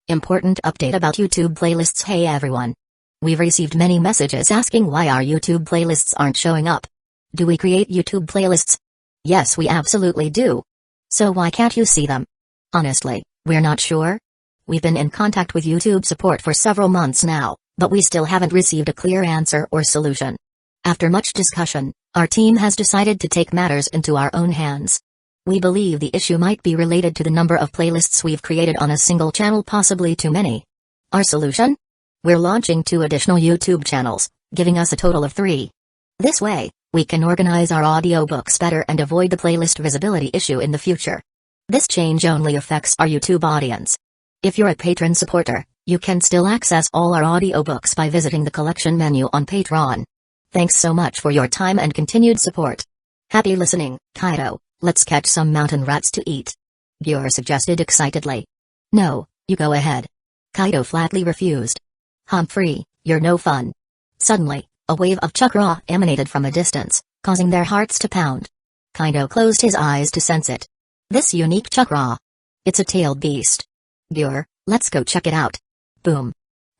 Important update about YouTube playlists. Hey everyone. We've received many messages asking why our YouTube playlists aren't showing up. Do we create YouTube playlists? Yes, we absolutely do. So why can't you see them? Honestly, we're not sure. We've been in contact with YouTube support for several months now, but we still haven't received a clear answer or solution. After much discussion, our team has decided to take matters into our own hands. We believe the issue might be related to the number of playlists we've created on a single channel, possibly too many. Our solution? We're launching 2 additional YouTube channels, giving us a total of 3. This way, we can organize our audiobooks better and avoid the playlist visibility issue in the future. This change only affects our YouTube audience. If you're a patron supporter, you can still access all our audiobooks by visiting the collection menu on Patreon. Thanks so much for your time and continued support. Happy listening, Kaido. Let's catch some mountain rats to eat. Gyor suggested excitedly. No, you go ahead. Kaido flatly refused. Humphrey, you're no fun. Suddenly, a wave of chakra emanated from a distance, causing their hearts to pound. Kaido closed his eyes to sense it. This unique chakra. It's a tailed beast. Gyor, let's go check it out. Boom.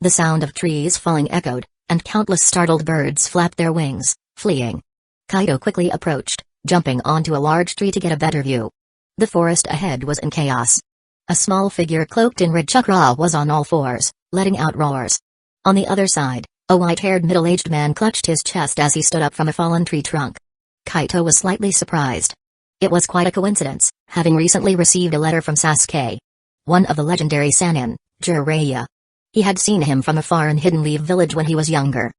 The sound of trees falling echoed, and countless startled birds flapped their wings, fleeing. Kaido quickly approached, jumping onto a large tree to get a better view. The forest ahead was in chaos. A small figure cloaked in red chakra was on all fours, letting out roars. On the other side, a white-haired middle-aged man clutched his chest as he stood up from a fallen tree trunk. Kaito was slightly surprised. It was quite a coincidence, having recently received a letter from Sasuke, one of the legendary Sannin, Jiraiya. He had seen him from afar in Hidden Leaf Village when he was younger.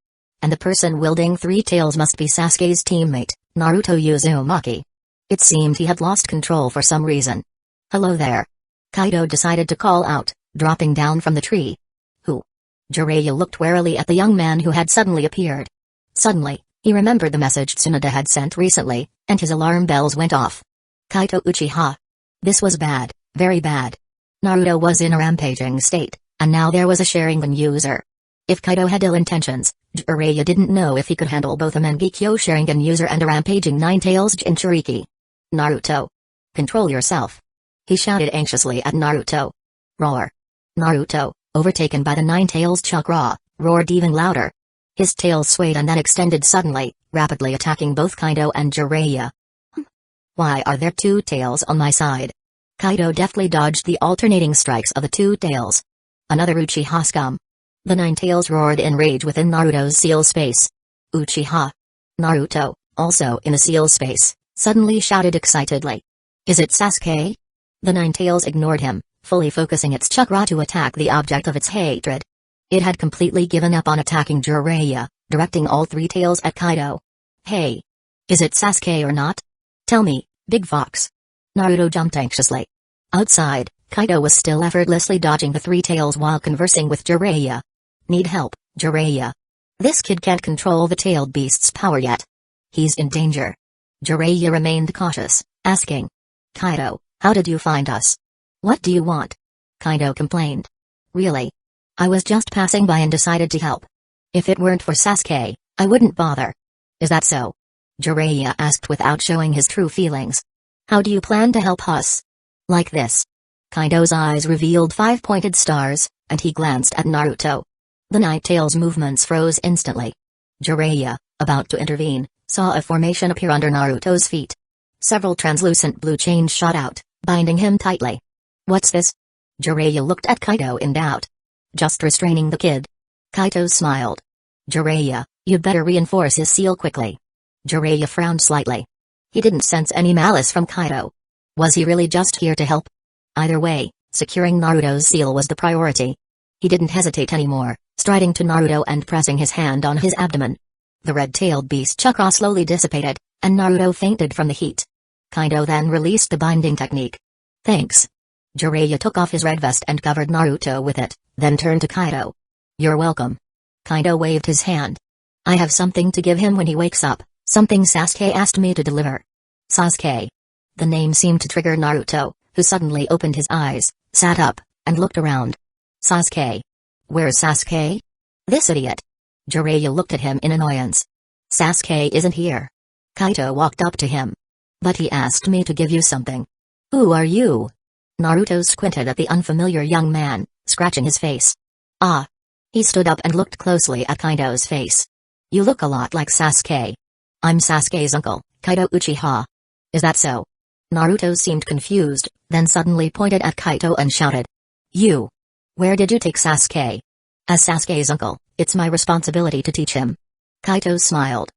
And the person wielding 3 tails must be Sasuke's teammate, Naruto Uzumaki. It seemed he had lost control for some reason. Hello there. Kaido decided to call out, dropping down from the tree. Who? Jiraiya looked warily at the young man who had suddenly appeared. Suddenly, he remembered the message Tsunade had sent recently, and his alarm bells went off. Kaito Uchiha. This was bad, very bad. Naruto was in a rampaging state, and now there was a Sharingan user. If Kaido had ill intentions, Jiraiya didn't know if he could handle both a Mangekyo Sharingan user and a rampaging Nine-Tails Jinchuriki. Naruto. Control yourself. He shouted anxiously at Naruto. Roar. Naruto, overtaken by the Nine-Tails chakra, roared even louder. His tail swayed and then extended suddenly, rapidly attacking both Kaido and Jiraiya. Why are there 2 tails on my side? Kaido deftly dodged the alternating strikes of the 2 tails. Another Uchiha scum. The Nine-Tails roared in rage within Naruto's seal space. Uchiha. Naruto, also in the seal space, suddenly shouted excitedly. Is it Sasuke? The Nine-Tails ignored him, fully focusing its chakra to attack the object of its hatred. It had completely given up on attacking Jiraiya, directing all 3 tails at Kaido. Hey! Is it Sasuke or not? Tell me, Big Fox. Naruto jumped anxiously. Outside, Kaido was still effortlessly dodging the 3 tails while conversing with Jiraiya. Need help, Jiraiya. This kid can't control the tailed beast's power yet. He's in danger. Jiraiya remained cautious, asking. Kaido, how did you find us? What do you want? Kaido complained. Really? I was just passing by and decided to help. If it weren't for Sasuke, I wouldn't bother. Is that so? Jiraiya asked without showing his true feelings. How do you plan to help us? Like this. Kaido's eyes revealed 5 pointed stars, and he glanced at Naruto. The Nine-Tails' movements froze instantly. Jiraiya, about to intervene, saw a formation appear under Naruto's feet. Several translucent blue chains shot out, binding him tightly. What's this? Jiraiya looked at Kaido in doubt. Just restraining the kid. Kaido smiled. Jiraiya, you'd better reinforce his seal quickly. Jiraiya frowned slightly. He didn't sense any malice from Kaido. Was he really just here to help? Either way, securing Naruto's seal was the priority. He didn't hesitate anymore, striding to Naruto and pressing his hand on his abdomen. The red-tailed beast chakra slowly dissipated, and Naruto fainted from the heat. Kaido then released the binding technique. Thanks. Jiraiya took off his red vest and covered Naruto with it, then turned to Kaido. You're welcome. Kaido waved his hand. I have something to give him when he wakes up, something Sasuke asked me to deliver. Sasuke. The name seemed to trigger Naruto, who suddenly opened his eyes, sat up, and looked around. Sasuke. Where's Sasuke? This idiot. Jiraiya looked at him in annoyance. Sasuke isn't here. Kaito walked up to him. But he asked me to give you something. Who are you? Naruto squinted at the unfamiliar young man, scratching his face. Ah. He stood up and looked closely at Kaido's face. You look a lot like Sasuke. I'm Sasuke's uncle, Kaido Uchiha. Is that so? Naruto seemed confused, then suddenly pointed at Kaido and shouted. You! Where did you take Sasuke? As Sasuke's uncle, it's my responsibility to teach him. Kaido smiled.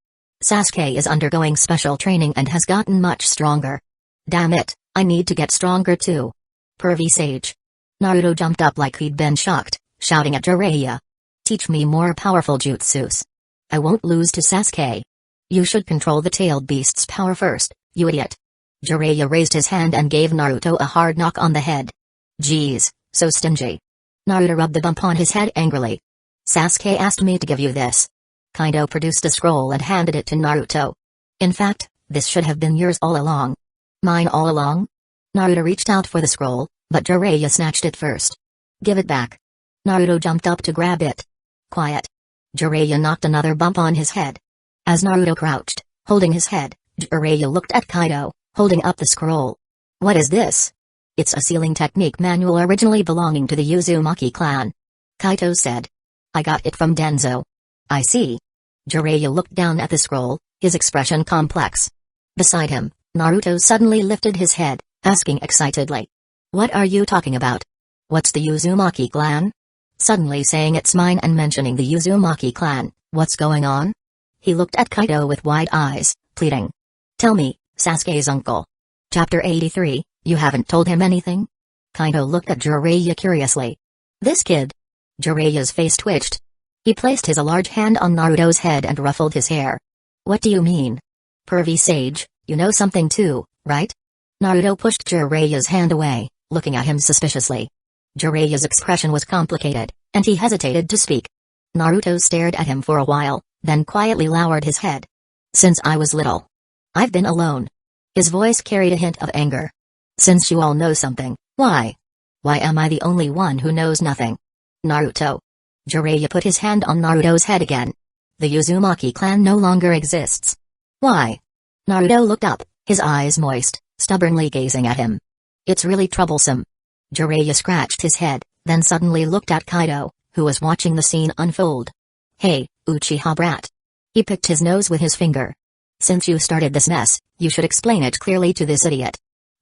Sasuke is undergoing special training and has gotten much stronger. Damn it, I need to get stronger too. Pervy sage. Naruto jumped up like he'd been shocked, shouting at Jiraiya. Teach me more powerful jutsus. I won't lose to Sasuke. You should control the tailed beast's power first, you idiot. Jiraiya raised his hand and gave Naruto a hard knock on the head. Geez, so stingy. Naruto rubbed the bump on his head angrily. Sasuke asked me to give you this. Kaido produced a scroll and handed it to Naruto. In fact, this should have been yours all along. Mine all along? Naruto reached out for the scroll, but Jiraiya snatched it first. Give it back. Naruto jumped up to grab it. Quiet. Jiraiya knocked another bump on his head. As Naruto crouched, holding his head, Jiraiya looked at Kaido, holding up the scroll. What is this? It's a sealing technique manual originally belonging to the Uzumaki clan. Kaido said. I got it from Denzo. I see. Jiraiya looked down at the scroll, his expression complex. Beside him, Naruto suddenly lifted his head, asking excitedly. What are you talking about? What's the Uzumaki clan? Suddenly saying it's mine and mentioning the Uzumaki clan, what's going on? He looked at Kaido with wide eyes, pleading. Tell me, Sasuke's uncle. Chapter 83, you haven't told him anything? Kaido looked at Jiraiya curiously. This kid. Jiraiya's face twitched. He placed his large hand on Naruto's head and ruffled his hair. What do you mean? Pervy sage, you know something too, right? Naruto pushed Jiraiya's hand away, looking at him suspiciously. Jiraiya's expression was complicated, and he hesitated to speak. Naruto stared at him for a while, then quietly lowered his head. Since I was little. I've been alone. His voice carried a hint of anger. Since you all know something, why? Why am I the only one who knows nothing? Naruto. Jiraiya put his hand on Naruto's head again. The Uzumaki clan no longer exists. Why? Naruto looked up, his eyes moist, stubbornly gazing at him. It's really troublesome. Jiraiya scratched his head, then suddenly looked at Kaido, who was watching the scene unfold. Hey, Uchiha brat. He picked his nose with his finger. Since you started this mess, you should explain it clearly to this idiot.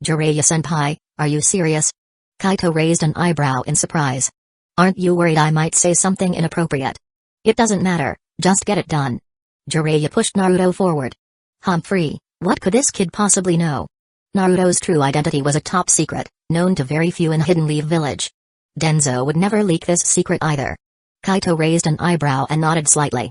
Jiraiya-senpai, are you serious? Kaido raised an eyebrow in surprise. Aren't you worried I might say something inappropriate? It doesn't matter, just get it done. Jiraiya pushed Naruto forward. Humphrey, what could this kid possibly know? Naruto's true identity was a top secret, known to very few in Hidden Leaf Village. Denzo would never leak this secret either. Kaido raised an eyebrow and nodded slightly.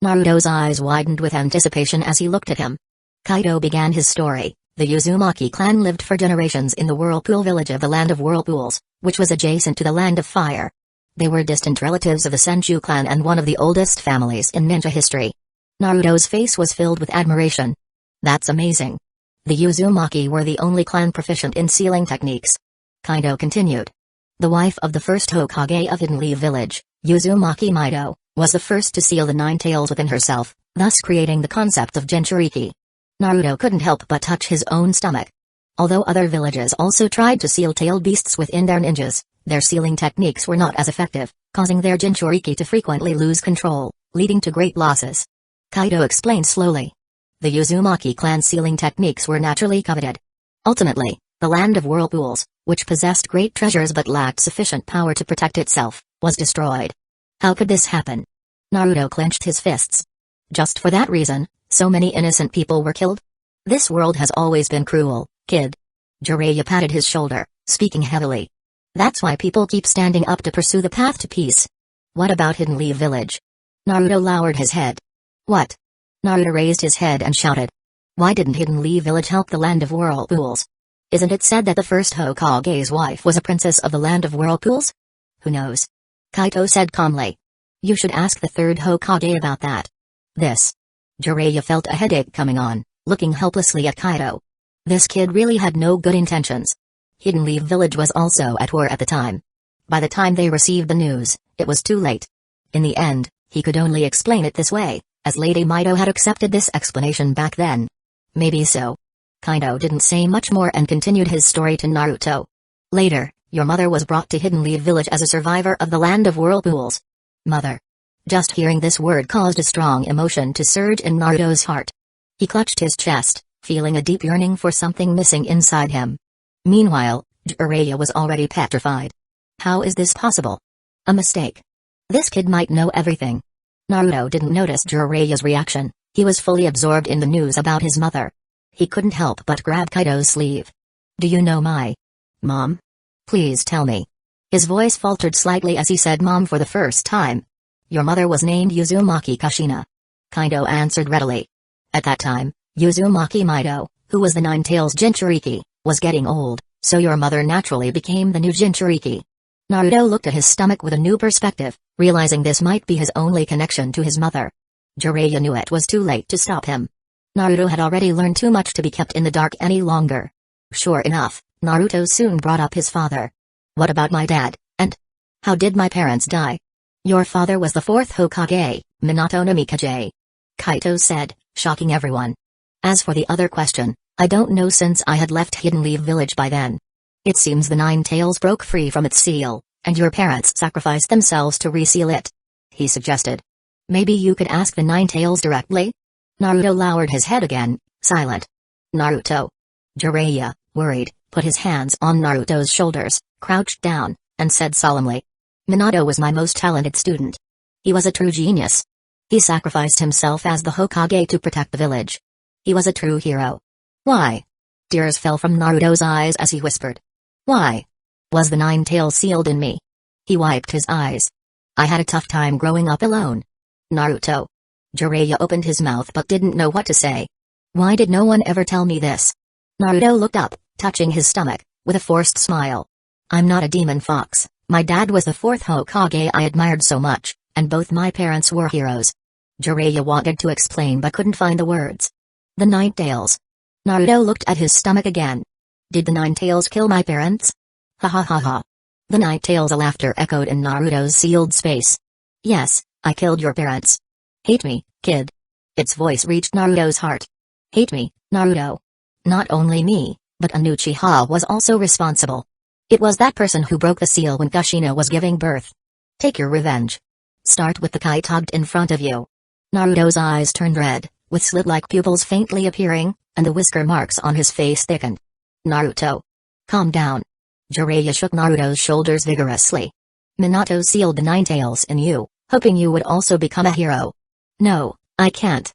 Naruto's eyes widened with anticipation as he looked at him. Kaido began his story. The Uzumaki clan lived for generations in the Whirlpool village of the Land of Whirlpools, which was adjacent to the Land of Fire. They were distant relatives of the Senju clan and one of the oldest families in ninja history. Naruto's face was filled with admiration. That's amazing. The Uzumaki were the only clan proficient in sealing techniques. Kaido continued. The wife of the first Hokage of Hidden Leaf Village, Uzumaki Mido, was the first to seal the 9 tails within herself, thus creating the concept of Jinchuriki. Naruto couldn't help but touch his own stomach. Although other villages also tried to seal tailed beasts within their ninjas, their sealing techniques were not as effective, causing their Jinchuriki to frequently lose control, leading to great losses. Kaido explained slowly. The Uzumaki clan sealing techniques were naturally coveted. Ultimately, the Land of Whirlpools, which possessed great treasures but lacked sufficient power to protect itself, was destroyed. How could this happen? Naruto clenched his fists. Just for that reason, so many innocent people were killed? This world has always been cruel, kid. Jiraiya patted his shoulder, speaking heavily. That's why people keep standing up to pursue the path to peace. What about Hidden Leaf Village? Naruto lowered his head. What? Naruto raised his head and shouted. Why didn't Hidden Leaf Village help the Land of Whirlpools? Isn't it said that the first Hokage's wife was a princess of the Land of Whirlpools? Who knows? Kaido said calmly. You should ask the third Hokage about that. This. Jiraiya felt a headache coming on, looking helplessly at Kaido. This kid really had no good intentions. Hidden Leaf Village was also at war at the time. By the time they received the news, it was too late. In the end, he could only explain it this way, as Lady Mido had accepted this explanation back then. Maybe so. Kaido didn't say much more and continued his story to Naruto. Later, Your mother was brought to Hidden Leaf Village as a survivor of the Land of Whirlpools. Mother. Just hearing this word caused a strong emotion to surge in Naruto's heart. He clutched his chest, feeling a deep yearning for something missing inside him. Meanwhile, Jiraiya was already petrified. How is this possible? A mistake. This kid might know everything. Naruto didn't notice Jiraiya's reaction. He was fully absorbed in the news about his mother. He couldn't help but grab Kaido's sleeve. Do you know my mom? Please tell me. His voice faltered slightly as he said mom for the first time. Your mother was named Uzumaki Kushina. Kaido answered readily. At that time, Uzumaki Mido, who was the Nine-Tails Jinchuriki, was getting old, so your mother naturally became the new Jinchuriki. Naruto looked at his stomach with a new perspective, realizing this might be his only connection to his mother. Jiraiya knew it was too late to stop him. Naruto had already learned too much to be kept in the dark any longer. Sure enough, Naruto soon brought up his father. What about my dad, and how did my parents die? Your father was the fourth Hokage, Minato no Mikage. Kaito said, shocking everyone. As for the other question, I don't know since I had left Hidden Leaf Village by then. It seems the Nine-Tails broke free from its seal, and your parents sacrificed themselves to reseal it. He suggested. Maybe you could ask the Nine-Tails directly? Naruto lowered his head again, silent. Naruto. Jiraiya, worried, put his hands on Naruto's shoulders, crouched down, and said solemnly. Minato was my most talented student. He was a true genius. He sacrificed himself as the Hokage to protect the village. He was a true hero. Why? Tears fell from Naruto's eyes as he whispered. Why? Was the Nine-Tails sealed in me? He wiped his eyes. I had a tough time growing up alone. Naruto. Jiraiya opened his mouth but didn't know what to say. Why did no one ever tell me this? Naruto looked up, touching his stomach, with a forced smile. I'm not a demon fox. My dad was the fourth Hokage I admired so much, and both my parents were heroes. Jiraiya wanted to explain but couldn't find the words. The Nine-Tails. Naruto looked at his stomach again. Did the Nine-Tails kill my parents? Ha ha ha ha. The Nine-Tails' laughter echoed in Naruto's sealed space. Yes, I killed your parents. Hate me, kid. Its voice reached Naruto's heart. Hate me, Naruto. Not only me, but an Uchiha was also responsible. It was that person who broke the seal when Kushina was giving birth. Take your revenge. Start with the kai tugged in front of you. Naruto's eyes turned red, with slit-like pupils faintly appearing, and the whisker marks on his face thickened. Naruto. Calm down. Jiraiya shook Naruto's shoulders vigorously. Minato sealed the Nine-Tails in you, hoping you would also become a hero. No, I can't.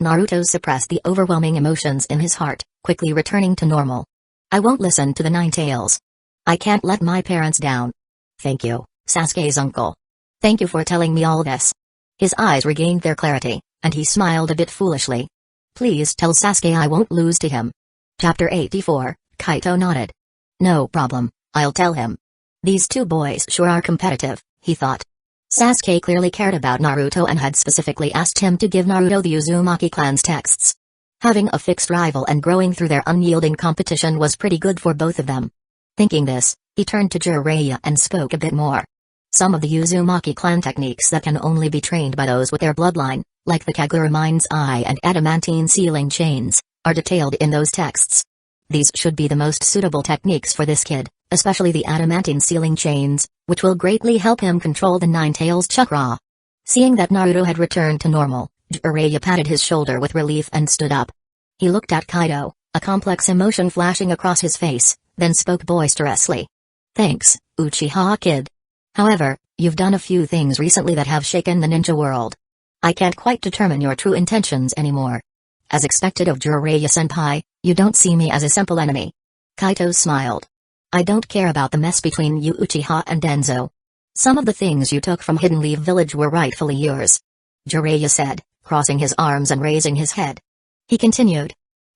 Naruto suppressed the overwhelming emotions in his heart, quickly returning to normal. I won't listen to the Nine-Tails. I can't let my parents down. Thank you, Sasuke's uncle. Thank you for telling me all this. His eyes regained their clarity, and he smiled a bit foolishly. Please tell Sasuke I won't lose to him. Chapter 84, Kaito nodded. No problem, I'll tell him. These two boys sure are competitive, he thought. Sasuke clearly cared about Naruto and had specifically asked him to give Naruto the Uzumaki clan's texts. Having a fixed rival and growing through their unyielding competition was pretty good for both of them. Thinking this, he turned to Jiraiya and spoke a bit more. Some of the Uzumaki clan techniques that can only be trained by those with their bloodline, like the Kagura Mind's Eye and Adamantine Sealing Chains, are detailed in those texts. These should be the most suitable techniques for this kid, especially the Adamantine Sealing Chains, which will greatly help him control the Nine-Tails chakra. Seeing that Naruto had returned to normal, Jiraiya patted his shoulder with relief and stood up. He looked at Kaido, a complex emotion flashing across his face, then spoke boisterously. Thanks, Uchiha kid. However, you've done a few things recently that have shaken the ninja world. I can't quite determine your true intentions anymore. As expected of Jiraiya-senpai, you don't see me as a simple enemy. Kaito smiled. I don't care about the mess between you Uchiha and Denzo. Some of the things you took from Hidden Leaf Village were rightfully yours. Jiraiya said, crossing his arms and raising his head. He continued.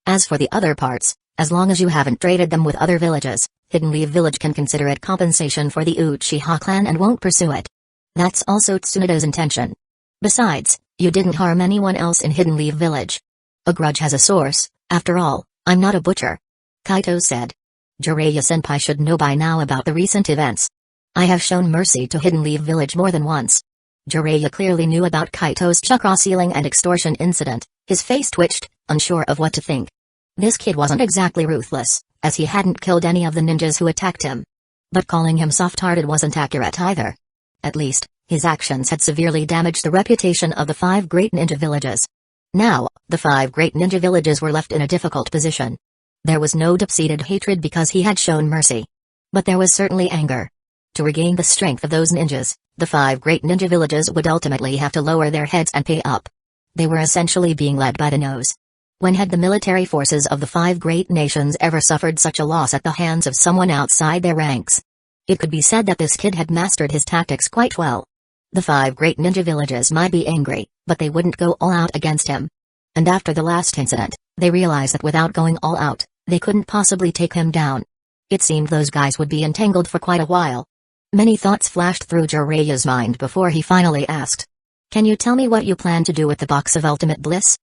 As for the other parts, as long as you haven't traded them with other villages, Hidden Leaf Village can consider it compensation for the Uchiha clan and won't pursue it. That's also Tsunoda's intention. Besides, you didn't harm anyone else in Hidden Leaf Village. A grudge has a source, after all, I'm not a butcher. Kaito said. Jiraiya-senpai should know by now about the recent events. I have shown mercy to Hidden Leaf Village more than once. Jiraiya clearly knew about Kaito's chakra sealing and extortion incident. His face twitched, unsure of what to think. This kid wasn't exactly ruthless, as he hadn't killed any of the ninjas who attacked him. But calling him soft-hearted wasn't accurate either. At least, his actions had severely damaged the reputation of the 5 great ninja villages. Now, the 5 great ninja villages were left in a difficult position. There was no deep-seated hatred because he had shown mercy. But there was certainly anger. To regain the strength of those ninjas, the 5 great ninja villages would ultimately have to lower their heads and pay up. They were essentially being led by the nose. When had the military forces of the 5 great nations ever suffered such a loss at the hands of someone outside their ranks? It could be said that this kid had mastered his tactics quite well. The 5 great ninja villages might be angry, but they wouldn't go all out against him. And after the last incident, they realized that without going all out, they couldn't possibly take him down. It seemed those guys would be entangled for quite a while. Many thoughts flashed through Jiraiya's mind before he finally asked. Can you tell me what you plan to do with the box of ultimate bliss?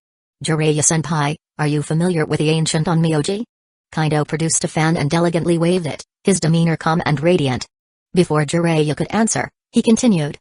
Jiraiya-senpai, are you familiar with the ancient Onmyoji? Kaido produced a fan and elegantly waved it, his demeanor calm and radiant. Before Jiraiya could answer, he continued.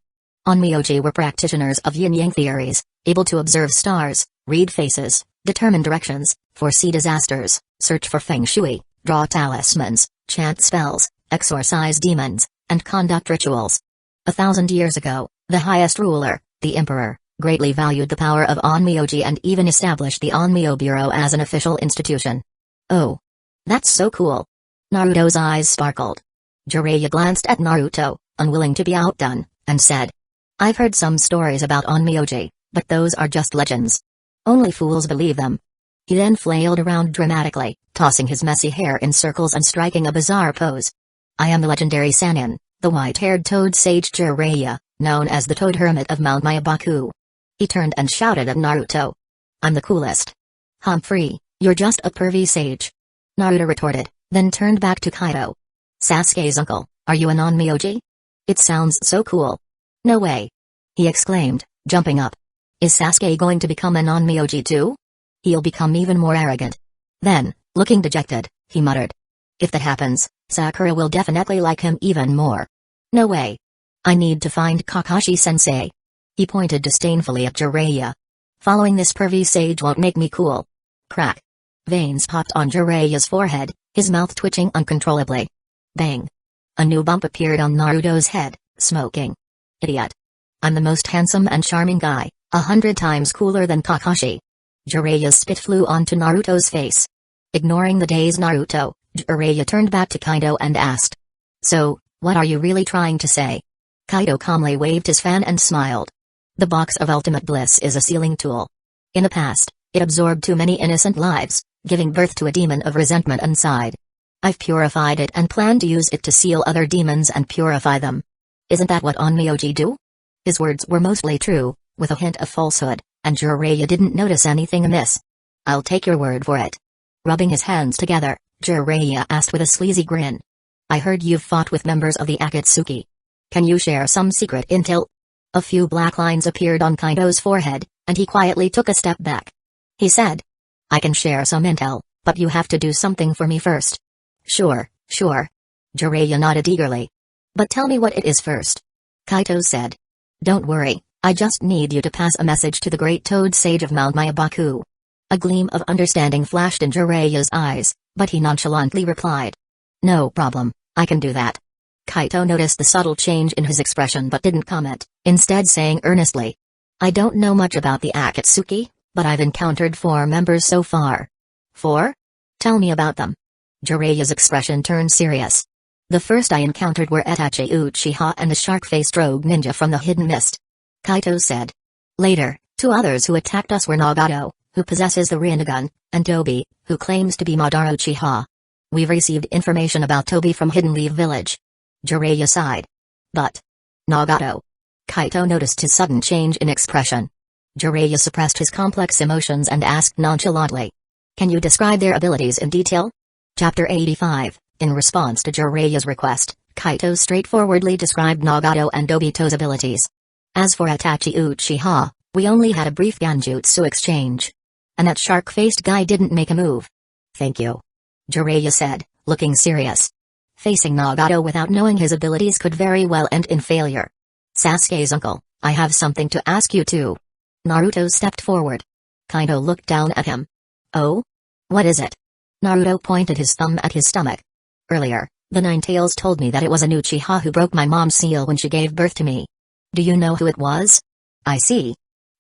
Onmyoji were practitioners of yin-yang theories, able to observe stars, read faces, determine directions, foresee disasters, search for feng shui, draw talismans, chant spells, exorcise demons, and conduct rituals. 1,000 years ago, the highest ruler, the emperor, greatly valued the power of Onmyoji and even established the Onmyo Bureau as an official institution. Oh. That's so cool. Naruto's eyes sparkled. Jiraiya glanced at Naruto, unwilling to be outdone, and said. I've heard some stories about Onmyoji, but those are just legends. Only fools believe them. He then flailed around dramatically, tossing his messy hair in circles and striking a bizarre pose. I am the legendary Sannin, the white-haired toad sage Jiraiya, known as the Toad Hermit of Mount Myabaku. He turned and shouted at Naruto. I'm the coolest. Humphrey, you're just a pervy sage. Naruto retorted, then turned back to Kaido. Sasuke's uncle, are you an Onmyoji? It sounds so cool. No way. He exclaimed, jumping up. Is Sasuke going to become an Onmyoji too? He'll become even more arrogant. Then, looking dejected, he muttered. If that happens, Sakura will definitely like him even more. No way. I need to find Kakashi-sensei. He pointed disdainfully at Jiraiya. Following this pervy sage won't make me cool. Crack. Veins popped on Jiraiya's forehead, his mouth twitching uncontrollably. Bang. A new bump appeared on Naruto's head, smoking. Idiot. I'm the most handsome and charming guy, 100 times cooler than Kakashi. Jiraiya's spit flew onto Naruto's face. Ignoring the dazed Naruto, Jiraiya turned back to Kaido and asked. So, what are you really trying to say? Kaido calmly waved his fan and smiled. The box of ultimate bliss is a sealing tool. In the past, it absorbed too many innocent lives, giving birth to a demon of resentment inside. I've purified it and plan to use it to seal other demons and purify them. Isn't that what Onmyoji do? His words were mostly true, with a hint of falsehood, and Jiraiya didn't notice anything amiss. I'll take your word for it. Rubbing his hands together, Jiraiya asked with a sleazy grin. I heard you've fought with members of the Akatsuki. Can you share some secret intel? A few black lines appeared on Kaido's forehead, and he quietly took a step back. He said. I can share some intel, but you have to do something for me first. Sure. Jiraiya nodded eagerly. But tell me what it is first. Kaito said. Don't worry, I just need you to pass a message to the great toad sage of Mount Myabaku. A gleam of understanding flashed in Jiraiya's eyes, but he nonchalantly replied. No problem, I can do that. Kaito noticed the subtle change in his expression but didn't comment, instead saying earnestly. I don't know much about the Akatsuki, but I've encountered 4 members so far. 4? Tell me about them. Jiraiya's expression turned serious. The first I encountered were Itachi Uchiha and the shark-faced rogue ninja from the Hidden Mist. Kaito said. Later, 2 others who attacked us were Nagato, who possesses the Rinnegan, and Tobi, who claims to be Madara Uchiha. We've received information about Tobi from Hidden Leaf Village. Jiraiya sighed. But Nagato. Kaito noticed his sudden change in expression. Jiraiya suppressed his complex emotions and asked nonchalantly. Can you describe their abilities in detail? Chapter 85. In response to Jiraiya's request, Kaito straightforwardly described Nagato and Obito's abilities. As for Itachi Uchiha, we only had a brief Ganjutsu exchange. And that shark-faced guy didn't make a move. Thank you. Jiraiya said, looking serious. Facing Nagato without knowing his abilities could very well end in failure. Sasuke's uncle, I have something to ask you too. Naruto stepped forward. Kaido looked down at him. Oh? What is it? Naruto pointed his thumb at his stomach. Earlier, The Ninetales told me that it was an Uchiha who broke my mom's seal when she gave birth to me. Do you know who it was? I see.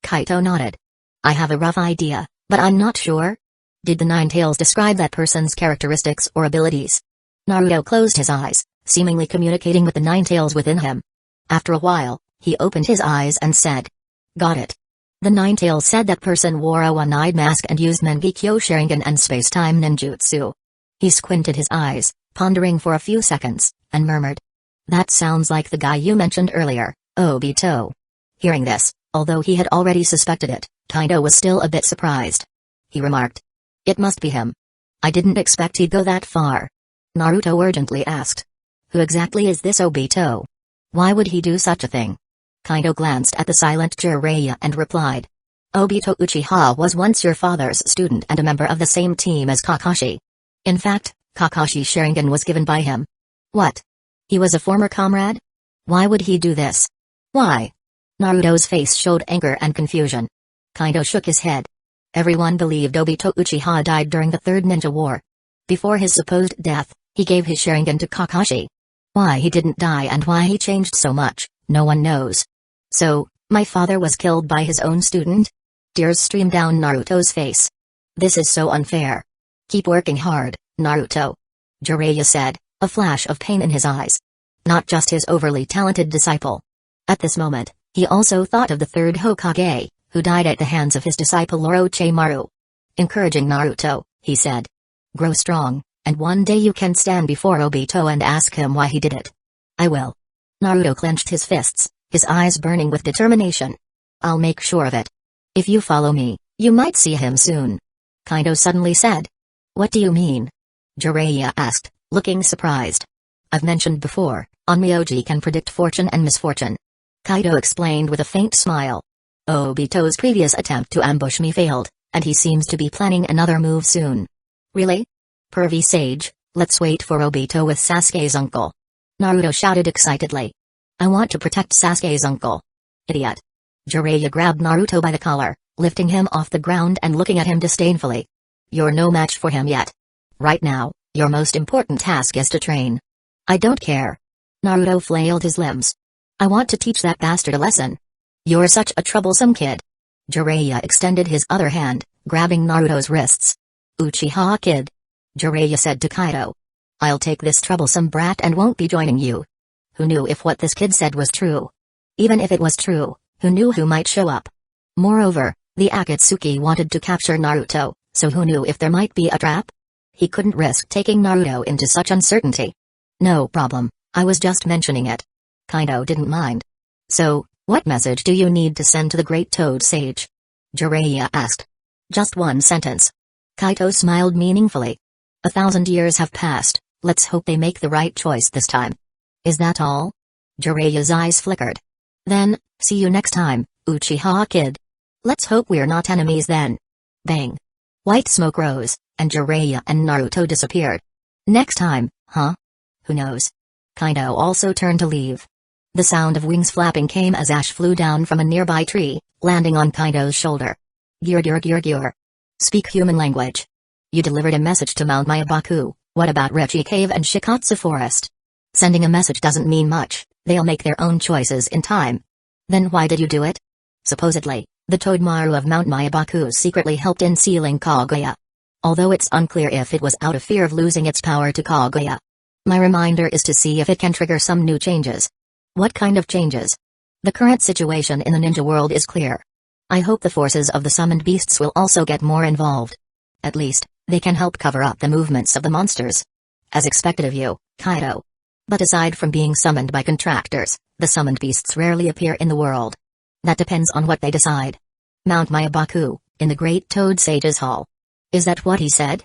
Kaito nodded. I have a rough idea, but I'm not sure. Did the Ninetales describe that person's characteristics or abilities? Naruto closed his eyes, seemingly communicating with the Ninetales within him. After a while, he opened his eyes and said, "Got it." The Ninetales said that person wore a one-eyed mask and used Mangekyo Sharingan and space-time ninjutsu. He squinted his eyes, pondering for a few seconds, and murmured, "That sounds like the guy you mentioned earlier, Obito." Hearing this, although he had already suspected it, Kaido was still a bit surprised. He remarked, "It must be him. I didn't expect he'd go that far." Naruto urgently asked, "Who exactly is this Obito? Why would he do such a thing?" Kaido glanced at the silent Jiraiya and replied, "Obito Uchiha was once your father's student and a member of the same team as Kakashi. In fact, Kakashi's Sharingan was given by him." "What? He was a former comrade? Why would he do this? Why?" Naruto's face showed anger and confusion. Kaido shook his head. Everyone believed Obito Uchiha died during the Third Ninja War. Before his supposed death, he gave his Sharingan to Kakashi. Why he didn't die and why he changed so much, no one knows. "So, my father was killed by his own student?" Tears streamed down Naruto's face. "This is so unfair. Keep working hard, Naruto," Jiraiya said, a flash of pain in his eyes. Not just his overly talented disciple. At this moment, he also thought of the third Hokage, who died at the hands of his disciple Orochimaru. Encouraging Naruto, he said, "Grow strong, and one day you can stand before Obito and ask him why he did it." "I will." Naruto clenched his fists, his eyes burning with determination. "I'll make sure of it. If you follow me, you might see him soon," Kaido suddenly said. "What do you mean?" Jiraiya asked, looking surprised. "I've mentioned before, Onmyoji can predict fortune and misfortune," Kaido explained with a faint smile. "Obito's previous attempt to ambush me failed, and he seems to be planning another move soon." "Really? Pervy sage, let's wait for Obito with Sasuke's uncle," Naruto shouted excitedly. "I want to protect Sasuke's uncle." "Idiot." Jiraiya grabbed Naruto by the collar, lifting him off the ground and looking at him disdainfully. "You're no match for him yet. Right now, your most important task is to train." "I don't care." Naruto flailed his limbs. "I want to teach that bastard a lesson." "You're such a troublesome kid." Jiraiya extended his other hand, grabbing Naruto's wrists. "Uchiha kid," Jiraiya said to Kaido. "I'll take this troublesome brat and won't be joining you." Who knew if what this kid said was true? Even if it was true, who knew who might show up? Moreover, the Akatsuki wanted to capture Naruto, so who knew if there might be a trap? He couldn't risk taking Naruto into such uncertainty. "No problem, I was just mentioning it." Kaido didn't mind. "So, what message do you need to send to the Great Toad Sage?" Jiraiya asked. "Just one sentence." Kaito smiled meaningfully. 1,000 years have passed, let's hope they make the right choice this time. "Is that all?" Jiraiya's eyes flickered. "Then, see you next time, Uchiha kid. Let's hope we're not enemies then." Bang. White smoke rose, and Jiraiya and Naruto disappeared. "Next time, huh? Who knows?" Kaido also turned to leave. The sound of wings flapping came as ash flew down from a nearby tree, landing on Kaido's shoulder. Gyur. Speak human language. You delivered a message to Mount Mayabaku, what about Rechi Cave and Shikatsu Forest? Sending a message doesn't mean much, they'll make their own choices in time. Then why did you do it? Supposedly, the Toadmaru of Mount Mayabaku secretly helped in sealing Kaguya. Although it's unclear if it was out of fear of losing its power to Kaguya. My reminder is to see if it can trigger some new changes. What kind of changes? The current situation in the ninja world is clear. I hope the forces of the summoned beasts will also get more involved. At least, they can help cover up the movements of the monsters. As expected of you, Kaido. But aside from being summoned by contractors, the summoned beasts rarely appear in the world. That depends on what they decide. Mount Mayabaku, in the Great Toad Sage's Hall. Is that what he said?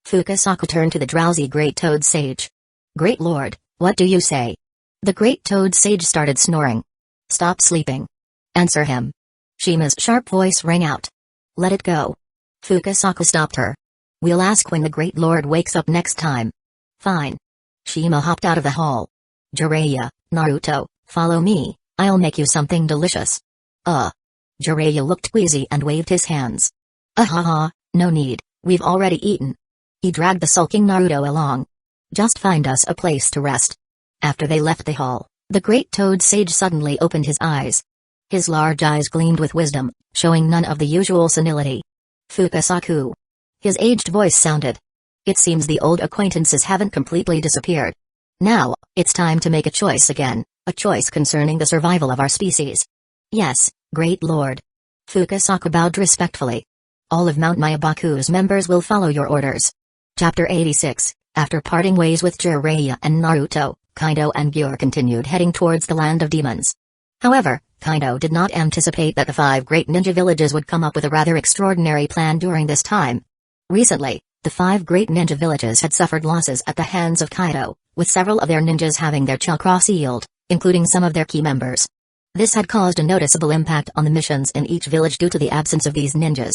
Fukasaku turned to the drowsy Great Toad Sage. Great Lord, what do you say? The Great Toad Sage started snoring. Stop sleeping. Answer him. Shima's sharp voice rang out. Let it go. Fukasaku stopped her. We'll ask when the Great Lord wakes up next time. Fine. Shima hopped out of the hall. Jiraiya, Naruto, follow me, I'll make you something delicious. Jiraiya looked queasy and waved his hands. No need, we've already eaten. He dragged the sulking Naruto along. Just find us a place to rest." After they left the hall, the great toad sage suddenly opened his eyes. His large eyes gleamed with wisdom, showing none of the usual senility. "Fukasaku." His aged voice sounded. "It seems the old acquaintances haven't completely disappeared. Now, it's time to make a choice again, a choice concerning the survival of our species." "Yes, great lord." Fukasaku bowed respectfully. "All of Mount Myabaku's members will follow your orders." Chapter 86. After parting ways with Jiraiya and Naruto, Kaido and Gyur continued heading towards the land of demons. However, Kaido did not anticipate that the 5 great ninja villages would come up with a rather extraordinary plan during this time. Recently, the 5 great ninja villages had suffered losses at the hands of Kaido, with several of their ninjas having their chakra sealed, including some of their key members. This had caused a noticeable impact on the missions in each village due to the absence of these ninjas.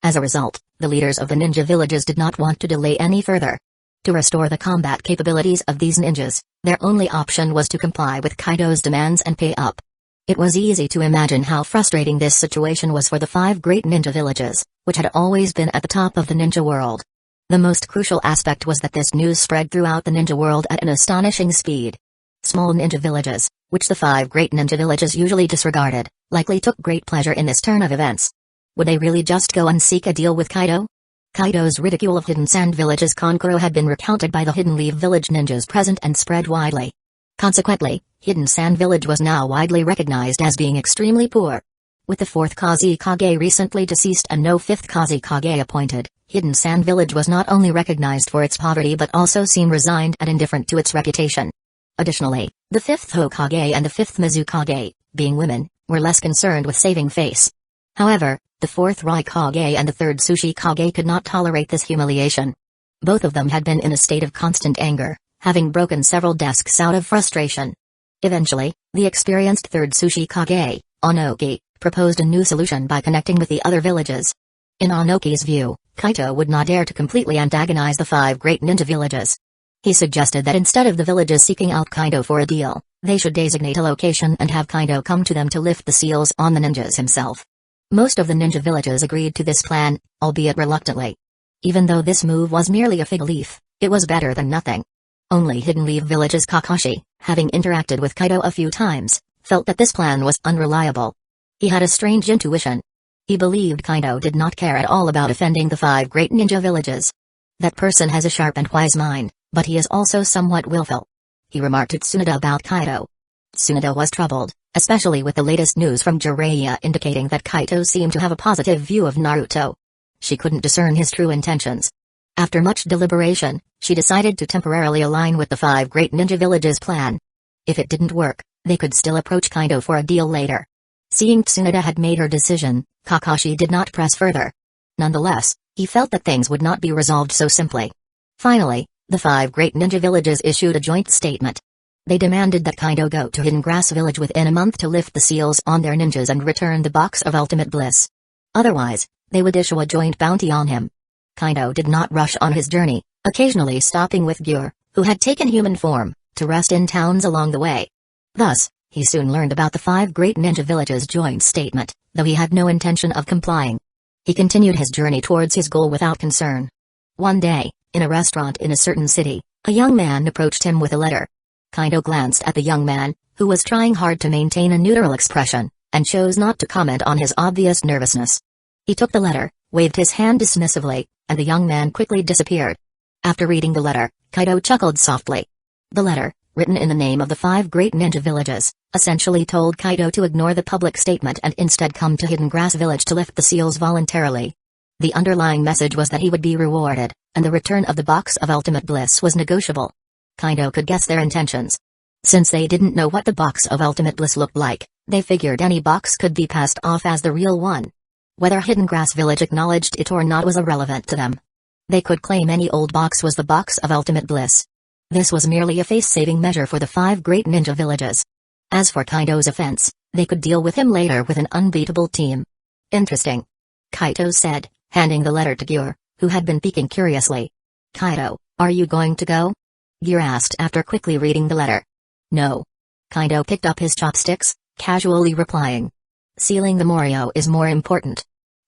As a result, the leaders of the ninja villages did not want to delay any further. To restore the combat capabilities of these ninjas, their only option was to comply with Kaido's demands and pay up. It was easy to imagine how frustrating this situation was for the 5 great ninja villages, which had always been at the top of the ninja world. The most crucial aspect was that this news spread throughout the ninja world at an astonishing speed. Small ninja villages, which the 5 great ninja villages usually disregarded, likely took great pleasure in this turn of events. Would they really just go and seek a deal with Kaido? Kaido's ridicule of Hidden Sand Village's Kankuro had been recounted by the Hidden Leaf Village ninjas present and spread widely. Consequently, Hidden Sand Village was now widely recognized as being extremely poor. With the 4th Kazekage recently deceased and no 5th Kazekage appointed, Hidden Sand Village was not only recognized for its poverty but also seemed resigned and indifferent to its reputation. Additionally, the 5th Hokage and the 5th Mizukage, being women, were less concerned with saving face. However, the 4th Raikage and the 3rd Tsuchikage could not tolerate this humiliation. Both of them had been in a state of constant anger, having broken several desks out of frustration. Eventually, the experienced 3rd Tsuchikage, Onoki, proposed a new solution by connecting with the other villages. In Onoki's view, Kaito would not dare to completely antagonize the 5 great ninja villages. He suggested that instead of the villages seeking out Kaido for a deal, they should designate a location and have Kaido come to them to lift the seals on the ninjas himself. Most of the ninja villages agreed to this plan, albeit reluctantly. Even though this move was merely a fig leaf, it was better than nothing. Only Hidden Leaf Village's Kakashi, having interacted with Kaido a few times, felt that this plan was unreliable. He had a strange intuition. He believed Kaido did not care at all about offending the 5 great ninja villages. That person has a sharp and wise mind, but he is also somewhat willful. He remarked to Tsunade about Kaido. Tsunade was troubled, especially with the latest news from Jiraiya indicating that Kaito seemed to have a positive view of Naruto. She couldn't discern his true intentions. After much deliberation, she decided to temporarily align with the 5 great ninja villages' plan. If it didn't work, they could still approach Kaido for a deal later. Seeing Tsunade had made her decision, Kakashi did not press further. Nonetheless, he felt that things would not be resolved so simply. Finally, the 5 great ninja villages issued a joint statement. They demanded that Kaido go to Hidden Grass Village within a month to lift the seals on their ninjas and return the box of ultimate bliss. Otherwise, they would issue a joint bounty on him. Kaido did not rush on his journey, occasionally stopping with Gyur, who had taken human form, to rest in towns along the way. Thus, he soon learned about the 5 great ninja villages' joint statement, though he had no intention of complying. He continued his journey towards his goal without concern. One day, in a restaurant in a certain city, a young man approached him with a letter. Kaido glanced at the young man, who was trying hard to maintain a neutral expression, and chose not to comment on his obvious nervousness. He took the letter, waved his hand dismissively, and the young man quickly disappeared. After reading the letter, Kaido chuckled softly. The letter, written in the name of the 5 great ninja villages, essentially told Kaido to ignore the public statement and instead come to Hidden Grass Village to lift the seals voluntarily. The underlying message was that he would be rewarded, and the return of the box of ultimate bliss was negotiable. Kaido could guess their intentions. Since they didn't know what the box of ultimate bliss looked like, they figured any box could be passed off as the real one. Whether Hidden Grass Village acknowledged it or not was irrelevant to them. They could claim any old box was the box of ultimate bliss. This was merely a face-saving measure for the 5 great ninja villages. As for Kaido's offense, they could deal with him later with an unbeatable team. Interesting. Kaito said, handing the letter to Gyur, who had been peeking curiously. Kaido, are you going to go? Gyur asked after quickly reading the letter. No. Kaido picked up his chopsticks, casually replying. Sealing the Morio is more important.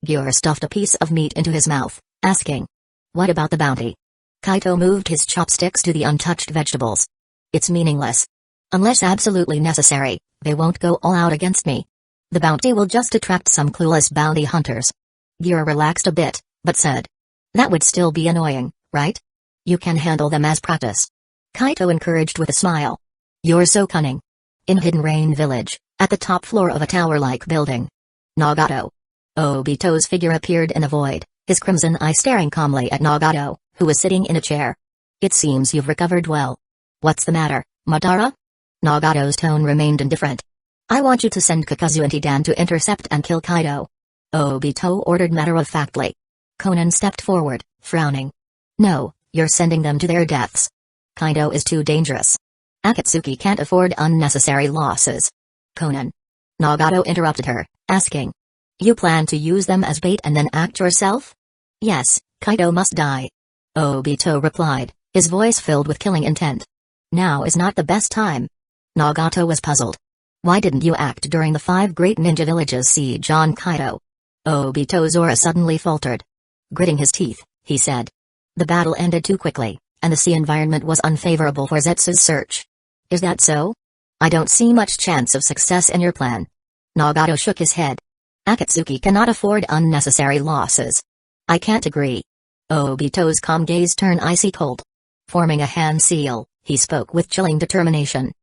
Gyur stuffed a piece of meat into his mouth, asking. What about the bounty? Kaito moved his chopsticks to the untouched vegetables. It's meaningless. Unless absolutely necessary, they won't go all out against me. The bounty will just attract some clueless bounty hunters. Gira relaxed a bit, but said. That would still be annoying, right? You can handle them as practice. Kaito encouraged with a smile. You're so cunning. In Hidden Rain Village, at the top floor of a tower-like building. Nagato. Obito's figure appeared in the void, his crimson eye staring calmly at Nagato, who was sitting in a chair. It seems you've recovered well. What's the matter, Madara? Nagato's tone remained indifferent. I want you to send Kakazu and Hidan to intercept and kill Kaito. Obito ordered matter-of-factly. Conan stepped forward, frowning. No, you're sending them to their deaths. Kaito is too dangerous. Akatsuki can't afford unnecessary losses. Conan. Nagato interrupted her, asking. You plan to use them as bait and then act yourself? Yes, Kaito must die. Obito replied, his voice filled with killing intent. Now is not the best time. Nagato was puzzled. Why didn't you act during the 5 Great Ninja Villages siege on Kaito? Obito's aura suddenly faltered. Gritting his teeth, he said. The battle ended too quickly, and the sea environment was unfavorable for Zetsu's search. Is that so? I don't see much chance of success in your plan. Nagato shook his head. Akatsuki cannot afford unnecessary losses. I can't agree. Obito's calm gaze turned icy cold. Forming a hand seal, he spoke with chilling determination.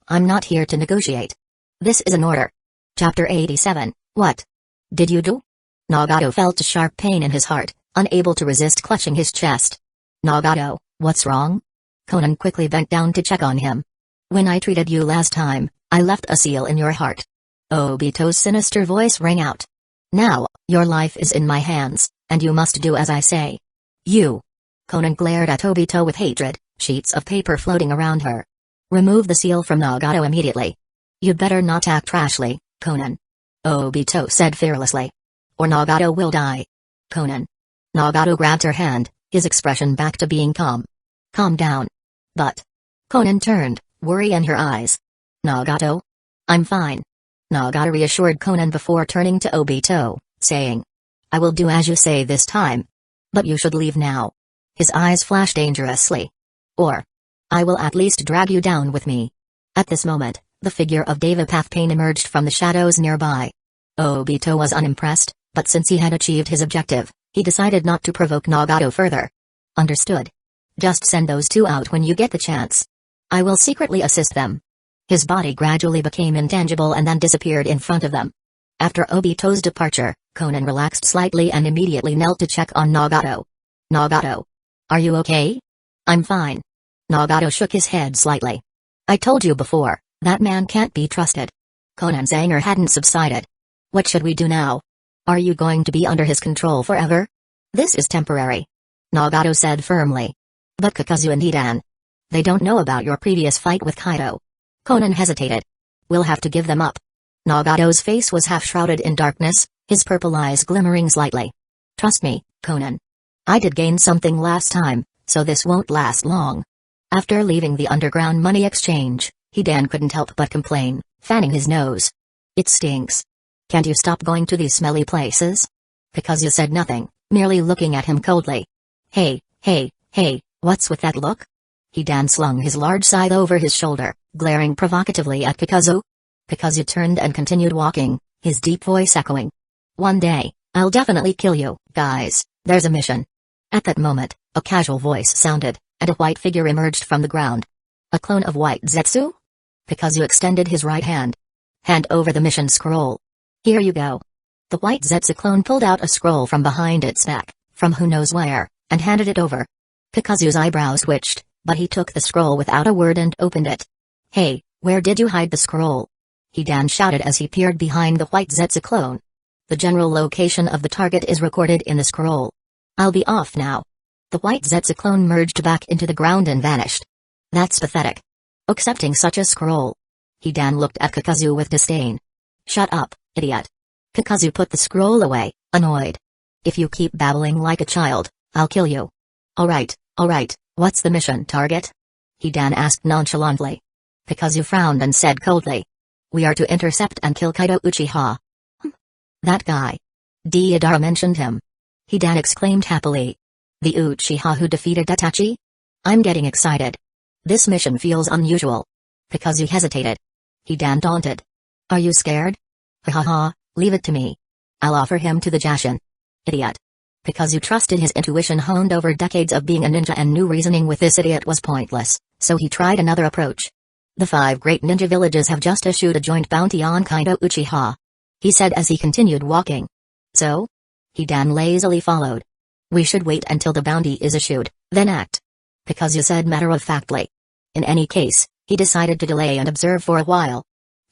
I'm not here to negotiate. This is an order. Chapter 87, What did you do? Nagato felt a sharp pain in his heart, unable to resist clutching his chest. Nagato, what's wrong? Conan quickly bent down to check on him. When I treated you last time, I left a seal in your heart. Obito's sinister voice rang out. Now, your life is in my hands, and you must do as I say. You. Conan glared at Obito with hatred, sheets of paper floating around her. Remove the seal from Nagato immediately. You'd better not act rashly, Conan. Obito said fearlessly. Or Nagato will die. Conan. Nagato grabbed her hand, his expression back to being calm. Calm down. But. Conan turned, worry in her eyes. Nagato? I'm fine. Nagato reassured Conan before turning to Obito, saying. I will do as you say this time. But you should leave now. His eyes flashed dangerously. Or. I will at least drag you down with me. At this moment, the figure of Devapath Pain emerged from the shadows nearby. Obito was unimpressed, but since he had achieved his objective, he decided not to provoke Nagato further. Understood. Just send those 2 out when you get the chance. I will secretly assist them. His body gradually became intangible and then disappeared in front of them. After Obito's departure, Conan relaxed slightly and immediately knelt to check on Nagato. Nagato. Are you okay? I'm fine. Nagato shook his head slightly. I told you before, that man can't be trusted. Conan's anger hadn't subsided. What should we do now? Are you going to be under his control forever? This is temporary. Nagato said firmly. But Kakazu and Hidan. They don't know about your previous fight with Kaito. Conan hesitated. We'll have to give them up. Nagato's face was half shrouded in darkness, his purple eyes glimmering slightly. Trust me, Conan. I did gain something last time, so this won't last long. After leaving the underground money exchange, Hidan couldn't help but complain, fanning his nose. It stinks. Can't you stop going to these smelly places? Kakazu said nothing, merely looking at him coldly. Hey, what's with that look? Hidan slung his large scythe over his shoulder, glaring provocatively at Kakazu. Kakazu turned and continued walking, his deep voice echoing. One day, I'll definitely kill you, guys, there's a mission. At that moment, a casual voice sounded, and a white figure emerged from the ground. A clone of White Zetsu? Kakazu extended his right hand. Hand over the mission scroll. Here you go. The White Zetsu clone pulled out a scroll from behind its back, from who knows where, and handed it over. Kakazu's eyebrows twitched, but he took the scroll without a word and opened it. Hey, where did you hide the scroll? Hidan shouted as he peered behind the White Zetsu clone. The general location of the target is recorded in the scroll. I'll be off now. The White Zetsu clone merged back into the ground and vanished. That's pathetic. Accepting such a scroll. Hidan looked at Kakazu with disdain. Shut up, idiot. Kakazu put the scroll away, annoyed. If you keep babbling like a child, I'll kill you. Alright, what's the mission target? Hidan asked nonchalantly. Kakazu frowned and said coldly. We are to intercept and kill Kaito Uchiha. That guy. Deidara mentioned him. Hidan exclaimed happily. The Uchiha who defeated Itachi? I'm getting excited. This mission feels unusual. Because you hesitated. Hidan taunted. Are you scared? Ha, leave it to me. I'll offer him to the Jashin. Idiot. Because you trusted his intuition honed over decades of being a ninja and knew reasoning with this idiot was pointless, so he tried another approach. The 5 great ninja villages have just issued a joint bounty on Kaido Uchiha. He said as he continued walking. So? Hidan lazily followed. We should wait until the bounty is issued, then act. Because you said matter-of-factly. In any case, he decided to delay and observe for a while.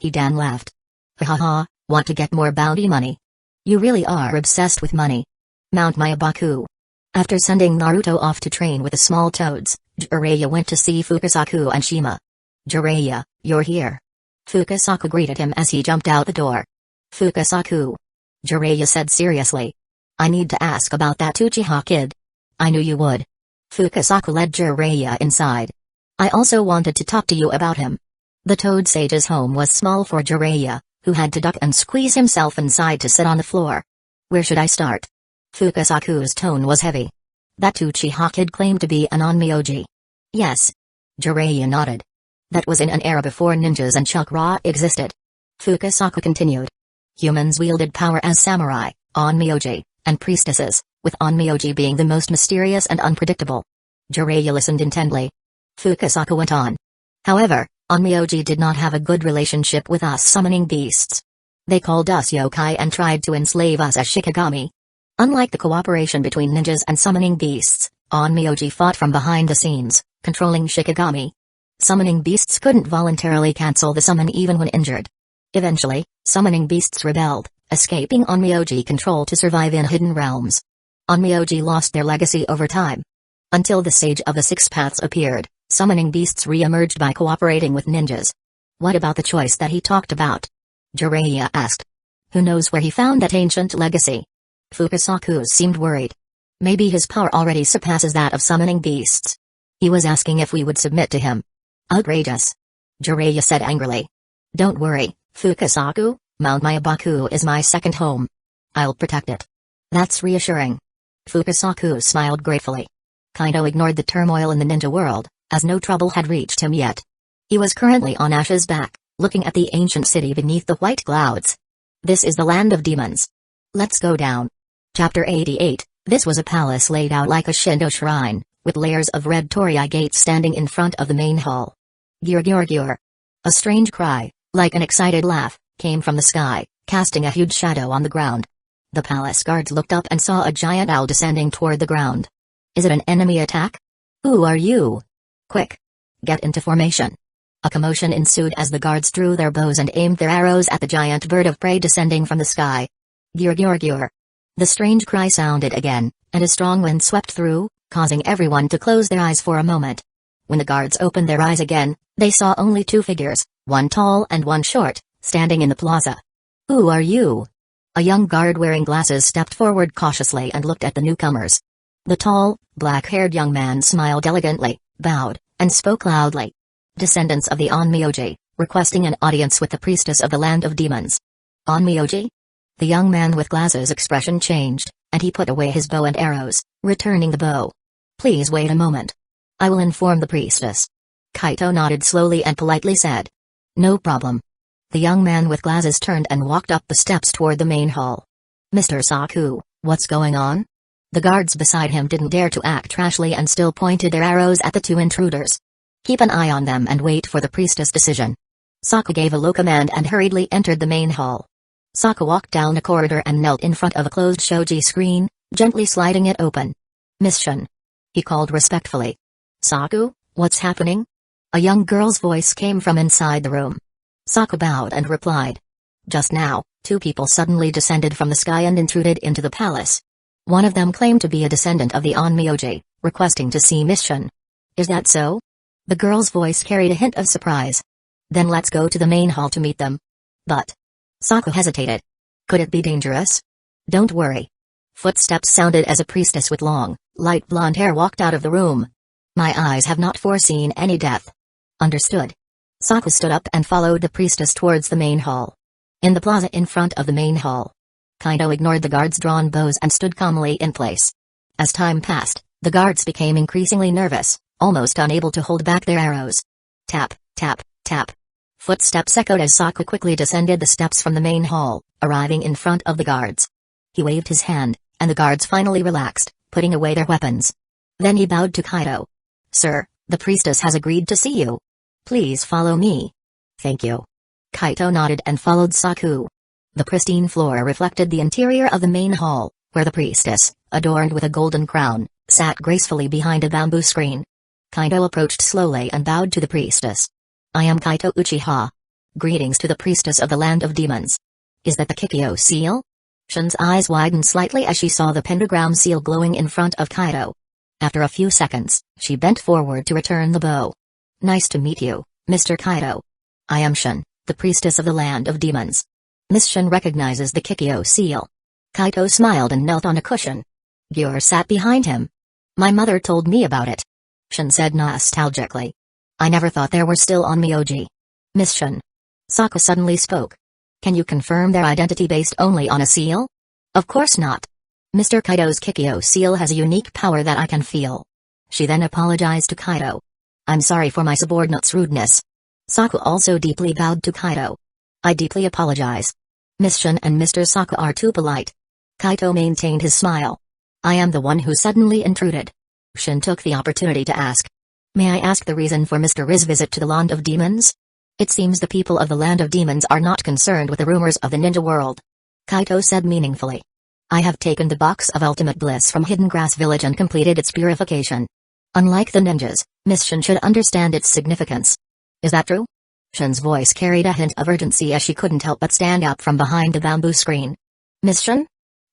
Hidan laughed. Ha, want to get more bounty money? You really are obsessed with money. Mount Mayabaku. After sending Naruto off to train with the small toads, Jiraiya went to see Fukasaku and Shima. Jiraiya, you're here. Fukasaku greeted him as he jumped out the door. Fukasaku. Jiraiya said seriously. I need to ask about that Uchiha kid. I knew you would. Fukasaku led Jiraiya inside. I also wanted to talk to you about him. The Toad Sage's home was small for Jiraiya, who had to duck and squeeze himself inside to sit on the floor. Where should I start? Fukasaku's tone was heavy. That Uchiha kid claimed to be an onmyoji. Yes. Jiraiya nodded. That was in an era before ninjas and chakra existed. Fukasaku continued. Humans wielded power as samurai, onmyoji, and priestesses, with onmyoji being the most mysterious and unpredictable. Jiraiya listened intently. Fukasaku went on. However, onmyoji did not have a good relationship with us summoning beasts. They called us yokai and tried to enslave us as shikigami. Unlike the cooperation between ninjas and summoning beasts, onmyoji fought from behind the scenes, controlling shikigami. Summoning beasts couldn't voluntarily cancel the summon even when injured. Eventually, summoning beasts rebelled, escaping onmyoji control to survive in hidden realms. Onmyoji lost their legacy over time. Until the Sage of the Six Paths appeared, summoning beasts re-emerged by cooperating with ninjas. What about the choice that he talked about? Jiraiya asked. Who knows where he found that ancient legacy? Fukasaku seemed worried. Maybe his power already surpasses that of summoning beasts. He was asking if we would submit to him. Outrageous. Jiraiya said angrily. Don't worry, Fukasaku, Mount Mayabaku is my second home. I'll protect it. That's reassuring. Fukasaku smiled gratefully. Kaido ignored the turmoil in the ninja world, as no trouble had reached him yet. He was currently on Ash's back, looking at the ancient city beneath the white clouds. This is the land of demons. Let's go down. Chapter 88. This was a palace laid out like a Shindo shrine, with layers of red torii gates standing in front of the main hall. Gyur. A strange cry, like an excited laugh, came from the sky, casting a huge shadow on the ground. The palace guards looked up and saw a giant owl descending toward the ground. Is it an enemy attack? Who are you? Quick! Get into formation. A commotion ensued as the guards drew their bows and aimed their arrows at the giant bird of prey descending from the sky. Gyur. The strange cry sounded again, and a strong wind swept through, causing everyone to close their eyes for a moment. When the guards opened their eyes again, they saw only 2 figures, one tall and one short, standing in the plaza. Who are you? A young guard wearing glasses stepped forward cautiously and looked at the newcomers. The tall, black-haired young man smiled elegantly, bowed, and spoke loudly. Descendants of the onmyoji, requesting an audience with the priestess of the land of demons. Onmyoji? The young man with glasses' expression changed, and he put away his bow and arrows, returning the bow. Please wait a moment. I will inform the priestess. Kaito nodded slowly and politely said. No problem. The young man with glasses turned and walked up the steps toward the main hall. Mr. Saku, what's going on? The guards beside him didn't dare to act rashly and still pointed their arrows at the 2 intruders. Keep an eye on them and wait for the priestess' decision. Saku gave a low command and hurriedly entered the main hall. Saku walked down a corridor and knelt in front of a closed shoji screen, gently sliding it open. Mission. He called respectfully. Saku, what's happening? A young girl's voice came from inside the room. Saku bowed and replied. Just now, 2 people suddenly descended from the sky and intruded into the palace. One of them claimed to be a descendant of the onmyoji, requesting to see Mission. Is that so? The girl's voice carried a hint of surprise. Then let's go to the main hall to meet them. But. Saku hesitated. Could it be dangerous? Don't worry. Footsteps sounded as a priestess with long, light blonde hair walked out of the room. My eyes have not foreseen any death. Understood. Saku stood up and followed the priestess towards the main hall. In the plaza in front of the main hall, Kaido ignored the guards' drawn bows and stood calmly in place. As time passed, The guards became increasingly nervous, almost unable to hold back their arrows. Tap, tap, tap. Footsteps echoed as Sasuke quickly descended the steps from the main hall, arriving in front of the guards. He waved his hand, and the guards finally relaxed, putting away their weapons. Then he bowed to Kaido. "Sir, the priestess has agreed to see you. Please follow me." "Thank you." Kaido nodded and followed Sasuke. The pristine floor reflected the interior of the main hall, where the priestess, adorned with a golden crown, sat gracefully behind a bamboo screen. Kaido approached slowly and bowed to the priestess. "I am Kaido Uchiha. Greetings to the priestess of the land of demons. Is that the Kikyo seal?" Shin's eyes widened slightly as she saw the pentagram seal glowing in front of Kaido. After a few seconds, she bent forward to return the bow. "Nice to meet you, Mr. Kaido. I am Shin, the priestess of the land of demons." Miss Shin recognizes the Kikyo seal. Kaido smiled and knelt on a cushion. Gyor sat behind him. "My mother told me about it," Shin said nostalgically. "I never thought there were still on Myoji." "Miss Shin." Sasuke suddenly spoke. "Can you confirm their identity based only on a seal?" "Of course not. Mr. Kaido's Kikyo seal has a unique power that I can feel." She then apologized to Kaido. "I'm sorry for my subordinate's rudeness." Sasuke also deeply bowed to Kaido. "I deeply apologize. Miss Shin and Mr. Sasuke are too polite." Kaido maintained his smile. "I am the one who suddenly intruded." Shin took the opportunity to ask. "May I ask the reason for Mr. Riz' visit to the land of demons?" "It seems the people of the land of demons are not concerned with the rumors of the ninja world," Kaido said meaningfully. "I have taken the box of ultimate bliss from Hidden Grass Village and completed its purification. Unlike the ninjas, Miss Shin should understand its significance." "Is that true?" Shin's voice carried a hint of urgency as she couldn't help but stand up from behind the bamboo screen. "Miss Shin?"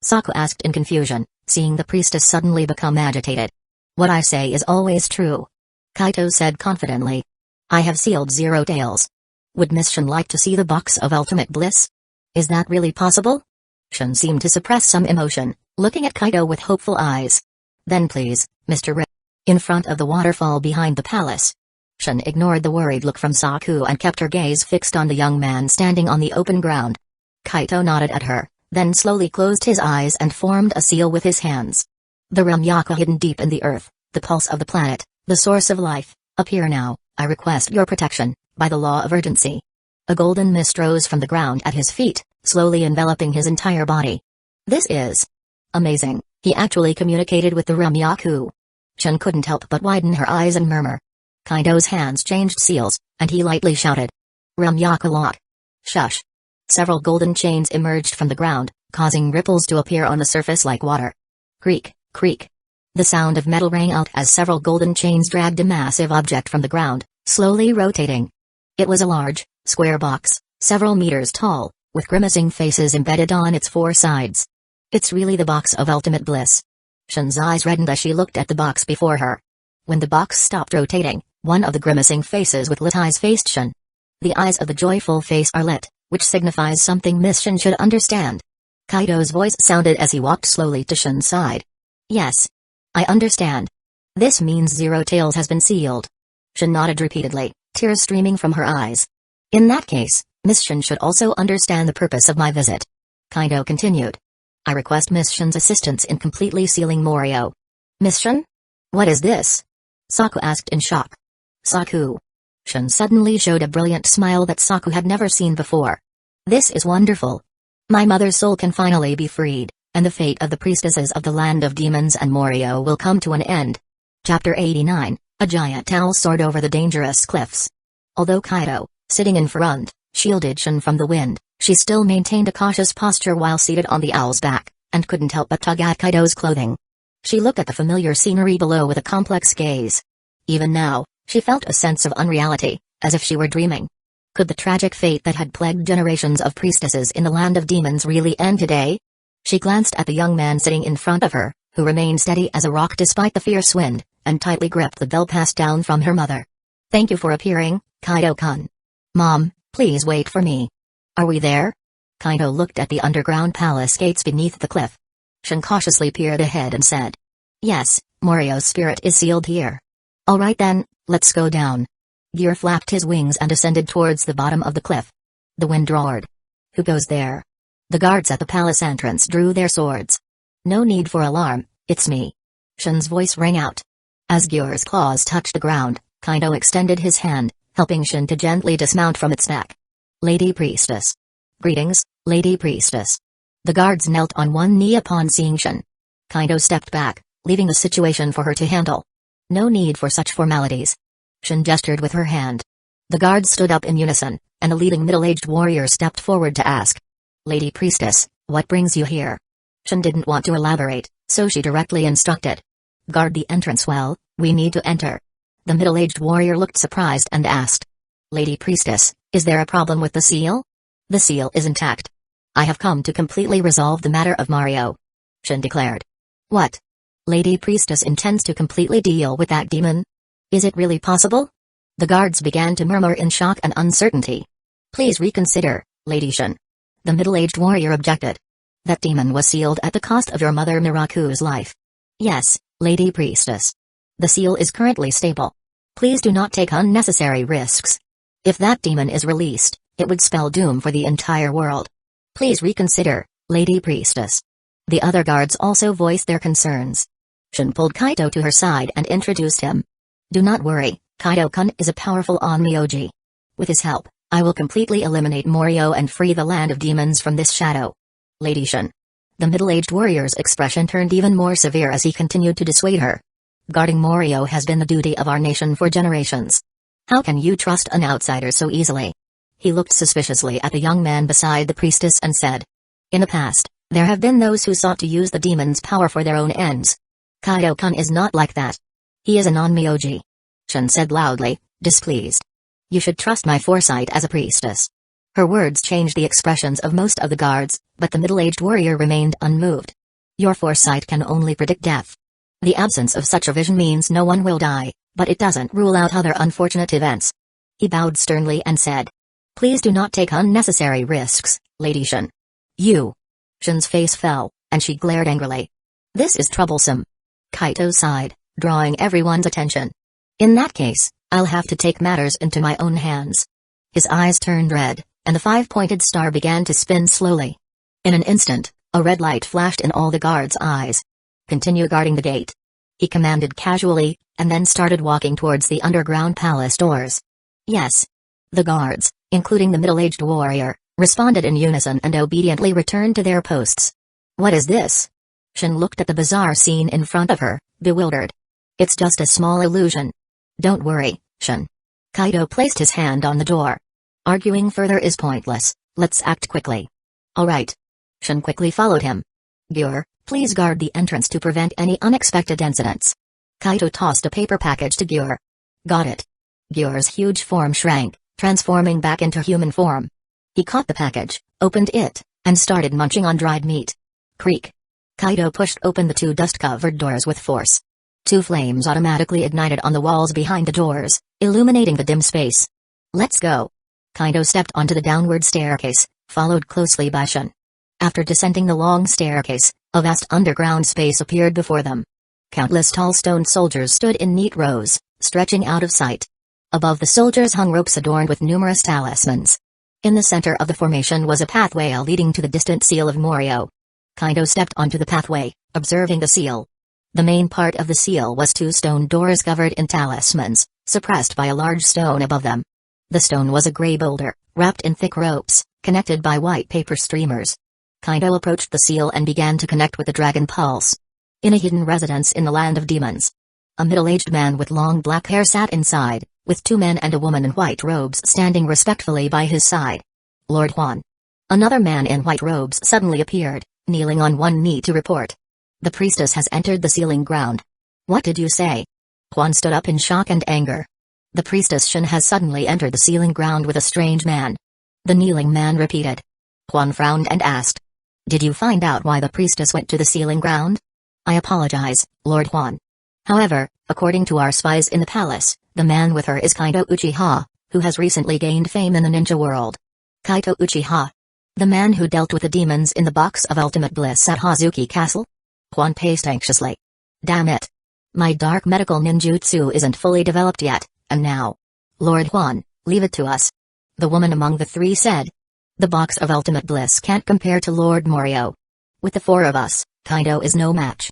Sasuke asked in confusion, seeing the priestess suddenly become agitated. "What I say is always true," Kaido said confidently. "I have sealed Zero Tails. Would Miss Shin like to see the box of ultimate bliss?" "Is that really possible?" Shin seemed to suppress some emotion, looking at Kaido with hopeful eyes. "Then please, Mr. Riz." In front of the waterfall behind the palace. Shin ignored the worried look from Sasuke and kept her gaze fixed on the young man standing on the open ground. Kaido nodded at her, then slowly closed his eyes and formed a seal with his hands. "The Ramyaka hidden deep in the earth, the pulse of the planet, the source of life, appear now. I request your protection, by the law of urgency." A golden mist rose from the ground at his feet, slowly enveloping his entire body. "This is amazing," he actually communicated with the Ramyaku. Shin couldn't help but widen her eyes and murmur. Kaido's hands changed seals, and he lightly shouted. "Ramyaka lock." "Shush." Several golden chains emerged from the ground, causing ripples to appear on the surface like water. Creak, creak. The sound of metal rang out as several golden chains dragged a massive object from the ground, slowly rotating. It was a large, square box, several meters tall, with grimacing faces embedded on its four sides. "It's really the box of ultimate bliss." Shin's eyes reddened as she looked at the box before her. When the box stopped rotating, one of the grimacing faces with lit eyes faced Shin. The eyes of the joyful face are lit, which signifies something Miss Shin should understand. Kaido's voice sounded as he walked slowly to Shin's side. "Yes. I understand. This means Zero Tails has been sealed." Shin nodded repeatedly, tears streaming from her eyes. "In that case, Miss Shin should also understand the purpose of my visit." Kaido continued. "I request Miss Shin's assistance in completely sealing Morio." "Miss Shin? What is this?" Sasuke asked in shock. "Sasuke." Shin suddenly showed a brilliant smile that Sasuke had never seen before. "This is wonderful. My mother's soul can finally be freed, and the fate of the priestesses of the land of demons and Morio will come to an end." Chapter 89, A giant owl soared over the dangerous cliffs. Although Kaido, sitting in front, shielded Shin from the wind, she still maintained a cautious posture while seated on the owl's back, and couldn't help but tug at Kaido's clothing. She looked at the familiar scenery below with a complex gaze. Even now, she felt a sense of unreality, as if she were dreaming. Could the tragic fate that had plagued generations of priestesses in the land of demons really end today? She glanced at the young man sitting in front of her, who remained steady as a rock despite the fierce wind, and tightly gripped the bell passed down from her mother. "Thank you for appearing, Kaido-kun. Mom, please wait for me." "Are we there?" Kaido looked at the underground palace gates beneath the cliff. Shin cautiously peered ahead and said, "Yes, Morio's spirit is sealed here." "All right then, let's go down." Gear flapped his wings and ascended towards the bottom of the cliff. The wind roared. "Who goes there?" The guards at the palace entrance drew their swords. "No need for alarm, it's me." Shin's voice rang out. As Gyor's claws touched the ground, Kaido extended his hand, helping Shin to gently dismount from its neck. Lady Priestess. Greetings, Lady Priestess. The guards knelt on one knee upon seeing Shin. Kaido stepped back, leaving the situation for her to handle. No need for such formalities. Shin gestured with her hand. The guards stood up in unison, and a leading middle-aged warrior stepped forward to ask. Lady Priestess, what brings you here? Shin didn't want to elaborate, so she directly instructed. Guard the entrance well, we need to enter. The middle-aged warrior looked surprised and asked. Lady Priestess, is there a problem with the seal? The seal is intact. I have come to completely resolve the matter of Mario. Shin declared. What? Lady Priestess intends to completely deal with that demon? Is it really possible? The guards began to murmur in shock and uncertainty. Please reconsider, Lady Shin. The middle-aged warrior objected. That demon was sealed at the cost of your mother Miraku's life. Yes, Lady Priestess. The seal is currently stable. Please do not take unnecessary risks. If that demon is released, it would spell doom for the entire world. Please reconsider, Lady Priestess. The other guards also voiced their concerns. Shin pulled Kaido to her side and introduced him. Do not worry, Kaido-kun is a powerful onmyoji. With his help, I will completely eliminate Morio and free the land of demons from this shadow. Lady Shin. The middle-aged warrior's expression turned even more severe as he continued to dissuade her. Guarding Morio has been the duty of our nation for generations. How can you trust an outsider so easily? He looked suspiciously at the young man beside the priestess and said. In the past, there have been those who sought to use the demon's power for their own ends. Kaido-kun is not like that. He is a non-myoji. Shin said loudly, displeased. You should trust my foresight as a priestess. Her words changed the expressions of most of the guards, but the middle-aged warrior remained unmoved. Your foresight can only predict death. The absence of such a vision means no one will die, but it doesn't rule out other unfortunate events. He bowed sternly and said. Please do not take unnecessary risks, Lady Shin. You. Shin's face fell, and she glared angrily. This is troublesome. Kaito sighed, drawing everyone's attention. In that case, I'll have to take matters into my own hands. His eyes turned red, and the five-pointed star began to spin slowly. In an instant, a red light flashed in all the guards' eyes. Continue guarding the gate. He commanded casually, and then started walking towards the underground palace doors. Yes. The guards, including the middle-aged warrior, responded in unison and obediently returned to their posts. What is this? Shin looked at the bizarre scene in front of her, bewildered. It's just a small illusion. Don't worry, Shin. Kaido placed his hand on the door. Arguing further is pointless, let's act quickly. All right. Shin quickly followed him. Gyor, please guard the entrance to prevent any unexpected incidents. Kaido tossed a paper package to Gyor. Got it. Gyor's huge form shrank, transforming back into human form. He caught the package, opened it, and started munching on dried meat. Creak. Kaido pushed open the two dust-covered doors with force. Two flames automatically ignited on the walls behind the doors, illuminating the dim space. Let's go. Kaido stepped onto the downward staircase, followed closely by Shin. After descending the long staircase, a vast underground space appeared before them. Countless tall stone soldiers stood in neat rows, stretching out of sight. Above the soldiers hung ropes adorned with numerous talismans. In the center of the formation was a pathway leading to the distant seal of Morio. Kaido stepped onto the pathway, observing the seal. The main part of the seal was two stone doors covered in talismans, suppressed by a large stone above them. The stone was a gray boulder, wrapped in thick ropes, connected by white paper streamers. Kaido approached the seal and began to connect with the dragon pulse. In a hidden residence in the land of demons. A middle-aged man with long black hair sat inside, with two men and a woman in white robes standing respectfully by his side. Lord Huan. Another man in white robes suddenly appeared, kneeling on one knee to report. The priestess has entered the sealing ground. What did you say? Huan stood up in shock and anger. The priestess Shin has suddenly entered the sealing ground with a strange man. The kneeling man repeated. Huan frowned and asked. Did you find out why the priestess went to the sealing ground? I apologize, Lord Huan. However, according to our spies in the palace, the man with her is Kaido Uchiha, who has recently gained fame in the ninja world. Kaido Uchiha. The man who dealt with the demons in the box of ultimate bliss at Hazuki Castle? Huan paced anxiously. Damn it. My dark medical ninjutsu isn't fully developed yet, and now. Lord Huan, leave it to us. The woman among the three said. The box of ultimate bliss can't compare to Lord Morio. With the four of us, Kaido is no match.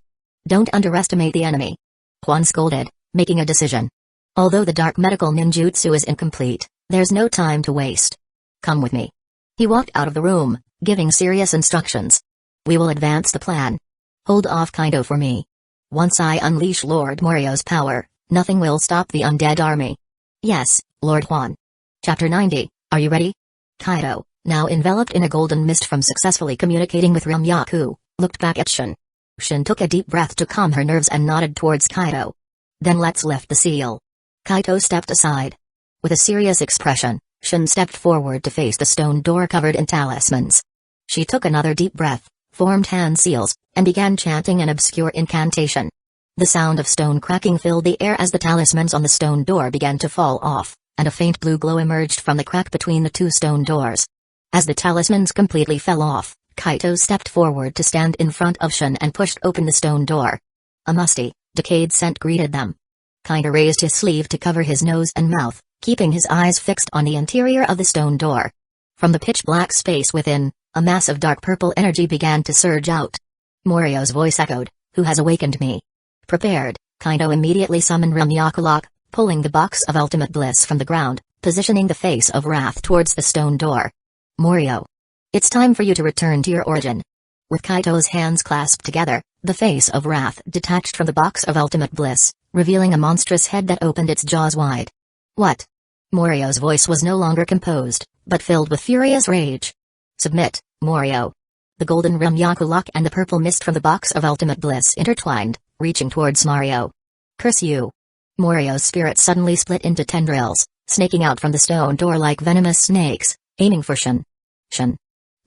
Don't underestimate the enemy. Juan scolded, making a decision. Although the dark medical ninjutsu is incomplete, there's no time to waste. Come with me. He walked out of the room, giving serious instructions. We will advance the plan. Hold off Kaido for me. Once I unleash Lord Morio's power, nothing will stop the undead army. Yes, Lord Juan. Chapter 90, are you ready? Kaido, now enveloped in a golden mist from successfully communicating with Ryumyaku, looked back at Shin. Shin took a deep breath to calm her nerves and nodded towards Kaido. Then let's lift the seal. Kaido stepped aside. With a serious expression, Shin stepped forward to face the stone door covered in talismans. She took another deep breath, formed hand seals, and began chanting an obscure incantation. The sound of stone cracking filled the air as the talismans on the stone door began to fall off, and a faint blue glow emerged from the crack between the two stone doors. As the talismans completely fell off, Kaido stepped forward to stand in front of Shin and pushed open the stone door. A musty, decayed scent greeted them. Kaido raised his sleeve to cover his nose and mouth, keeping his eyes fixed on the interior of the stone door. From the pitch-black space within, a mass of dark purple energy began to surge out. Morio's voice echoed, "Who has awakened me?" Prepared, Kaido immediately summoned Ryumyaku, pulling the box of ultimate bliss from the ground, positioning the face of wrath towards the stone door. Morio. It's time for you to return to your origin. With Kaido's hands clasped together, the face of wrath detached from the box of ultimate bliss, revealing a monstrous head that opened its jaws wide. What? Morio's voice was no longer composed, but filled with furious rage. Submit, Morio. The golden Ryumyaku lock and the purple mist from the box of ultimate bliss intertwined, reaching towards Morio. Curse you. Morio's spirit suddenly split into tendrils, snaking out from the stone door like venomous snakes, aiming for Shin. Shin.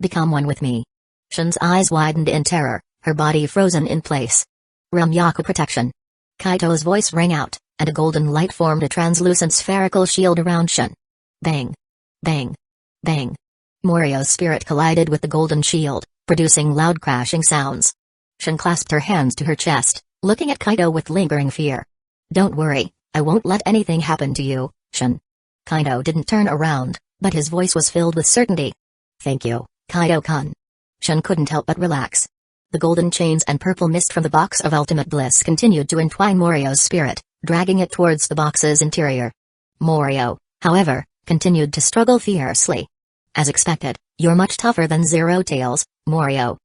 Become one with me. Shin's eyes widened in terror, her body frozen in place. Ryumyaku protection. Kaido's voice rang out, and a golden light formed a translucent spherical shield around Shin. Bang. Bang. Bang. Morio's spirit collided with the golden shield, producing loud crashing sounds. Shin clasped her hands to her chest, looking at Kaido with lingering fear. Don't worry, I won't let anything happen to you, Shin. Kaido didn't turn around, but his voice was filled with certainty. Thank you, Kaido-kun. Shin couldn't help but relax. The golden chains and purple mist from the box of ultimate bliss continued to entwine Morio's spirit, dragging it towards the box's interior. Morio, however, continued to struggle fiercely. As expected, you're much tougher than Zero Tails, Morio.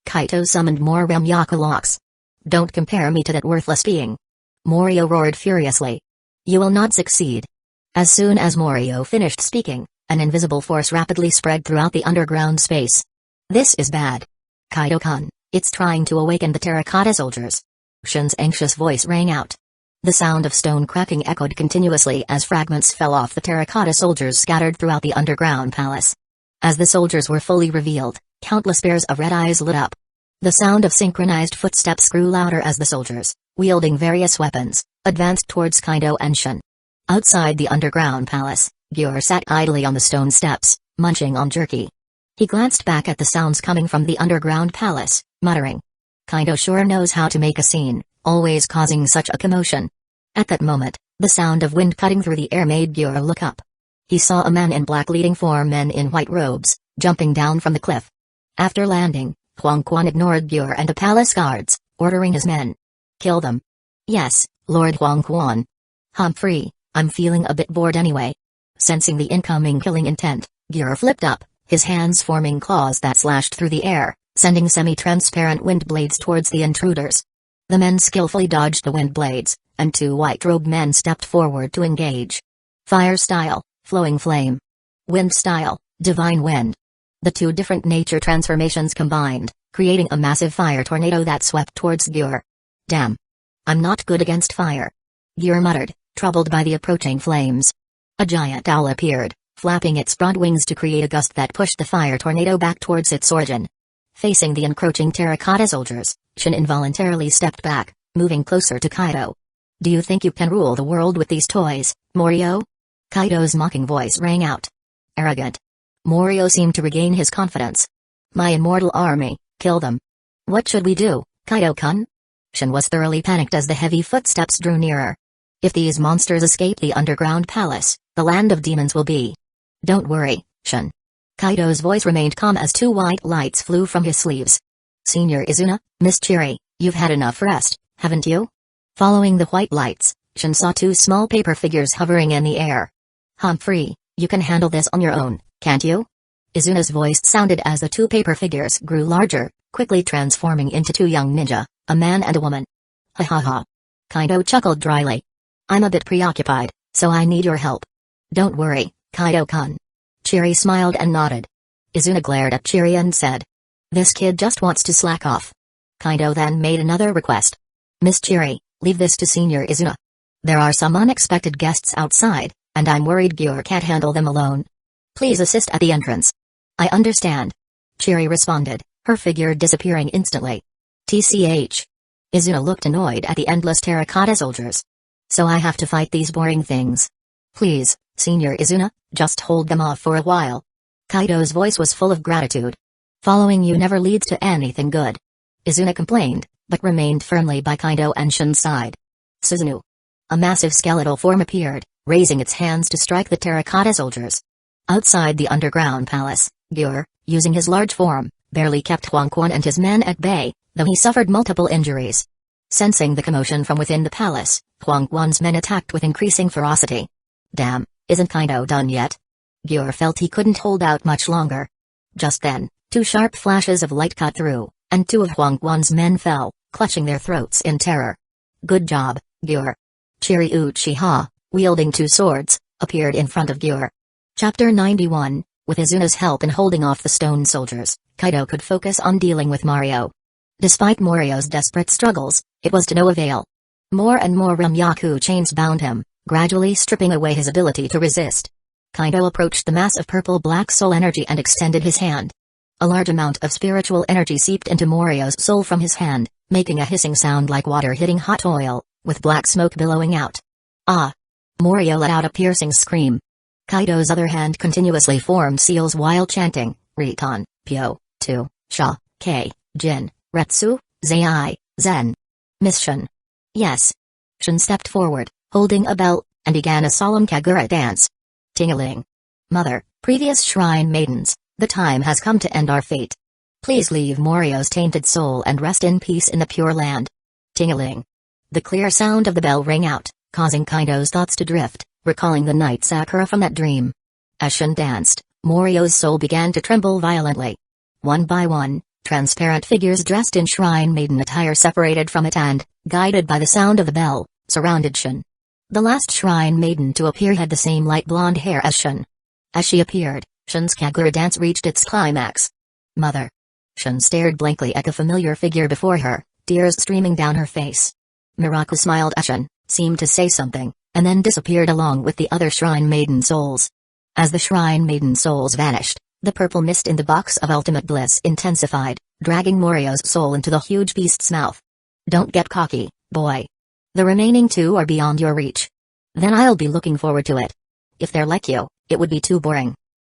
Kaido summoned more Ryumyaku locks. Don't compare me to that worthless being. Morio roared furiously. You will not succeed. As soon as Morio finished speaking, an invisible force rapidly spread throughout the underground space. This is bad. Kaido-kun, it's trying to awaken the terracotta soldiers. Shin's anxious voice rang out. The sound of stone cracking echoed continuously as fragments fell off the terracotta soldiers scattered throughout the underground palace. As the soldiers were fully revealed, countless pairs of red eyes lit up. The sound of synchronized footsteps grew louder as the soldiers, wielding various weapons, advanced towards Kaido and Shin. Outside the underground palace, Gyur sat idly on the stone steps, munching on jerky. He glanced back at the sounds coming from the underground palace, muttering. Kaido sure knows how to make a scene, always causing such a commotion. At that moment, the sound of wind cutting through the air made Gyur look up. He saw a man in black leading four men in white robes, jumping down from the cliff. After landing, Huang Quan ignored Gyur and the palace guards, ordering his men. Kill them. Yes, Lord Huang Quan. Humphrey, I'm feeling a bit bored anyway. Sensing the incoming killing intent, Gyur flipped up, his hands forming claws that slashed through the air, sending semi-transparent wind blades towards the intruders. The men skillfully dodged the wind blades, and two white-robed men stepped forward to engage. Fire style, flowing flame. Wind style, divine wind. The two different nature transformations combined, creating a massive fire tornado that swept towards Gyur. Damn. I'm not good against fire. Gyur muttered, troubled by the approaching flames. A giant owl appeared, flapping its broad wings to create a gust that pushed the fire tornado back towards its origin. Facing the encroaching terracotta soldiers, Shin involuntarily stepped back, moving closer to Kaido. Do you think you can rule the world with these toys, Morio? Kaido's mocking voice rang out. Arrogant. Morio seemed to regain his confidence. My immortal army, kill them. What should we do, Kaido-kun? Shin was thoroughly panicked as the heavy footsteps drew nearer. If these monsters escape the underground palace, the land of demons will be. Don't worry, Shin. Kaido's voice remained calm as two white lights flew from his sleeves. Senior Izuna, Miss Chiri, you've had enough rest, haven't you? Following the white lights, Shin saw two small paper figures hovering in the air. Humphrey, you can handle this on your own, can't you? Izuna's voice sounded as the two paper figures grew larger, quickly transforming into two young ninja, a man and a woman. Ha ha ha. Kaido chuckled dryly. I'm a bit preoccupied, so I need your help. Don't worry, Kaido-kun. Chiri smiled and nodded. Izuna glared at Chiri and said, this kid just wants to slack off. Kaido then made another request. Miss Chiri, leave this to Senior Izuna. There are some unexpected guests outside, and I'm worried Gyur can't handle them alone. Please assist at the entrance. I understand. Chiri responded, her figure disappearing instantly. TCH. Izuna looked annoyed at the endless terracotta soldiers. So I have to fight these boring things. Please, Senior Izuna, just hold them off for a while. Kaido's voice was full of gratitude. Following you never leads to anything good. Izuna complained, but remained firmly by Kaido and Shin's side. Susanoo. A massive skeletal form appeared, raising its hands to strike the terracotta soldiers. Outside the underground palace, Gyur, using his large form, barely kept Huang Quan and his men at bay, though he suffered multiple injuries. Sensing the commotion from within the palace, Huang Quan's men attacked with increasing ferocity. Damn, isn't Kaido done yet? Gyur felt he couldn't hold out much longer. Just then, two sharp flashes of light cut through, and two of Huang Quan's men fell, clutching their throats in terror. Good job, Gyur. Chiri Uchiha, wielding two swords, appeared in front of Gyur. Chapter 91, with Izuna's help in holding off the stone soldiers, Kaido could focus on dealing with Mario. Despite Morio's desperate struggles, it was to no avail. More and more Ramyaku chains bound him, gradually stripping away his ability to resist. Kaido approached the mass of purple-black soul energy and extended his hand. A large amount of spiritual energy seeped into Morio's soul from his hand, making a hissing sound like water hitting hot oil, with black smoke billowing out. Ah! Morio let out a piercing scream. Kaido's other hand continuously formed seals while chanting, Riton, Pyo, Tu, Sha, K, Jin, Retsu, Zei, Zen. Miss Shin. Yes. Shin stepped forward, holding a bell, and began a solemn Kagura dance. Ting-a-ling. Mother, previous shrine maidens, the time has come to end our fate. Please leave Morio's tainted soul and rest in peace in the Pure Land. Ting-a-ling. The clear sound of the bell rang out, causing Kaido's thoughts to drift, recalling the night Sakura from that dream. As Shin danced, Morio's soul began to tremble violently. One by one, transparent figures dressed in shrine maiden attire separated from it and, guided by the sound of the bell, surrounded Shin. The last shrine maiden to appear had the same light blonde hair as Shin. As she appeared, Shin's Kagura dance reached its climax. Mother. Shin stared blankly at the familiar figure before her, tears streaming down her face. Miraku smiled at Shin, seemed to say something, and then disappeared along with the other shrine maiden souls. As the shrine maiden souls vanished, the purple mist in the box of ultimate bliss intensified, dragging Morio's soul into the huge beast's mouth. Don't get cocky, boy. The remaining two are beyond your reach. Then I'll be looking forward to it. If they're like you, it would be too boring.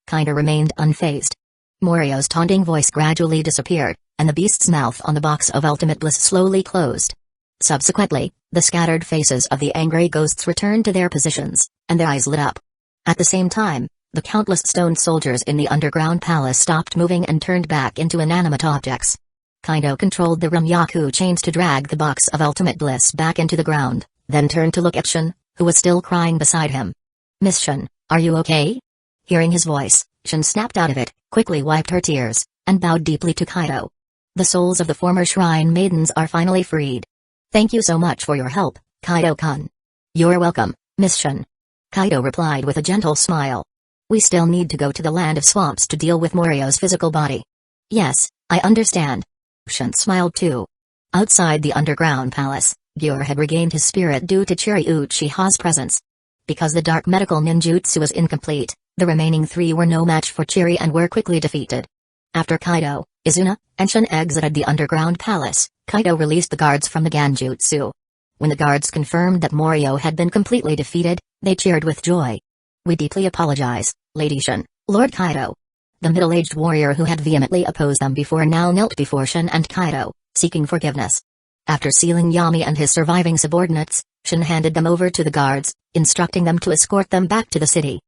Kaido remained unfazed. Morio's taunting voice gradually disappeared, and the beast's mouth on the box of ultimate bliss slowly closed. Subsequently, the scattered faces of the angry ghosts returned to their positions, and their eyes lit up. At the same time, the countless stone soldiers in the underground palace stopped moving and turned back into inanimate objects. Kaido controlled the Ramyaku chains to drag the box of ultimate bliss back into the ground, then turned to look at Shin, who was still crying beside him. Miss Shin, are you okay? Hearing his voice, Shin snapped out of it, quickly wiped her tears, and bowed deeply to Kaido. The souls of the former shrine maidens are finally freed. Thank you so much for your help, Kaido-kun. You're welcome, Miss Shin. Kaido replied with a gentle smile. We still need to go to the land of swamps to deal with Morio's physical body. Yes, I understand. Shin smiled too. Outside the underground palace, Gyur had regained his spirit due to Chiri Uchiha's presence. Because the dark medical ninjutsu was incomplete, the remaining three were no match for Chiri and were quickly defeated. After Kaido, Izuna, and Shin exited the underground palace, Kaido released the guards from the Ganjutsu. When the guards confirmed that Morio had been completely defeated, they cheered with joy. We deeply apologize, Lady Shin, Lord Kaido. The middle-aged warrior who had vehemently opposed them before now knelt before Shin and Kaido, seeking forgiveness. After sealing Yami and his surviving subordinates, Shin handed them over to the guards, instructing them to escort them back to the city.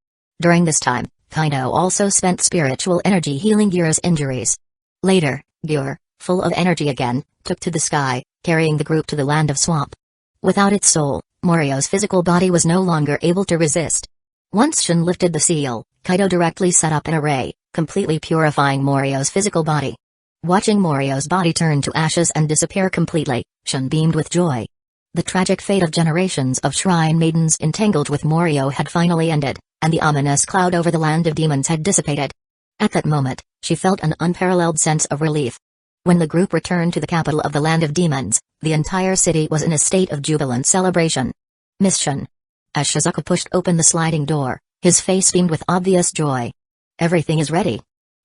During this time, Kaido also spent spiritual energy healing Gyur's injuries. Later, Gyur, full of energy again, took to the sky, carrying the group to the land of swamp. Without its soul, Morio's physical body was no longer able to resist. Once Shin lifted the seal, Kaido directly set up an array, completely purifying Morio's physical body. Watching Morio's body turn to ashes and disappear completely, Shin beamed with joy. The tragic fate of generations of shrine maidens entangled with Morio had finally ended, and the ominous cloud over the land of demons had dissipated. At that moment, she felt an unparalleled sense of relief. When the group returned to the capital of the land of demons, the entire city was in a state of jubilant celebration. Miss Shin. As Shizuka pushed open the sliding door, his face beamed with obvious joy. Everything is ready.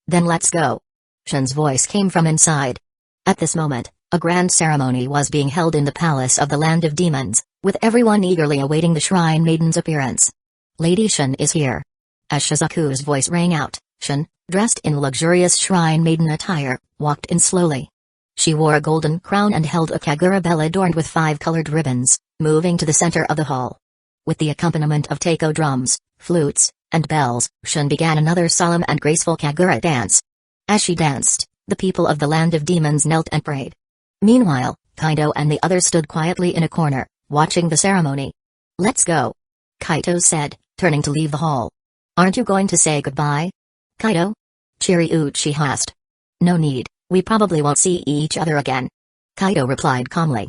Then let's go. Shin's voice came from inside. At this moment, a grand ceremony was being held in the palace of the land of demons, with everyone eagerly awaiting the shrine maiden's appearance. Lady Shin is here. As Shizuku's voice rang out, Shin, dressed in luxurious shrine maiden attire, walked in slowly. She wore a golden crown and held a kagura bell adorned with 5 colored ribbons, moving to the center of the hall. With the accompaniment of taiko drums, flutes, and bells, Shin began another solemn and graceful kagura dance. As she danced, the people of the land of demons knelt and prayed. Meanwhile, Kaido and the others stood quietly in a corner, watching the ceremony. Let's go. Kaito said, turning to leave the hall. Aren't you going to say goodbye? Kaido? Cheery Uchiha asked. No need, we probably won't see each other again. Kaido replied calmly.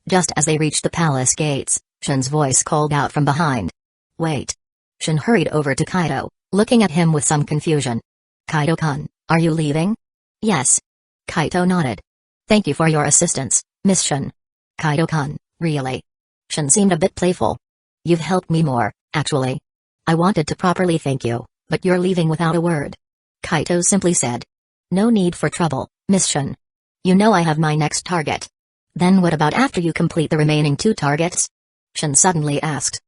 Just as they reached the palace gates, Shin's voice called out from behind. Wait. Shin hurried over to Kaido, looking at him with some confusion. Kaido-kun, are you leaving? Yes. Kaito nodded. Thank you for your assistance, Miss Shin. Kaido-kun, really? Shin seemed a bit playful. You've helped me more, actually. I wanted to properly thank you, but you're leaving without a word. Kaito simply said. No need for trouble, Miss Shin. You know I have my next target. Then what about after you complete the remaining 2 targets? Shin suddenly asked.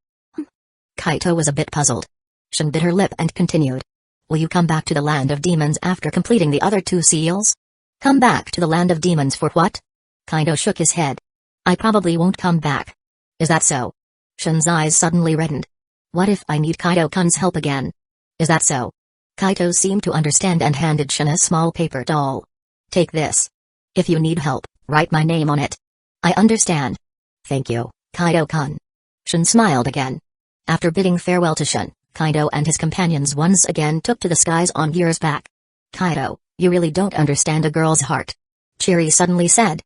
Kaito was a bit puzzled. Shin bit her lip and continued. Will you come back to the land of demons after completing the other 2 seals? Come back to the land of demons for what? Kaido shook his head. I probably won't come back. Is that so? Shin's eyes suddenly reddened. What if I need Kaido-kun's help again? Is that so? Kaito seemed to understand and handed Shin a small paper doll. Take this. If you need help, write my name on it. I understand. Thank you, Kaido-kun. Shin smiled again. After bidding farewell to Shin, Kaido and his companions once again took to the skies on Gear's back. Kaido, you really don't understand a girl's heart. Chiri suddenly said.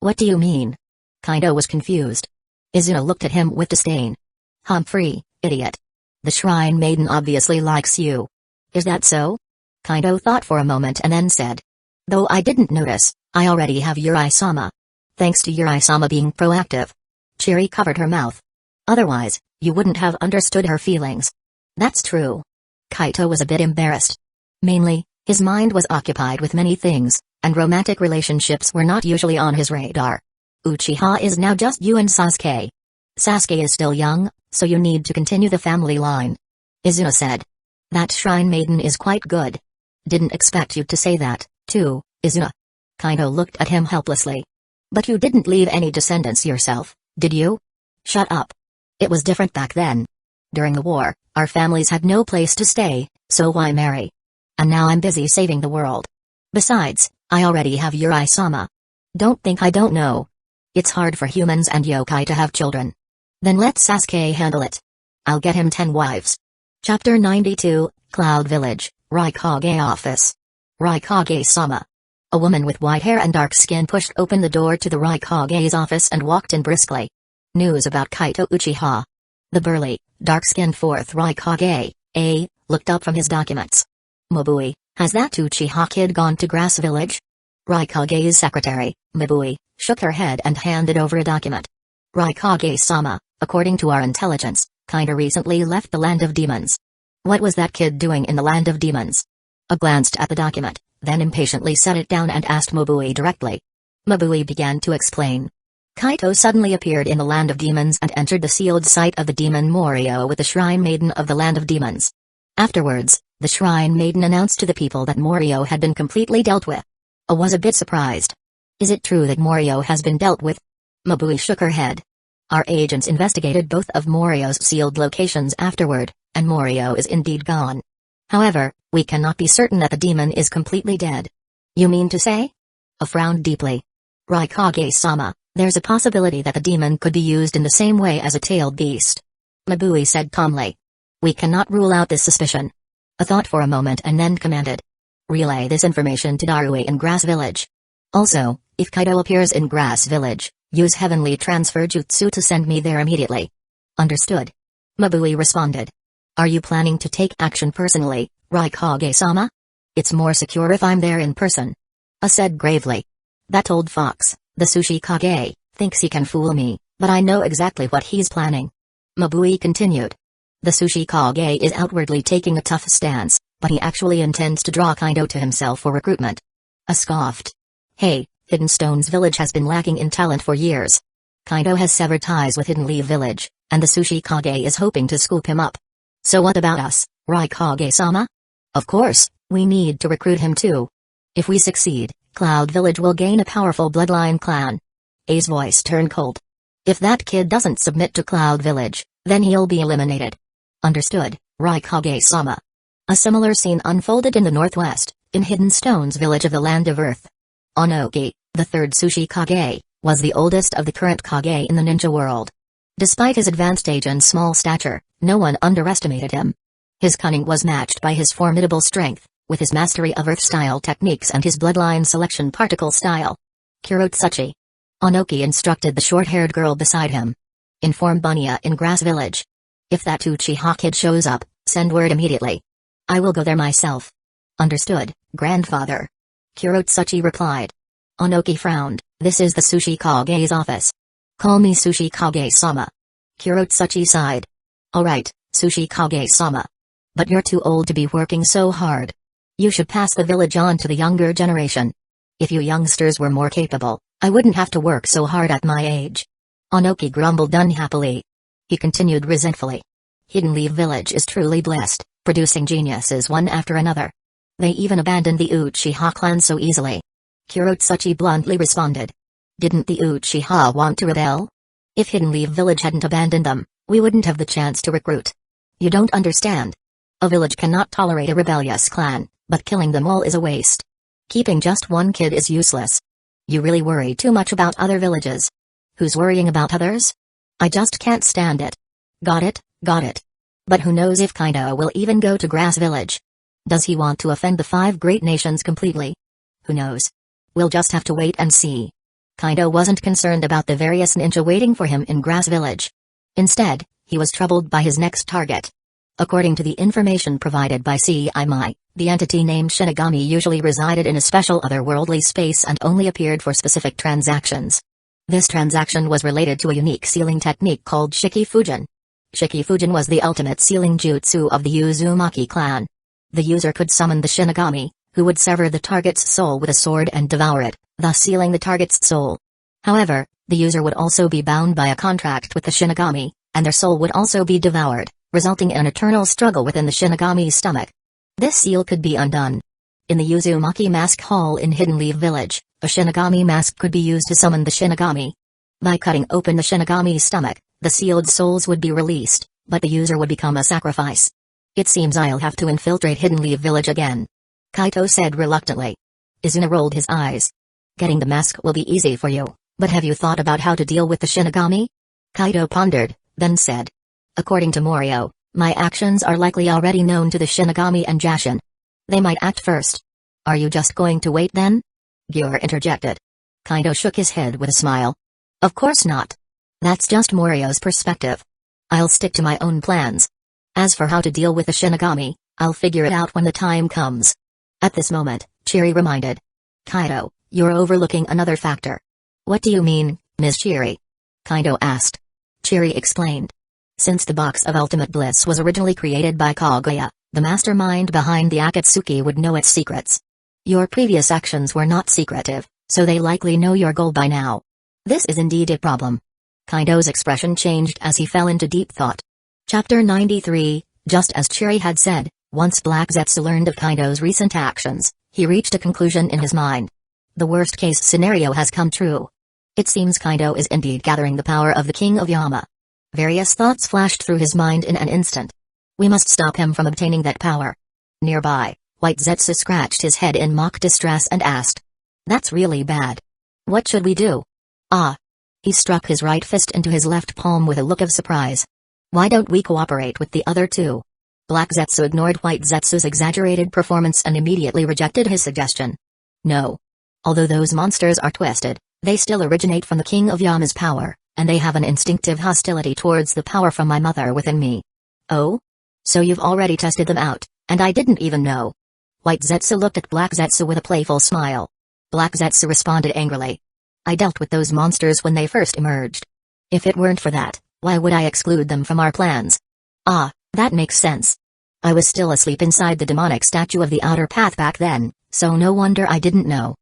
What do you mean? Kaido was confused. Izuna looked at him with disdain. Humphrey, idiot. The shrine maiden obviously likes you. Is that so? Kaido thought for a moment and then said. Though I didn't notice, I already have Yuri-sama. Thanks to Yuri-sama being proactive. Chiri covered her mouth. Otherwise, you wouldn't have understood her feelings. That's true. Kaito was a bit embarrassed. Mainly, his mind was occupied with many things, and romantic relationships were not usually on his radar. Uchiha is now just you and Sasuke. Sasuke is still young, so you need to continue the family line. Izuna said. That shrine maiden is quite good. Didn't expect you to say that, too, Izuna. Kaido looked at him helplessly. But you didn't leave any descendants yourself, did you? Shut up. It was different back then. During the war, our families had no place to stay, so why marry? And now I'm busy saving the world. Besides, I already have Yuri-sama. Don't think I don't know. It's hard for humans and yokai to have children. Then let Sasuke handle it. I'll get him 10 wives. Chapter 92, Cloud Village, Raikage Office. Raikage-sama. A woman with white hair and dark skin pushed open the door to the Raikage's office and walked in briskly. News about Kaito Uchiha. The burly, dark-skinned 4th Raikage, looked up from his documents. Mabui, has that Uchiha kid gone to Grass Village? Raikage's secretary, Mabui, shook her head and handed over a document. Raikage-sama, according to our intelligence, Kaito recently left the land of demons. What was that kid doing in the land of demons? I glanced at the document, then impatiently set it down and asked Mabui directly. Mabui began to explain. Kaito suddenly appeared in the land of demons and entered the sealed site of the demon Morio with the shrine maiden of the land of demons. Afterwards, the shrine maiden announced to the people that Morio had been completely dealt with. I was a bit surprised. Is it true that Morio has been dealt with? Mabui shook her head. Our agents investigated both of Morio's sealed locations afterward, and Morio is indeed gone. However, we cannot be certain that the demon is completely dead. You mean to say? I frowned deeply. Raikage-sama, there's a possibility that the demon could be used in the same way as a tailed beast. Mabui said calmly. We cannot rule out this suspicion. A thought for a moment and then commanded. Relay this information to Darui in Grass Village. Also, if Kaido appears in Grass Village, use Heavenly Transfer Jutsu to send me there immediately. Understood. Mabui responded. Are you planning to take action personally, Raikage-sama? It's more secure if I'm there in person. Said gravely. That old fox, the Sushi Kage, thinks he can fool me, but I know exactly what he's planning. Mabui continued. The Sushi Kage is outwardly taking a tough stance, but he actually intends to draw Kaido to himself for recruitment. Scoffed. Hey, Hidden Stone's village has been lacking in talent for years. Kaido has severed ties with Hidden Leaf village, and the Sushi Kage is hoping to scoop him up. So what about us, Raikage-sama? Of course, we need to recruit him too. If we succeed, Cloud Village will gain a powerful bloodline clan. A's voice turned cold. If that kid doesn't submit to Cloud Village, then he'll be eliminated. Understood, Raikage-sama. A similar scene unfolded in the northwest, in Hidden Stone's village of the Land of Earth. Onoki, the third Sushi Kage, was the oldest of the current Kage in the ninja world. Despite his advanced age and small stature, no one underestimated him. His cunning was matched by his formidable strength, with his mastery of earth-style techniques and his bloodline selection particle style. Kurotsuchi. Onoki instructed the short-haired girl beside him. Inform Bunya in Grass Village. If that Uchiha kid shows up, send word immediately. I will go there myself. Understood, grandfather. Kurotsuchi replied. Onoki frowned. This is the Sushi Kage's office. Call me Sushi Kage-sama. Kurotsuchi sighed. Alright, Sushi Kage-sama. But you're too old to be working so hard. You should pass the village on to the younger generation. If you youngsters were more capable, I wouldn't have to work so hard at my age. Onoki grumbled unhappily. He continued resentfully. Hidden Leaf Village is truly blessed, producing geniuses one after another. They even abandoned the Uchiha clan so easily. Kurotsuchi bluntly responded. Didn't the Uchiha want to rebel? If Hidden Leaf Village hadn't abandoned them, we wouldn't have the chance to recruit. You don't understand. A village cannot tolerate a rebellious clan, but killing them all is a waste. Keeping just one kid is useless. You really worry too much about other villages. Who's worrying about others? I just can't stand it. Got it, got it. But who knows if Kaido will even go to Grass Village? Does he want to offend the 5 great nations completely? Who knows? We'll just have to wait and see. Kaido wasn't concerned about the various ninja waiting for him in Grass Village. Instead, he was troubled by his next target. According to the information provided by CIMI, the entity named Shinigami usually resided in a special otherworldly space and only appeared for specific transactions. This transaction was related to a unique sealing technique called Shiki-Fujin. Shiki-Fujin was the ultimate sealing jutsu of the Uzumaki clan. The user could summon the Shinigami, who would sever the target's soul with a sword and devour it, thus sealing the target's soul. However, the user would also be bound by a contract with the Shinigami, and their soul would also be devoured, resulting in an eternal struggle within the Shinigami's stomach. This seal could be undone. In the Uzumaki Mask Hall in Hidden Leaf Village, a Shinigami mask could be used to summon the Shinigami. By cutting open the Shinigami's stomach, the sealed souls would be released, but the user would become a sacrifice. It seems I'll have to infiltrate Hidden Leaf Village again. Kaito said reluctantly. Izuna rolled his eyes. Getting the mask will be easy for you, but have you thought about how to deal with the Shinigami? Kaito pondered, then said. According to Morio, my actions are likely already known to the Shinigami and Jashin. They might act first. Are you just going to wait then? Gyur interjected. Kaito shook his head with a smile. Of course not. That's just Morio's perspective. I'll stick to my own plans. As for how to deal with the Shinigami, I'll figure it out when the time comes. At this moment, Chiri reminded. Kaito, you're overlooking another factor. What do you mean, Ms. Chiri? Kaito asked. Chiri explained. Since the Box of Ultimate Bliss was originally created by Kaguya, the mastermind behind the Akatsuki would know its secrets. Your previous actions were not secretive, so they likely know your goal by now. This is indeed a problem. Kaito's expression changed as he fell into deep thought. Chapter 93, just as Chiri had said, once Black Zetsu learned of Kaito's recent actions, he reached a conclusion in his mind. The worst-case scenario has come true. It seems Kaito is indeed gathering the power of the King of Yama. Various thoughts flashed through his mind in an instant. We must stop him from obtaining that power. Nearby, White Zetsu scratched his head in mock distress and asked. That's really bad. What should we do? Ah. He struck his right fist into his left palm with a look of surprise. Why don't we cooperate with the other two? Black Zetsu ignored White Zetsu's exaggerated performance and immediately rejected his suggestion. No. Although those monsters are twisted, they still originate from the King of Yama's power, and they have an instinctive hostility towards the power from my mother within me. Oh? So you've already tested them out, and I didn't even know. White Zetsu looked at Black Zetsu with a playful smile. Black Zetsu responded angrily. I dealt with those monsters when they first emerged. If it weren't for that, why would I exclude them from our plans? Ah, that makes sense. I was still asleep inside the demonic statue of the outer path back then, so no wonder I didn't know.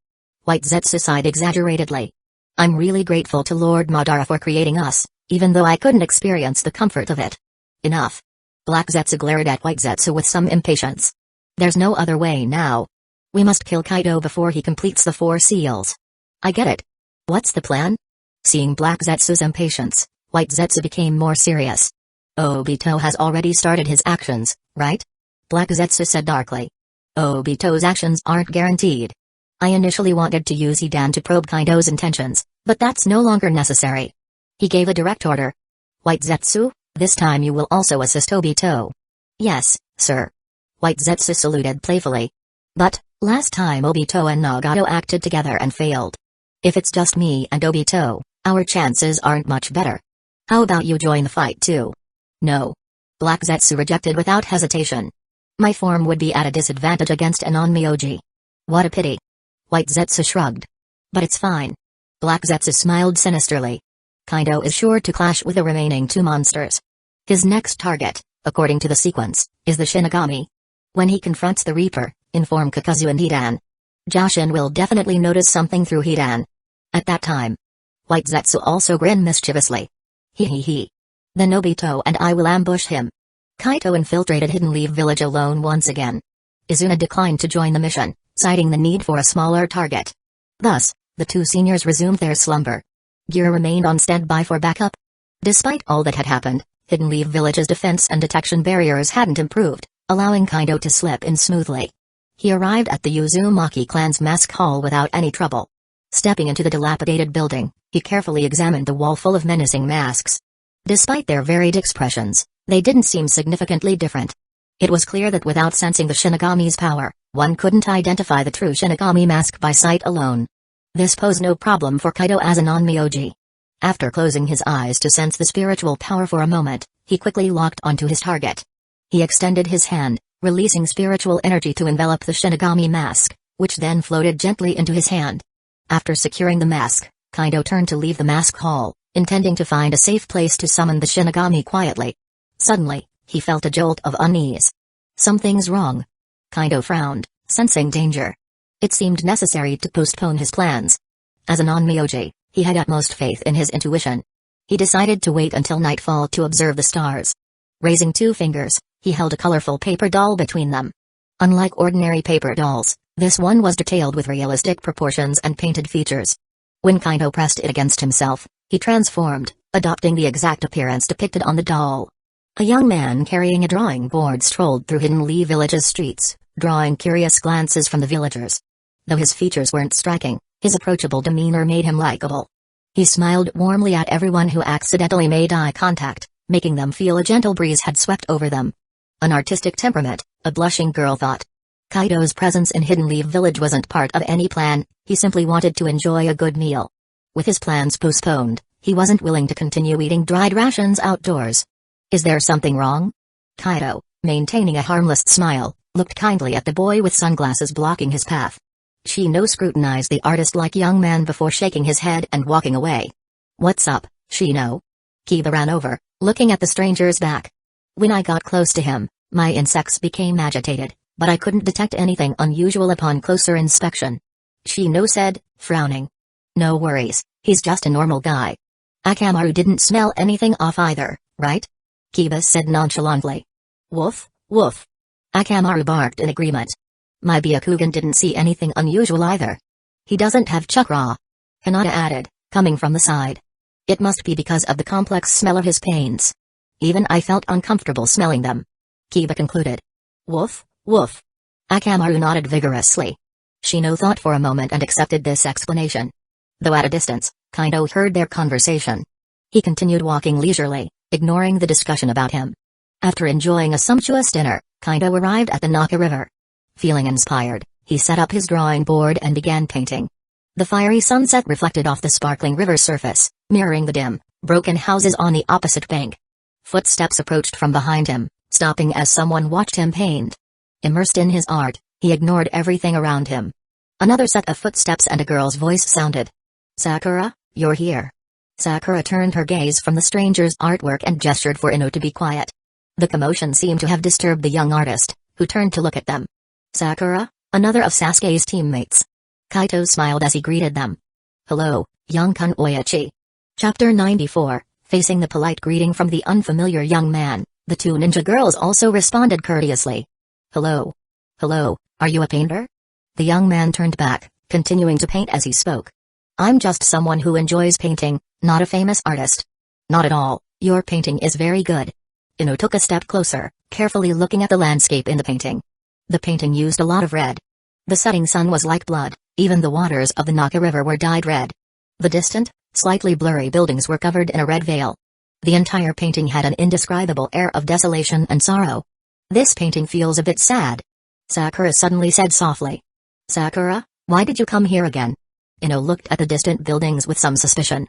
White Zetsu sighed exaggeratedly. I'm really grateful to Lord Madara for creating us, even though I couldn't experience the comfort of it. Enough. Black Zetsu glared at White Zetsu with some impatience. There's no other way now. We must kill Kaido before he completes the 4 seals. I get it. What's the plan? Seeing Black Zetsu's impatience, White Zetsu became more serious. Obito has already started his actions, right? Black Zetsu said darkly. Obito's actions aren't guaranteed. I initially wanted to use Hidan to probe Kaido's intentions, but that's no longer necessary. He gave a direct order. White Zetsu, this time you will also assist Obito. Yes, sir. White Zetsu saluted playfully. But, last time Obito and Nagato acted together and failed. If it's just me and Obito, our chances aren't much better. How about you join the fight too? No. Black Zetsu rejected without hesitation. My form would be at a disadvantage against an Onmyoji. What a pity. White Zetsu shrugged. But it's fine. Black Zetsu smiled sinisterly. Kaido is sure to clash with the remaining 2 monsters. His next target, according to the sequence, is the Shinigami. When he confronts the Reaper, inform Kakazu and Hidan. Jashin will definitely notice something through Hidan. At that time. White Zetsu also grinned mischievously. He. Then Obito and I will ambush him. Kaito infiltrated Hidden Leaf Village alone once again. Izuna declined to join the mission, citing the need for a smaller target. Thus, the 2 seniors resumed their slumber. Gear remained on standby for backup. Despite all that had happened, Hidden Leaf Village's defense and detection barriers hadn't improved, allowing Kaido to slip in smoothly. He arrived at the Uzumaki clan's mask hall without any trouble. Stepping into the dilapidated building, he carefully examined the wall full of menacing masks. Despite their varied expressions, they didn't seem significantly different. It was clear that without sensing the Shinigami's power, one couldn't identify the true Shinigami mask by sight alone. This posed no problem for Kaido as a non-Myoji. After closing his eyes to sense the spiritual power for a moment, he quickly locked onto his target. He extended his hand, releasing spiritual energy to envelop the Shinigami mask, which then floated gently into his hand. After securing the mask, Kaido turned to leave the mask hall, intending to find a safe place to summon the Shinigami quietly. Suddenly, he felt a jolt of unease. Something's wrong. Kaido frowned, sensing danger. It seemed necessary to postpone his plans. As a non-Myoji, he had utmost faith in his intuition. He decided to wait until nightfall to observe the stars. Raising 2 fingers, he held a colorful paper doll between them. Unlike ordinary paper dolls, this one was detailed with realistic proportions and painted features. When Kaido pressed it against himself, he transformed, adopting the exact appearance depicted on the doll. A young man carrying a drawing board strolled through Hidden Leaf Village's streets, drawing curious glances from the villagers. Though his features weren't striking, his approachable demeanor made him likable. He smiled warmly at everyone who accidentally made eye contact, making them feel a gentle breeze had swept over them. An artistic temperament, a blushing girl thought. Kaido's presence in Hidden Leaf Village wasn't part of any plan, he simply wanted to enjoy a good meal. With his plans postponed, he wasn't willing to continue eating dried rations outdoors. Is there something wrong? Kaido, maintaining a harmless smile, looked kindly at the boy with sunglasses blocking his path. Shino scrutinized the artist-like young man before shaking his head and walking away. What's up, Shino? Kiba ran over, looking at the stranger's back. When I got close to him, my insects became agitated, but I couldn't detect anything unusual upon closer inspection. Shino said, frowning. No worries, he's just a normal guy. Akamaru didn't smell anything off either, right? Kiba said nonchalantly. Woof, woof. Akamaru barked in agreement. My Byakugan didn't see anything unusual either. He doesn't have chakra. Hinata added, coming from the side. It must be because of the complex smell of his paints. Even I felt uncomfortable smelling them. Kiba concluded. Woof, woof. Akamaru nodded vigorously. Shino thought for a moment and accepted this explanation. Though at a distance, Kaido heard their conversation. He continued walking leisurely, ignoring the discussion about him. After enjoying a sumptuous dinner, Kaido arrived at the Naka River. Feeling inspired, he set up his drawing board and began painting. The fiery sunset reflected off the sparkling river's surface, mirroring the dim, broken houses on the opposite bank. Footsteps approached from behind him, stopping as someone watched him paint. Immersed in his art, he ignored everything around him. Another set of footsteps and a girl's voice sounded. "Sakura, you're here." Sakura turned her gaze from the stranger's artwork and gestured for Ino to be quiet. The commotion seemed to have disturbed the young artist, who turned to look at them. "Sakura?" Another of Sasuke's teammates. Kaito smiled as he greeted them. "Hello, young Kunoichi." Chapter 94, facing the polite greeting from the unfamiliar young man, the two ninja girls also responded courteously. "Hello. Hello, are you a painter?" The young man turned back, continuing to paint as he spoke. "I'm just someone who enjoys painting, not a famous artist." "Not at all, your painting is very good." Ino took a step closer, carefully looking at the landscape in the painting. The painting used a lot of red. The setting sun was like blood, even the waters of the Naka River were dyed red. The distant, slightly blurry buildings were covered in a red veil. The entire painting had an indescribable air of desolation and sorrow. "This painting feels a bit sad," Sakura suddenly said softly. "Sakura, why did you come here again?" Ino looked at the distant buildings with some suspicion.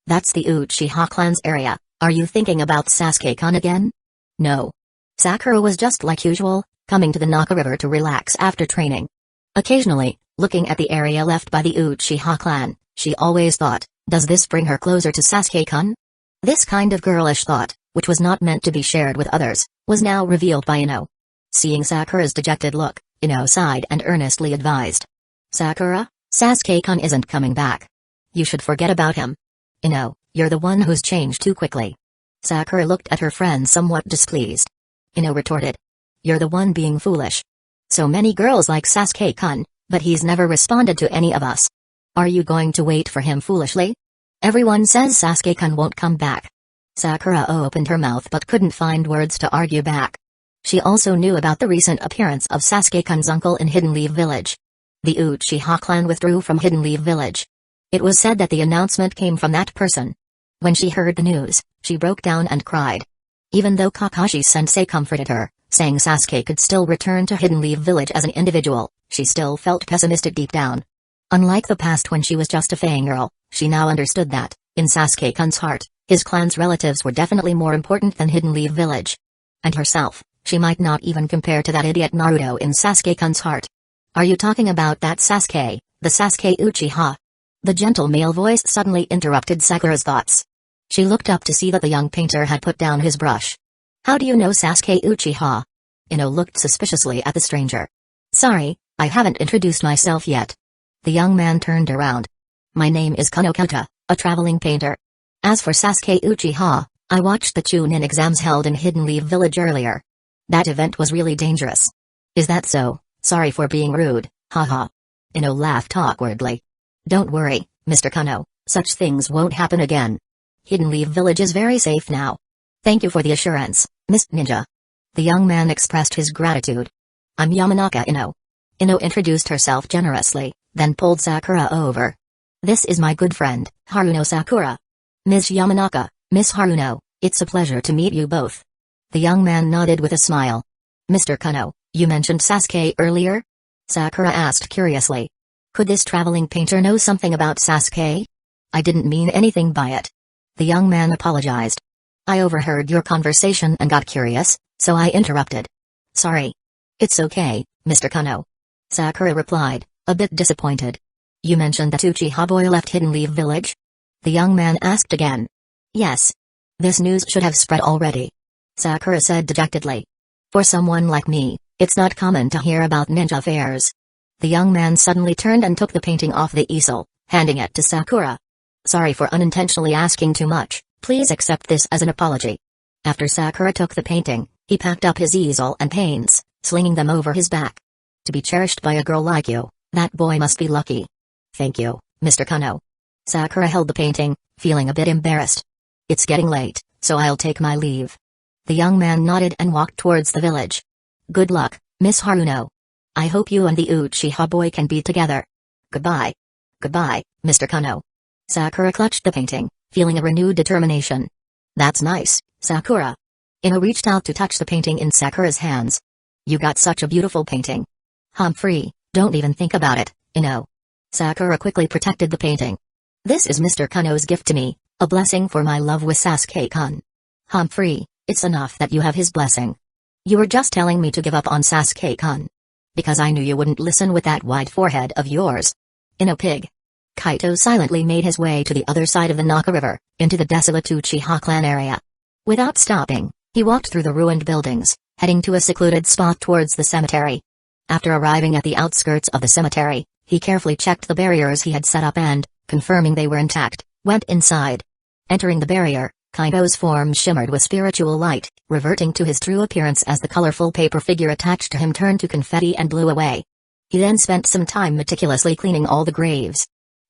"That's the Uchiha clan's area. Are you thinking about Sasuke-kun again?" "No." Sakura was just like usual, coming to the Naka River to relax after training. Occasionally, looking at the area left by the Uchiha clan, she always thought, does this bring her closer to Sasuke-kun? This kind of girlish thought, which was not meant to be shared with others, was now revealed by Ino. Seeing Sakura's dejected look, Ino sighed and earnestly advised. "Sakura, Sasuke-kun isn't coming back. You should forget about him. Ino, you're the one who's changed too quickly." Sakura looked at her friend somewhat displeased. Ino retorted. "You're the one being foolish. So many girls like Sasuke-kun, but he's never responded to any of us. Are you going to wait for him foolishly? Everyone says Sasuke-kun won't come back." Sakura opened her mouth but couldn't find words to argue back. She also knew about the recent appearance of Sasuke-kun's uncle in Hidden Leaf Village. The Uchiha clan withdrew from Hidden Leaf Village. It was said that the announcement came from that person. When she heard the news, she broke down and cried. Even though Kakashi-sensei comforted her, saying Sasuke could still return to Hidden Leaf Village as an individual, she still felt pessimistic deep down. Unlike the past when she was just a fangirl, she now understood that, in Sasuke-kun's heart, his clan's relatives were definitely more important than Hidden Leaf Village. And herself, she might not even compare to that idiot Naruto in Sasuke-kun's heart. "Are you talking about that Sasuke, the Sasuke Uchiha?" The gentle male voice suddenly interrupted Sakura's thoughts. She looked up to see that the young painter had put down his brush. "How do you know Sasuke Uchiha?" Ino looked suspiciously at the stranger. "Sorry, I haven't introduced myself yet." The young man turned around. "My name is Kunokata, a traveling painter. As for Sasuke Uchiha, I watched the Chunin exams held in Hidden Leaf Village earlier. That event was really dangerous." "Is that so? Sorry for being rude, haha." Ino laughed awkwardly. "Don't worry, Mr. Kuno, such things won't happen again. Hidden Leaf Village is very safe now. Thank you for the assurance, Miss Ninja." The young man expressed his gratitude. "I'm Yamanaka Ino." Ino introduced herself generously, then pulled Sakura over. "This is my good friend, Haruno Sakura. Ms. Yamanaka, Miss Haruno, it's a pleasure to meet you both." The young man nodded with a smile. "Mr. Kuno, you mentioned Sasuke earlier?" Sakura asked curiously. Could this traveling painter know something about Sasuke? "I didn't mean anything by it." The young man apologized. "I overheard your conversation and got curious, so I interrupted." "Sorry." "It's okay, Mr. Kuno." Sakura replied, a bit disappointed. "You mentioned that Uchiha boy left Hidden Leaf Village?" The young man asked again. "Yes. This news should have spread already," Sakura said dejectedly. "For someone like me, it's not common to hear about ninja affairs." The young man suddenly turned and took the painting off the easel, handing it to Sakura. "Sorry for unintentionally asking too much, please accept this as an apology." After Sakura took the painting, he packed up his easel and paints, slinging them over his back. "To be cherished by a girl like you, that boy must be lucky." "Thank you, Mr. Kuno." Sakura held the painting, feeling a bit embarrassed. "It's getting late, so I'll take my leave." The young man nodded and walked towards the village. "Good luck, Miss Haruno. I hope you and the Uchiha boy can be together." "Goodbye." "Goodbye, Mr. Kuno." Sakura clutched the painting, feeling a renewed determination. That's nice, Sakura. Ino reached out to touch the painting in Sakura's hands. You got such a beautiful painting. Humphrey, don't even think about it, Ino. Sakura quickly protected the painting. This is Mr. Kuno's gift to me, a blessing for my love with Sasuke-kun. Humphrey, it's enough that you have his blessing. You were just telling me to give up on Sasuke-kun. Because I knew you wouldn't listen with that wide forehead of yours. Ino pig. Kaito silently made his way to the other side of the Naka River, into the desolate Uchiha clan area. Without stopping, he walked through the ruined buildings, heading to a secluded spot towards the cemetery. After arriving at the outskirts of the cemetery, he carefully checked the barriers he had set up and, confirming they were intact, went inside. Entering the barrier, Kaito's form shimmered with spiritual light, reverting to his true appearance as the colorful paper figure attached to him turned to confetti and blew away. He then spent some time meticulously cleaning all the graves.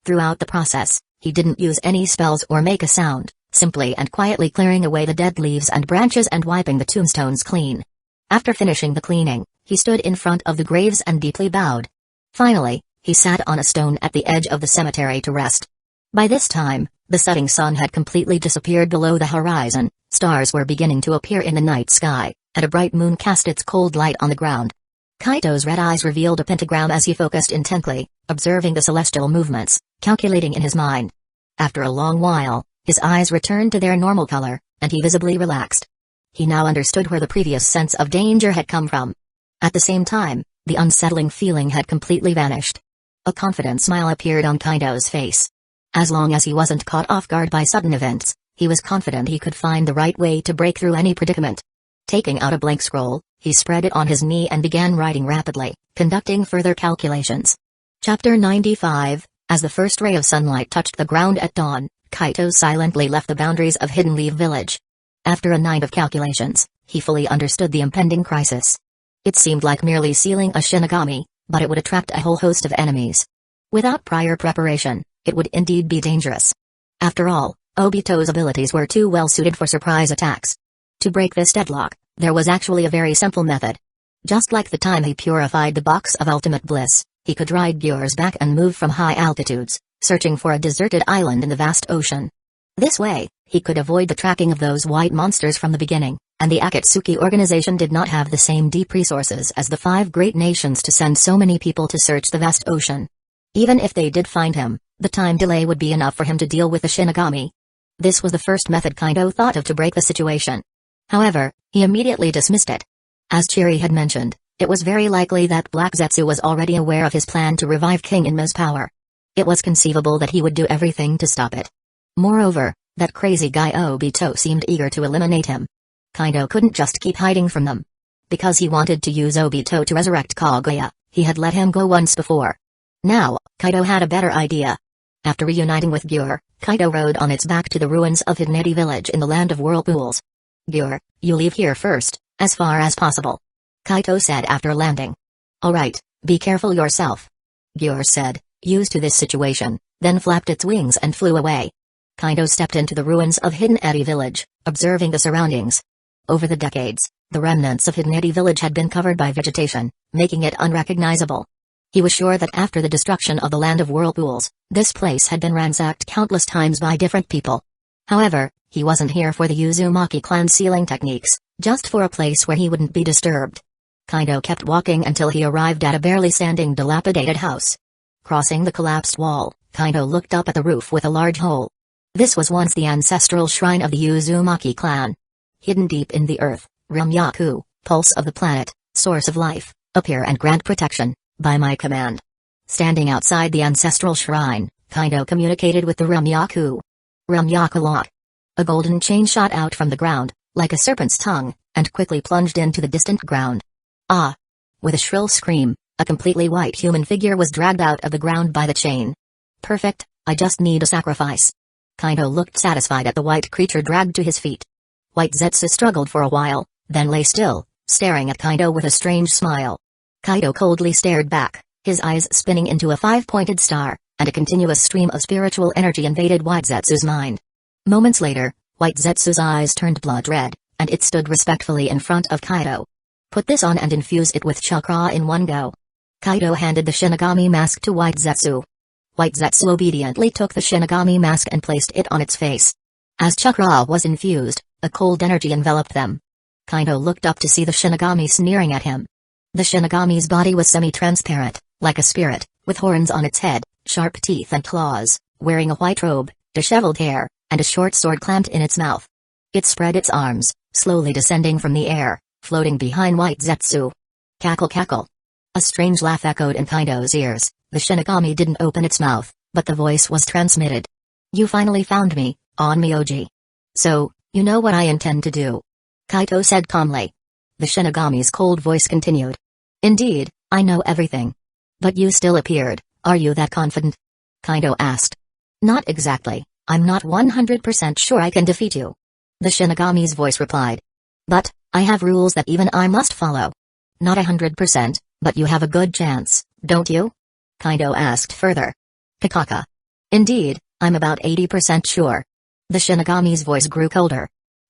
Throughout the process, he didn't use any spells or make a sound, simply and quietly clearing away the dead leaves and branches and wiping the tombstones clean. After finishing the cleaning, he stood in front of the graves and deeply bowed. Finally, he sat on a stone at the edge of the cemetery to rest. By this time, the setting sun had completely disappeared below the horizon, stars were beginning to appear in the night sky, and a bright moon cast its cold light on the ground. Kaito's red eyes revealed a pentagram as he focused intently, observing the celestial movements, calculating in his mind. After a long while, his eyes returned to their normal color, and he visibly relaxed. He now understood where the previous sense of danger had come from. At the same time, the unsettling feeling had completely vanished. A confident smile appeared on Kaito's face. As long as he wasn't caught off guard by sudden events, he was confident he could find the right way to break through any predicament. Taking out a blank scroll, he spread it on his knee and began writing rapidly, conducting further calculations. Chapter 95, As the first ray of sunlight touched the ground at dawn, Kaito silently left the boundaries of Hidden Leaf Village. After a night of calculations, he fully understood the impending crisis. It seemed like merely sealing a Shinigami, but it would attract a whole host of enemies. Without prior preparation, it would indeed be dangerous. After all, Obito's abilities were too well suited for surprise attacks. To break this deadlock, there was actually a very simple method. Just like the time he purified the box of ultimate bliss, he could ride Gyur's back and move from high altitudes, searching for a deserted island in the vast ocean. This way, he could avoid the tracking of those white monsters from the beginning, and the Akatsuki organization did not have the same deep resources as the 5 great nations to send so many people to search the vast ocean. Even if they did find him, the time delay would be enough for him to deal with the Shinigami. This was the first method Kaito thought of to break the situation. However, he immediately dismissed it. As Chiri had mentioned, it was very likely that Black Zetsu was already aware of his plan to revive King Inma's power. It was conceivable that he would do everything to stop it. Moreover, that crazy guy Obito seemed eager to eliminate him. Kaito couldn't just keep hiding from them. Because he wanted to use Obito to resurrect Kaguya, he had let him go once before. Now, Kaito had a better idea. After reuniting with Gyur, Kaito rode on its back to the ruins of Hidneti village in the land of whirlpools. Gyur, you leave here first, as far as possible. Kaito said after landing. Alright, be careful yourself. Gyur said, used to this situation, then flapped its wings and flew away. Kaito stepped into the ruins of Hidneti village, observing the surroundings. Over the decades, the remnants of Hidneti village had been covered by vegetation, making it unrecognizable. He was sure that after the destruction of the land of whirlpools, this place had been ransacked countless times by different people. However, he wasn't here for the Uzumaki clan sealing techniques, just for a place where he wouldn't be disturbed. Kaito kept walking until he arrived at a barely standing dilapidated house. Crossing the collapsed wall, Kaito looked up at the roof with a large hole. This was once the ancestral shrine of the Uzumaki clan. Hidden deep in the earth, Rumyaku, pulse of the planet, source of life, appear and grant protection, by my command. Standing outside the ancestral shrine, Kaito communicated with the Rumyaku. Rumyaku lock. A golden chain shot out from the ground, like a serpent's tongue, and quickly plunged into the distant ground. Ah! With a shrill scream, a completely white human figure was dragged out of the ground by the chain. Perfect, I just need a sacrifice. Kaito looked satisfied at the white creature dragged to his feet. White Zetsu struggled for a while, then lay still, staring at Kaito with a strange smile. Kaito coldly stared back, his eyes spinning into a 5-pointed star, and a continuous stream of spiritual energy invaded White Zetsu's mind. Moments later, White Zetsu's eyes turned blood red, and it stood respectfully in front of Kaito. Put this on and infuse it with chakra in one go. Kaito handed the Shinigami mask to White Zetsu. White Zetsu obediently took the Shinigami mask and placed it on its face. As chakra was infused, a cold energy enveloped them. Kaido looked up to see the Shinigami sneering at him. The Shinigami's body was semi-transparent, like a spirit, with horns on its head, sharp teeth and claws, wearing a white robe, disheveled hair, and a short sword clamped in its mouth. It spread its arms, slowly descending from the air, floating behind White Zetsu. Cackle cackle. A strange laugh echoed in Kaido's ears. The Shinigami didn't open its mouth, but the voice was transmitted. You finally found me, Onmyoji. So, you know what I intend to do. Kaido said calmly. The Shinigami's cold voice continued. Indeed, I know everything. But you still appeared, are you that confident? Kaido asked. Not exactly, I'm not 100% sure I can defeat you. The Shinigami's voice replied. But, I have rules that even I must follow. Not 100%, but you have a good chance, don't you? Kaido asked further. Kakaka. Indeed, I'm about 80% sure. The Shinigami's voice grew colder.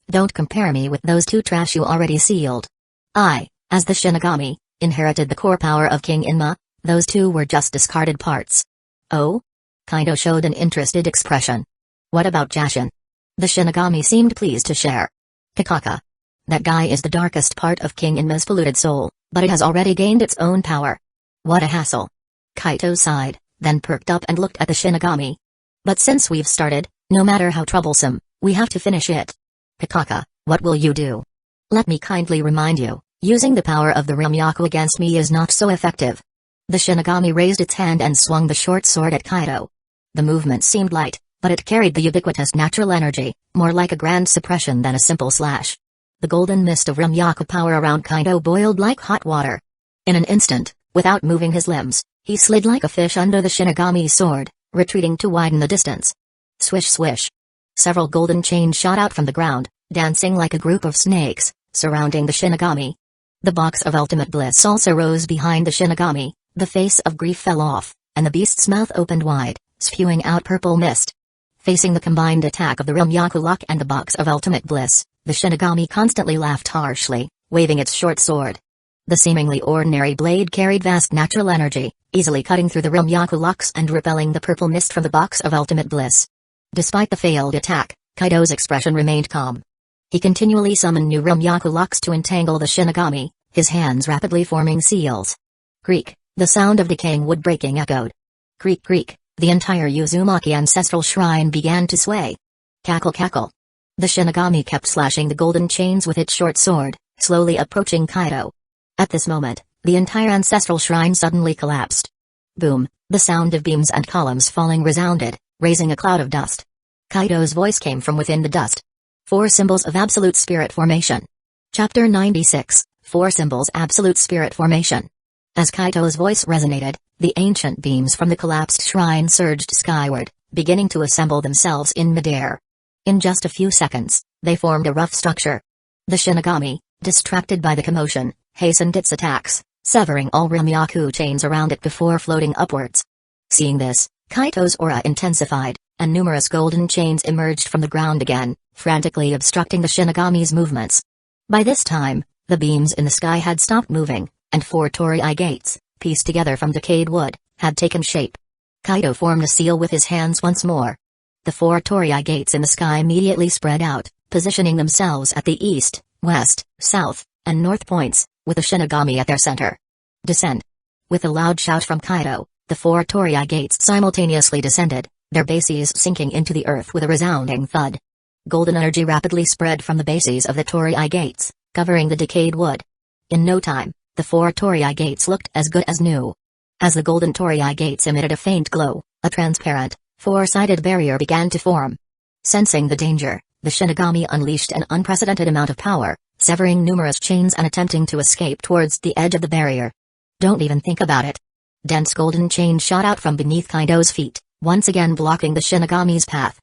Don't compare me with those two trash you already sealed. I, as the Shinigami, inherited the core power of King Inma, those two were just discarded parts. Oh? Kaido showed an interested expression. What about Jashin? The Shinigami seemed pleased to share. Kakaka. That guy is the darkest part of King Inma's polluted soul, but it has already gained its own power. What a hassle. Kaido sighed, then perked up and looked at the Shinigami. But since we've started, no matter how troublesome, we have to finish it. Kakaka, what will you do? Let me kindly remind you, using the power of the Ryumyaku against me is not so effective. The Shinigami raised its hand and swung the short sword at Kaido. The movement seemed light, but it carried the ubiquitous natural energy, more like a grand suppression than a simple slash. The golden mist of Ryumyaku power around Kaido boiled like hot water. In an instant, without moving his limbs, he slid like a fish under the Shinigami's sword, retreating to widen the distance. Swish swish. Several golden chains shot out from the ground, dancing like a group of snakes, surrounding the Shinigami. The box of ultimate bliss also rose behind the Shinigami, the face of grief fell off, and the beast's mouth opened wide, spewing out purple mist. Facing the combined attack of the Ryumyaku lock and the box of ultimate bliss, the Shinigami constantly laughed harshly, waving its short sword. The seemingly ordinary blade carried vast natural energy, easily cutting through the Ryumyaku locks and repelling the purple mist from the box of ultimate bliss. Despite the failed attack, Kaido's expression remained calm. He continually summoned new Ryumyaku locks to entangle the Shinigami, his hands rapidly forming seals. Creak, the sound of decaying wood breaking echoed. Creak creak, the entire Uzumaki ancestral shrine began to sway. Cackle cackle. The Shinigami kept slashing the golden chains with its short sword, slowly approaching Kaido. At this moment, the entire ancestral shrine suddenly collapsed. Boom, the sound of beams and columns falling resounded, raising a cloud of dust. Kaido's voice came from within the dust. 4 Symbols of Absolute Spirit Formation. Chapter 96, 4 Symbols Absolute Spirit Formation. As Kaido's voice resonated, the ancient beams from the collapsed shrine surged skyward, beginning to assemble themselves in midair. In just a few seconds, they formed a rough structure. The Shinigami, distracted by the commotion, hastened its attacks, severing all Ryumyaku chains around it before floating upwards. Seeing this, Kaido's aura intensified, and numerous golden chains emerged from the ground again, frantically obstructing the Shinigami's movements. By this time, the beams in the sky had stopped moving, and 4 torii gates, pieced together from decayed wood, had taken shape. Kaido formed a seal with his hands once more. The 4 torii gates in the sky immediately spread out, positioning themselves at the east, west, south, and north points, with the Shinigami at their center. Descend. With a loud shout from Kaido, the 4 torii gates simultaneously descended, their bases sinking into the earth with a resounding thud. Golden energy rapidly spread from the bases of the torii gates, covering the decayed wood. In no time, the 4 torii gates looked as good as new. As the golden torii gates emitted a faint glow, a transparent, 4-sided barrier began to form. Sensing the danger, the Shinigami unleashed an unprecedented amount of power, severing numerous chains and attempting to escape towards the edge of the barrier. Don't even think about it. Dense golden chains shot out from beneath Kaido's feet, once again blocking the Shinigami's path.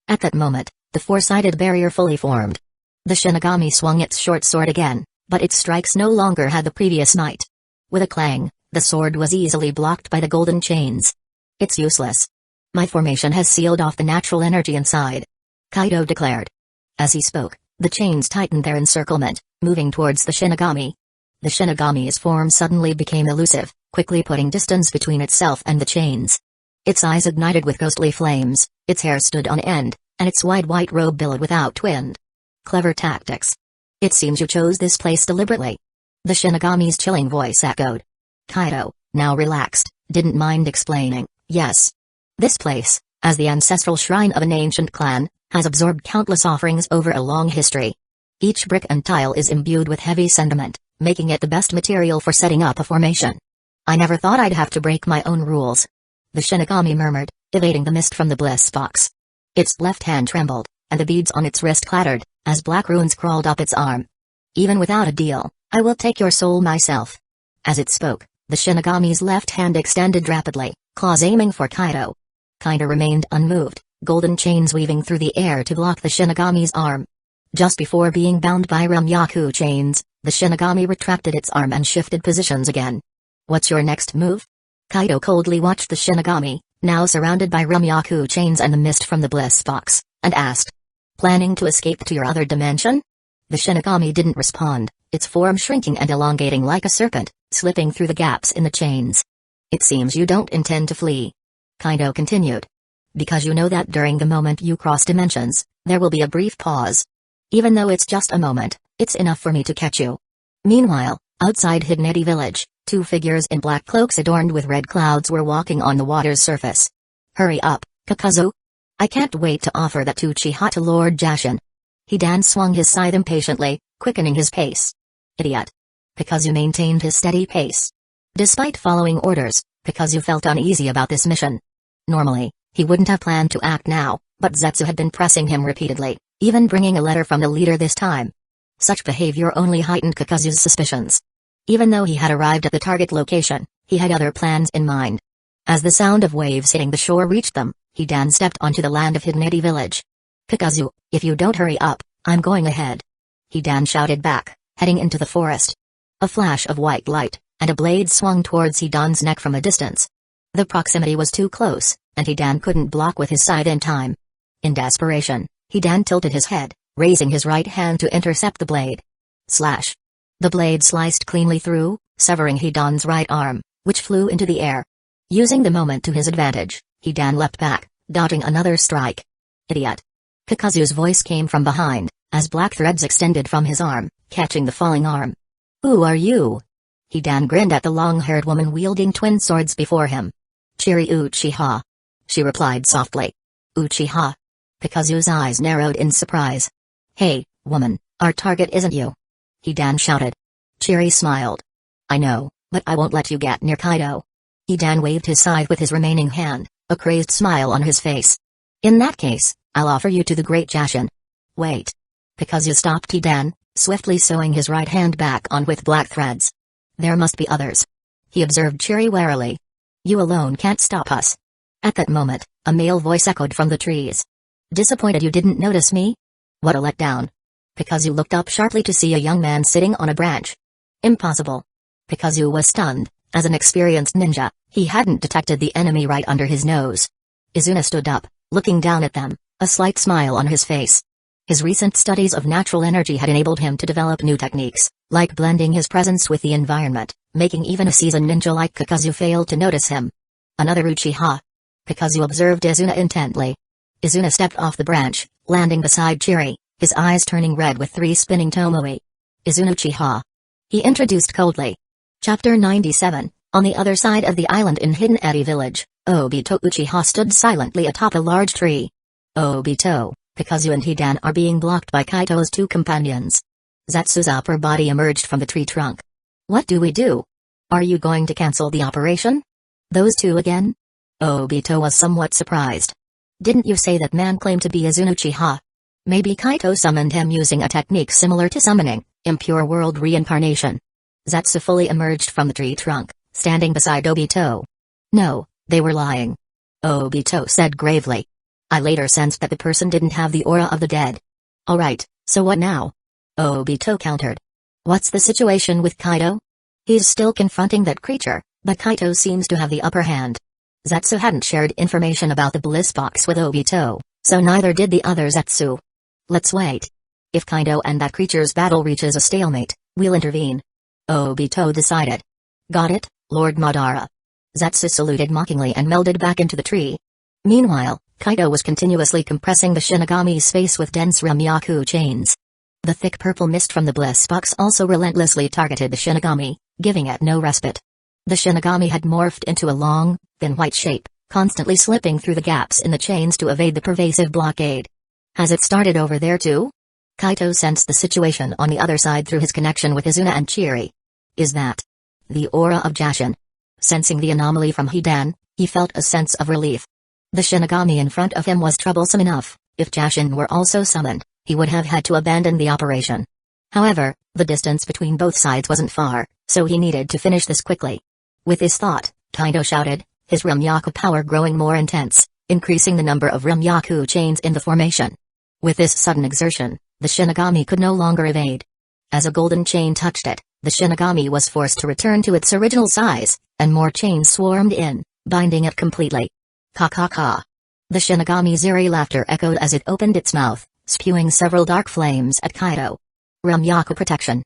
At that moment, the 4-sided barrier fully formed. The Shinigami swung its short sword again, but its strikes no longer had the previous might. With a clang, the sword was easily blocked by the golden chains. It's useless. My formation has sealed off the natural energy inside, Kaido declared. As he spoke, the chains tightened their encirclement, moving towards the Shinigami. The Shinigami's form suddenly became elusive, quickly putting distance between itself and the chains. Its eyes ignited with ghostly flames, its hair stood on end, and its wide white robe billowed without wind. Clever tactics. It seems you chose this place deliberately. The Shinigami's chilling voice echoed. Kaido, now relaxed, didn't mind explaining. Yes. This place, as the ancestral shrine of an ancient clan, has absorbed countless offerings over a long history. Each brick and tile is imbued with heavy sentiment, making it the best material for setting up a formation. I never thought I'd have to break my own rules. The Shinigami murmured, evading the mist from the bliss box. Its left hand trembled, and the beads on its wrist clattered, as black runes crawled up its arm. Even without a deal, I will take your soul myself. As it spoke, the Shinigami's left hand extended rapidly, claws aiming for Kaido. Kaido remained unmoved, golden chains weaving through the air to block the Shinigami's arm. Just before being bound by Ramyaku chains, the Shinigami retracted its arm and shifted positions again. What's your next move? Kaido coldly watched the Shinigami, now surrounded by Ramyaku chains and the mist from the bliss box, and asked. Planning to escape to your other dimension? The Shinigami didn't respond, its form shrinking and elongating like a serpent, slipping through the gaps in the chains. It seems you don't intend to flee. Kaido continued. Because you know that during the moment you cross dimensions, there will be a brief pause. Even though it's just a moment, it's enough for me to catch you. Meanwhile, outside Higneti village, two figures in black cloaks adorned with red clouds were walking on the water's surface. Hurry up, Kakazu. I can't wait to offer that Uchiha to Lord Jashin. Hidan swung his scythe impatiently, quickening his pace. Idiot. Kakazu maintained his steady pace. Despite following orders, Kakazu felt uneasy about this mission. Normally, he wouldn't have planned to act now, but Zetsu had been pressing him repeatedly, even bringing a letter from the leader this time. Such behavior only heightened Kakazu's suspicions. Even though he had arrived at the target location, he had other plans in mind. As the sound of waves hitting the shore reached them, Hidan stepped onto the land of Higneti village. Kakazu, if you don't hurry up, I'm going ahead. Hidan shouted back, heading into the forest. A flash of white light, and a blade swung towards Hidan's neck from a distance. The proximity was too close, and Hidan couldn't block with his scythe in time. In desperation, Hidan tilted his head, raising his right hand to intercept the blade. Slash. The blade sliced cleanly through, severing Hidan's right arm, which flew into the air. Using the moment to his advantage, Hidan leapt back, dodging another strike. Idiot. Kakazu's voice came from behind, as black threads extended from his arm, catching the falling arm. Who are you? Hidan grinned at the long-haired woman wielding twin swords before him. Chiri Uchiha. She replied softly. Uchiha. Kakazu's eyes narrowed in surprise. Hey, woman, our target isn't you. Hidan shouted. Chiri smiled. I know, but I won't let you get near Kaido. Hidan waved his scythe with his remaining hand, a crazed smile on his face. In that case, I'll offer you to the great Jashin. Wait. Kakazu stopped Hidan, swiftly sewing his right hand back on with black threads. There must be others. He observed Chiri warily. You alone can't stop us. At that moment, a male voice echoed from the trees. Disappointed you didn't notice me? What a letdown. Kakazu looked up sharply to see a young man sitting on a branch. Impossible. Kakazu was stunned. As an experienced ninja, he hadn't detected the enemy right under his nose. Izuna stood up, looking down at them, a slight smile on his face. His recent studies of natural energy had enabled him to develop new techniques, like blending his presence with the environment, making even a seasoned ninja like Kakazu fail to notice him. Another Uchiha. Kakazu observed Izuna intently. Izuna stepped off the branch, landing beside Chiri, his eyes turning red with 3 spinning tomoe. Izuna Uchiha. He introduced coldly. Chapter 97, on the other side of the island in Higneti village, Obito Uchiha stood silently atop a large tree. Obito, Kakazu and Hidan are being blocked by Kaito's 2 companions. Zetsu's upper body emerged from the tree trunk. What do we do? Are you going to cancel the operation? Those 2 again? Obito was somewhat surprised. Didn't you say that man claimed to be Izuna Uchiha? Maybe Kaito summoned him using a technique similar to summoning, impure world reincarnation. Zetsu fully emerged from the tree trunk, standing beside Obito. No, they were lying. Obito said gravely. I later sensed that the person didn't have the aura of the dead. Alright, so what now? Obito countered. What's the situation with Kaito? He's still confronting that creature, but Kaito seems to have the upper hand. Zetsu hadn't shared information about the bliss box with Obito, so neither did the other Zetsu. Let's wait. If Kaito and that creature's battle reaches a stalemate, we'll intervene. Obito decided. Got it, Lord Madara. Zetsu saluted mockingly and melded back into the tree. Meanwhile, Kaito was continuously compressing the Shinigami's face with dense Rumyaku chains. The thick purple mist from the bliss box also relentlessly targeted the Shinigami, giving it no respite. The Shinigami had morphed into a long, thin white shape, constantly slipping through the gaps in the chains to evade the pervasive blockade. Has it started over there too? Kaito sensed the situation on the other side through his connection with Izuna and Chiri. Is that the aura of Jashin? Sensing the anomaly from Hidan, he felt a sense of relief. The Shinigami in front of him was troublesome enough. If Jashin were also summoned, he would have had to abandon the operation. However, the distance between both sides wasn't far, so he needed to finish this quickly. With this thought, Kaito shouted, his Rumyaku power growing more intense, increasing the number of Rumyaku chains in the formation. With this sudden exertion, the Shinigami could no longer evade. As a golden chain touched it, the Shinigami was forced to return to its original size, and more chains swarmed in, binding it completely. Ka. The Shinigami's eerie laughter echoed as it opened its mouth, spewing several dark flames at Kaito. Rumyaku protection.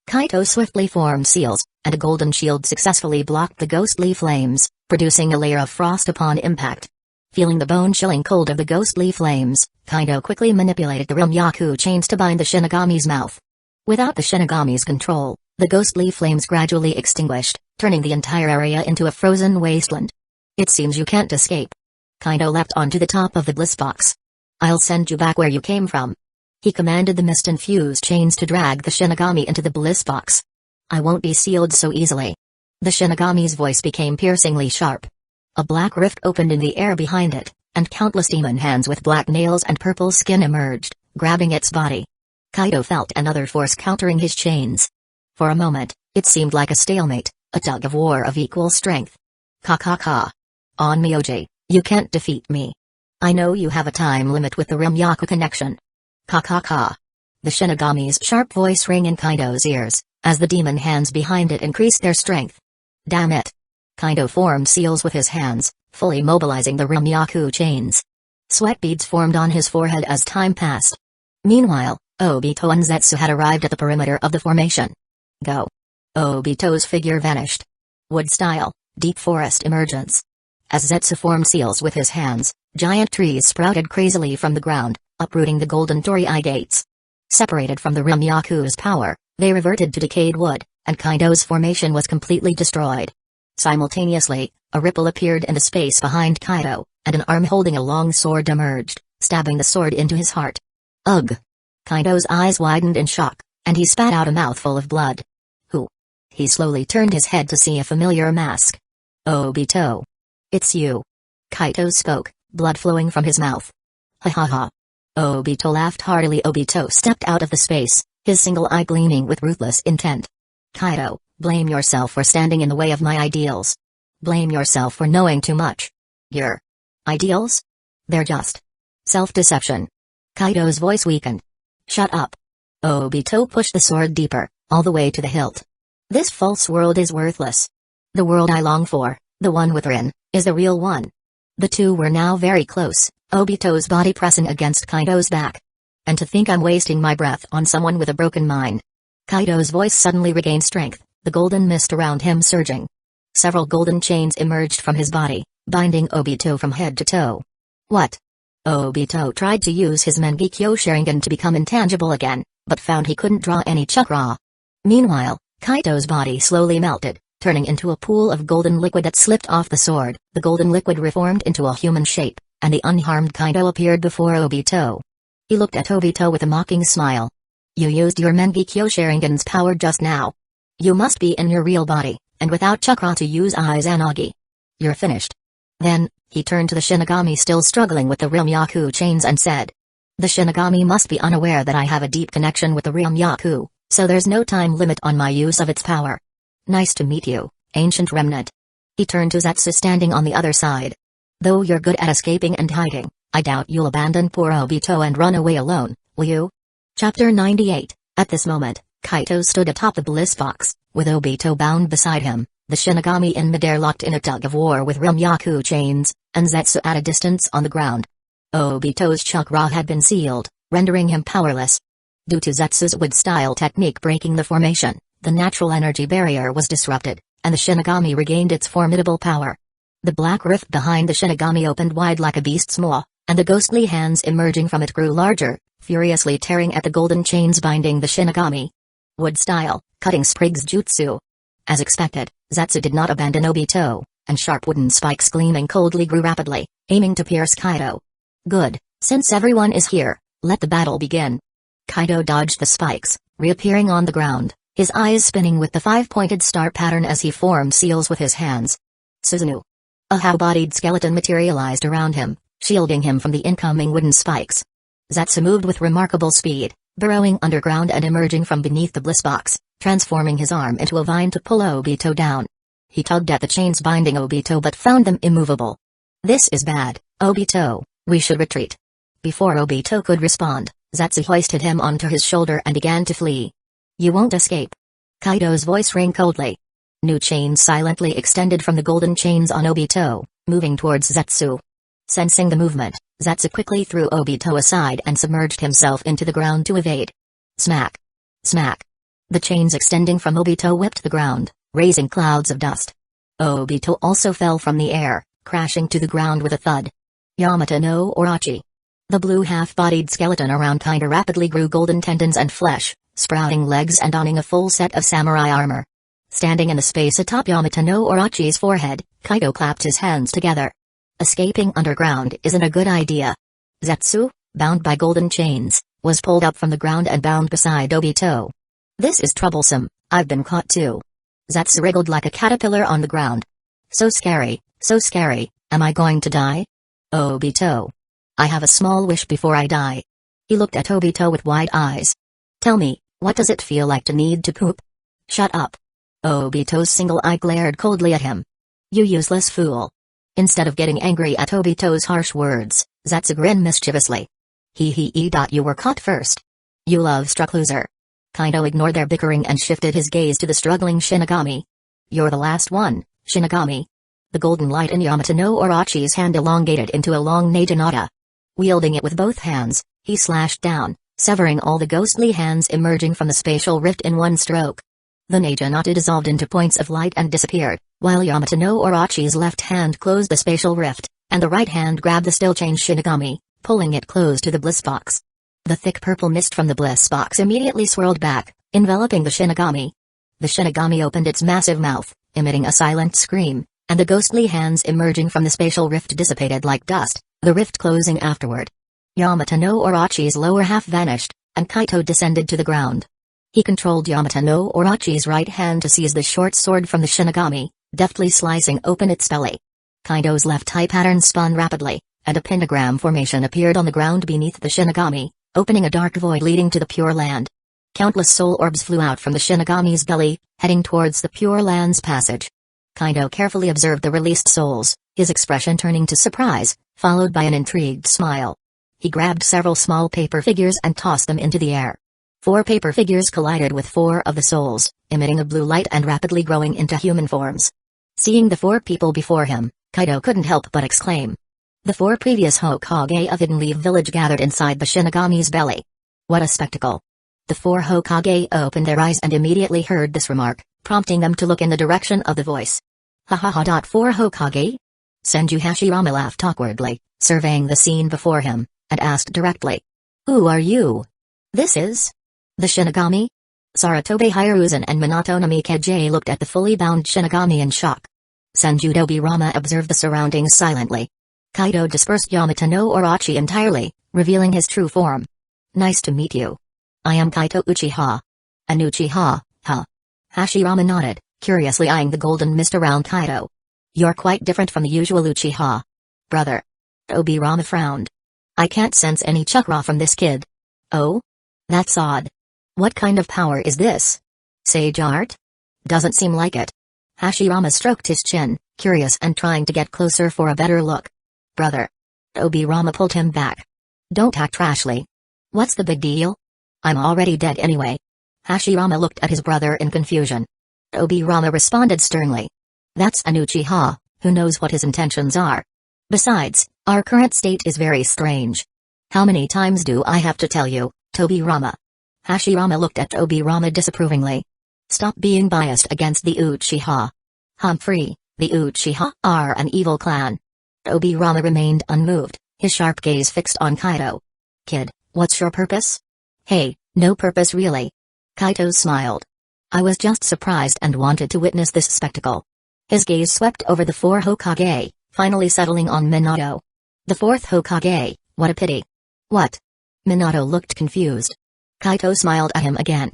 Kaito swiftly formed seals, and a golden shield successfully blocked the ghostly flames, producing a layer of frost upon impact. Feeling the bone-chilling cold of the ghostly flames, Kaito quickly manipulated the Rumyaku chains to bind the Shinigami's mouth. Without the Shinigami's control, the ghostly flames gradually extinguished, turning the entire area into a frozen wasteland. It seems you can't escape. Kaito leapt onto the top of the bliss box. I'll send you back where you came from. He commanded the mist-infused chains to drag the Shinigami into the bliss box. I won't be sealed so easily. The Shinigami's voice became piercingly sharp. A black rift opened in the air behind it, and countless demon hands with black nails and purple skin emerged, grabbing its body. Kaito felt another force countering his chains. For a moment, it seemed like a stalemate, a tug-of-war of equal strength. Ka. On Myoji, you can't defeat me. I know you have a time limit with the Rumyaku connection. Ka. The Shinigami's sharp voice rang in Kaito's ears, as the demon hands behind it increased their strength. Damn it. Kaito formed seals with his hands, fully mobilizing the Rumyaku chains. Sweat beads formed on his forehead as time passed. Meanwhile, Obito and Zetsu had arrived at the perimeter of the formation. Go. Obito's figure vanished. Wood-style, deep forest emergence. As Zetsu formed seals with his hands, giant trees sprouted crazily from the ground, uprooting the golden torii gates. Separated from the Rumyaku's power, they reverted to decayed wood, and Kaito's formation was completely destroyed. Simultaneously, a ripple appeared in the space behind Kaito, and an arm holding a long sword emerged, stabbing the sword into his heart. Ugh! Kaito's eyes widened in shock, and he spat out a mouthful of blood. Who? He slowly turned his head to see a familiar mask. Obito. It's you. Kaito spoke, blood flowing from his mouth. Ha. Obito laughed heartily. Obito stepped out of the space, his single eye gleaming with ruthless intent. Kaito, blame yourself for standing in the way of my ideals. Blame yourself for knowing too much. Your ideals? They're just self-deception. Kaito's voice weakened. Shut up. Obito pushed the sword deeper, all the way to the hilt. This false world is worthless. The world I long for, the one with Rin, is the real one. The two were now very close, Obito's body pressing against Kaito's back. And to think I'm wasting my breath on someone with a broken mind. Kaito's voice suddenly regained strength, the golden mist around him surging. Several golden chains emerged from his body, binding Obito from head to toe. What? Obito tried to use his Mangekyo Sharingan to become intangible again, but found he couldn't draw any chakra. Meanwhile, Kaito's body slowly melted, turning into a pool of golden liquid that slipped off the sword. The golden liquid reformed into a human shape, and the unharmed Kaito appeared before Obito. He looked at Obito with a mocking smile. You used your Mangekyo Sharingan's power just now. You must be in your real body, and without chakra to use Izanagi. You're finished. Then, he turned to the Shinigami still struggling with the Rumyaku chains and said. The Shinigami must be unaware that I have a deep connection with the Rumyaku, so there's no time limit on my use of its power. Nice to meet you, ancient remnant. He turned to Zetsu standing on the other side. Though you're good at escaping and hiding, I doubt you'll abandon poor Obito and run away alone, will you? Chapter 98. At this moment, Kaito stood atop the bliss box, with Obito bound beside him, the Shinigami in midair locked in a tug-of-war with Rumyaku chains, and Zetsu at a distance on the ground. Obito's chakra had been sealed, rendering him powerless. Due to Zetsu's wood-style technique breaking the formation, the natural energy barrier was disrupted, and the Shinigami regained its formidable power. The black rift behind the Shinigami opened wide like a beast's maw, and the ghostly hands emerging from it grew larger, furiously tearing at the golden chains binding the Shinigami. Wood-style, cutting sprigs jutsu. As expected, Zetsu did not abandon Obito, and sharp wooden spikes gleaming coldly grew rapidly, aiming to pierce Kaido. Good, since everyone is here, let the battle begin. Kaido dodged the spikes, reappearing on the ground, his eyes spinning with the five-pointed star pattern as he formed seals with his hands. Susanoo. A how-bodied skeleton materialized around him, shielding him from the incoming wooden spikes. Zetsu moved with remarkable speed, burrowing underground and emerging from beneath the bliss box, transforming his arm into a vine to pull Obito down. He tugged at the chains binding Obito but found them immovable. This is bad, Obito, we should retreat. Before Obito could respond, Zetsu hoisted him onto his shoulder and began to flee. You won't escape. Kaido's voice rang coldly. New chains silently extended from the golden chains on Obito, moving towards Zetsu. Sensing the movement, Zetsu quickly threw Obito aside and submerged himself into the ground to evade. Smack! Smack! The chains extending from Obito whipped the ground, raising clouds of dust. Obito also fell from the air, crashing to the ground with a thud. Yamato no Orochi. The blue half-bodied skeleton around Kaido rapidly grew golden tendons and flesh, sprouting legs and donning a full set of samurai armor. Standing in the space atop Yamato no Orochi's forehead, Kaido clapped his hands together. Escaping underground isn't a good idea. Zetsu, bound by golden chains, was pulled up from the ground and bound beside Obito. This is troublesome, I've been caught too. Zetsu wriggled like a caterpillar on the ground. So scary, am I going to die? Obito. I have a small wish before I die. He looked at Obito with wide eyes. Tell me, what does it feel like to need to poop? Shut up. Obito's single eye glared coldly at him. You useless fool. Instead of getting angry at Obito's harsh words, Zetsu grinned mischievously. You were caught first. You love-struck loser. Kaido ignored their bickering and shifted his gaze to the struggling Shinigami. You're the last one, Shinigami. The golden light in Yamato no Orochi's hand elongated into a long naginata. Wielding it with both hands, he slashed down, severing all the ghostly hands emerging from the spatial rift in one stroke. The naginata dissolved into points of light and disappeared, while Yamato no Orochi's left hand closed the spatial rift, and the right hand grabbed the still-chained Shinigami, pulling it close to the bliss box. The thick purple mist from the bliss box immediately swirled back, enveloping the Shinigami. The Shinigami opened its massive mouth, emitting a silent scream, and the ghostly hands emerging from the spatial rift dissipated like dust, the rift closing afterward. Yamato no Orochi's lower half vanished, and Kaido descended to the ground. He controlled Yamato no Orochi's right hand to seize the short sword from the Shinigami, deftly slicing open its belly. Kaido's left eye pattern spun rapidly, and a pentagram formation appeared on the ground beneath the Shinigami, opening a dark void leading to the Pure Land. Countless soul orbs flew out from the Shinigami's belly, heading towards the Pure Land's passage. Kaido carefully observed the released souls, his expression turning to surprise, followed by an intrigued smile. He grabbed several small paper figures and tossed them into the air. 4 paper figures collided with 4 of the souls, emitting a blue light and rapidly growing into human forms. Seeing the 4 people before him, Kaido couldn't help but exclaim. The 4 previous Hokage of Hidden Leaf Village gathered inside the Shinigami's belly. What a spectacle. The 4 Hokage opened their eyes and immediately heard this remark, prompting them to look in the direction of the voice. Ha ha ha. 4 Hokage? Senju Hashirama laughed awkwardly, surveying the scene before him, and asked directly. Who are you? This is the Shinigami? Saratobi Hiruzen and Minato Namikaze looked at the fully bound Shinigami in shock. Senju Dobirama observed the surroundings silently. Kaido dispersed Yamato no Orochi entirely, revealing his true form. Nice to meet you. I am Kaito Uchiha. An Uchiha, huh? Hashirama nodded, curiously eyeing the golden mist around Kaido. You're quite different from the usual Uchiha. Brother. Dobirama frowned. I can't sense any chakra from this kid. Oh? That's odd. What kind of power is this? Sage art? Doesn't seem like it. Hashirama stroked his chin, curious and trying to get closer for a better look. Brother. Dobirama pulled him back. Don't act rashly. What's the big deal? I'm already dead anyway. Hashirama looked at his brother in confusion. Dobirama responded sternly. That's an Uchiha, who knows what his intentions are. Besides, our current state is very strange. How many times do I have to tell you, Dobirama? Hashirama looked at Dobirama disapprovingly. Stop being biased against the Uchiha. Humphrey, the Uchiha are an evil clan. Obirama remained unmoved, his sharp gaze fixed on Kaito. Kid, what's your purpose? Hey, no purpose really. Kaito smiled. I was just surprised and wanted to witness this spectacle. His gaze swept over the 4 Hokage, finally settling on Minato. The 4th Hokage, what a pity. What? Minato looked confused. Kaito smiled at him again.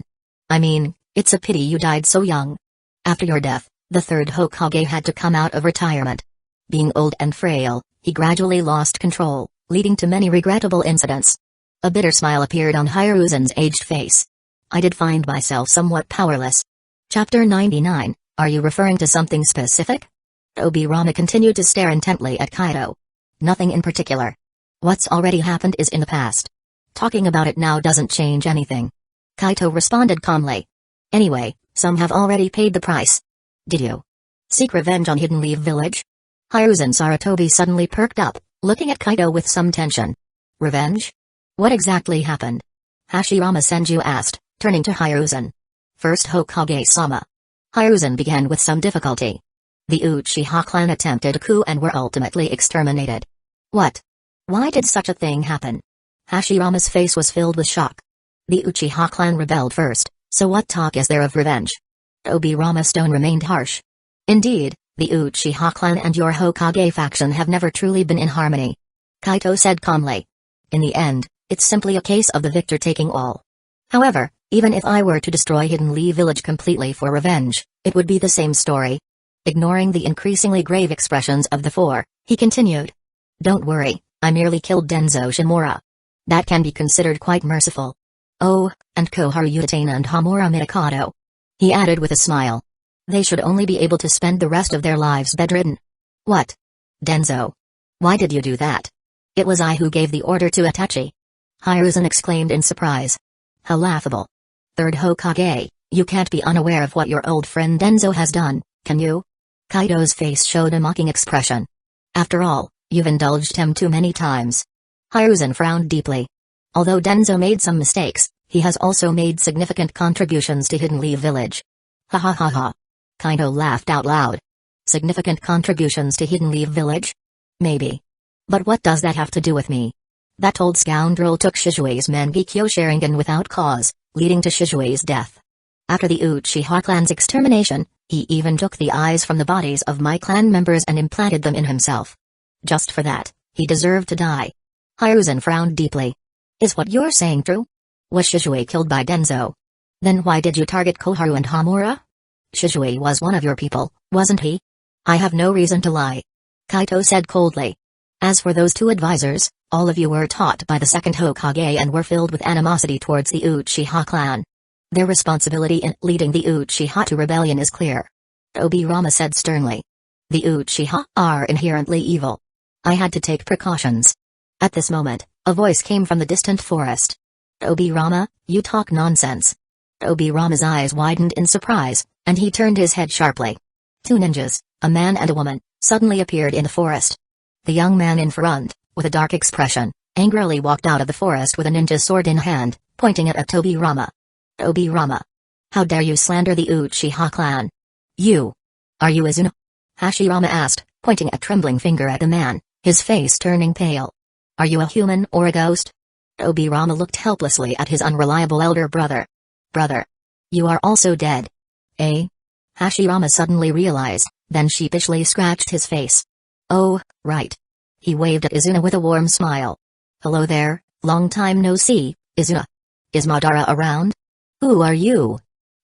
I mean, it's a pity you died so young. After your death, the 3rd Hokage had to come out of retirement. Being old and frail, he gradually lost control, leading to many regrettable incidents. A bitter smile appeared on Hiruzen's aged face. I did find myself somewhat powerless. Chapter 99, are you referring to something specific? Obirama continued to stare intently at Kaito. Nothing in particular. What's already happened is in the past. Talking about it now doesn't change anything. Kaito responded calmly. Anyway, some have already paid the price. Did you seek revenge on Hidden Leaf Village? Hiruzen Sarutobi suddenly perked up, looking at Kaito with some tension. Revenge? What exactly happened? Hashirama Senju asked, turning to Hiruzen. First Hokage-sama. Hiruzen began with some difficulty. The Uchiha clan attempted a coup and were ultimately exterminated. What? Why did such a thing happen? Hashirama's face was filled with shock. The Uchiha clan rebelled first, so what talk is there of revenge? Obirama's tone remained harsh. Indeed, the Uchiha clan and your Hokage faction have never truly been in harmony. Kaito said calmly. In the end, it's simply a case of the victor taking all. However, even if I were to destroy Hidden Leaf Village completely for revenge, it would be the same story. Ignoring the increasingly grave expressions of the 4, he continued. Don't worry, I merely killed Denzo Shimura. That can be considered quite merciful. Oh, and Koharu Utatane and Hamura Mikado. He added with a smile. They should only be able to spend the rest of their lives bedridden. What? Denzo? Why did you do that? It was I who gave the order to Itachi. Hiruzen exclaimed in surprise. How laughable. 3rd Hokage, you can't be unaware of what your old friend Denzo has done, can you? Kaito's face showed a mocking expression. After all, you've indulged him too many times. Hiruzen frowned deeply. Although Denzo made some mistakes, he has also made significant contributions to Hidden Leaf Village. Ha ha ha ha. Kaito laughed out loud. Significant contributions to Hidden Leaf Village? Maybe. But what does that have to do with me? That old scoundrel took Shizue's Mangekyo Sharingan without cause, leading to Shizue's death. After the Uchiha clan's extermination, he even took the eyes from the bodies of my clan members and implanted them in himself. Just for that, he deserved to die. Hiruzen frowned deeply. Is what you're saying true? Was Shizue killed by Denzo? Then why did you target Koharu and Hamura? Shizue was one of your people, wasn't he? I have no reason to lie. Kaito said coldly. As for those 2 advisors, all of you were taught by the 2nd Hokage and were filled with animosity towards the Uchiha clan. Their responsibility in leading the Uchiha to rebellion is clear. Obirama said sternly. The Uchiha are inherently evil. I had to take precautions. At this moment, a voice came from the distant forest. Obirama, you talk nonsense. Obirama's eyes widened in surprise, and he turned his head sharply. 2 ninjas, a man and a woman, suddenly appeared in the forest. The young man in front, with a dark expression, angrily walked out of the forest with a ninja sword in hand, pointing it at Obirama. Obirama. How dare you slander the Uchiha clan? You. Are you Izuna? Hashirama asked, pointing a trembling finger at the man, his face turning pale. Are you a human or a ghost? Obirama looked helplessly at his unreliable elder brother. Brother. You are also dead. Eh? Hashirama suddenly realized, then sheepishly scratched his face. Oh, right. He waved at Izuna with a warm smile. Hello there, long time no see, Izuna. Is Madara around? Who are you?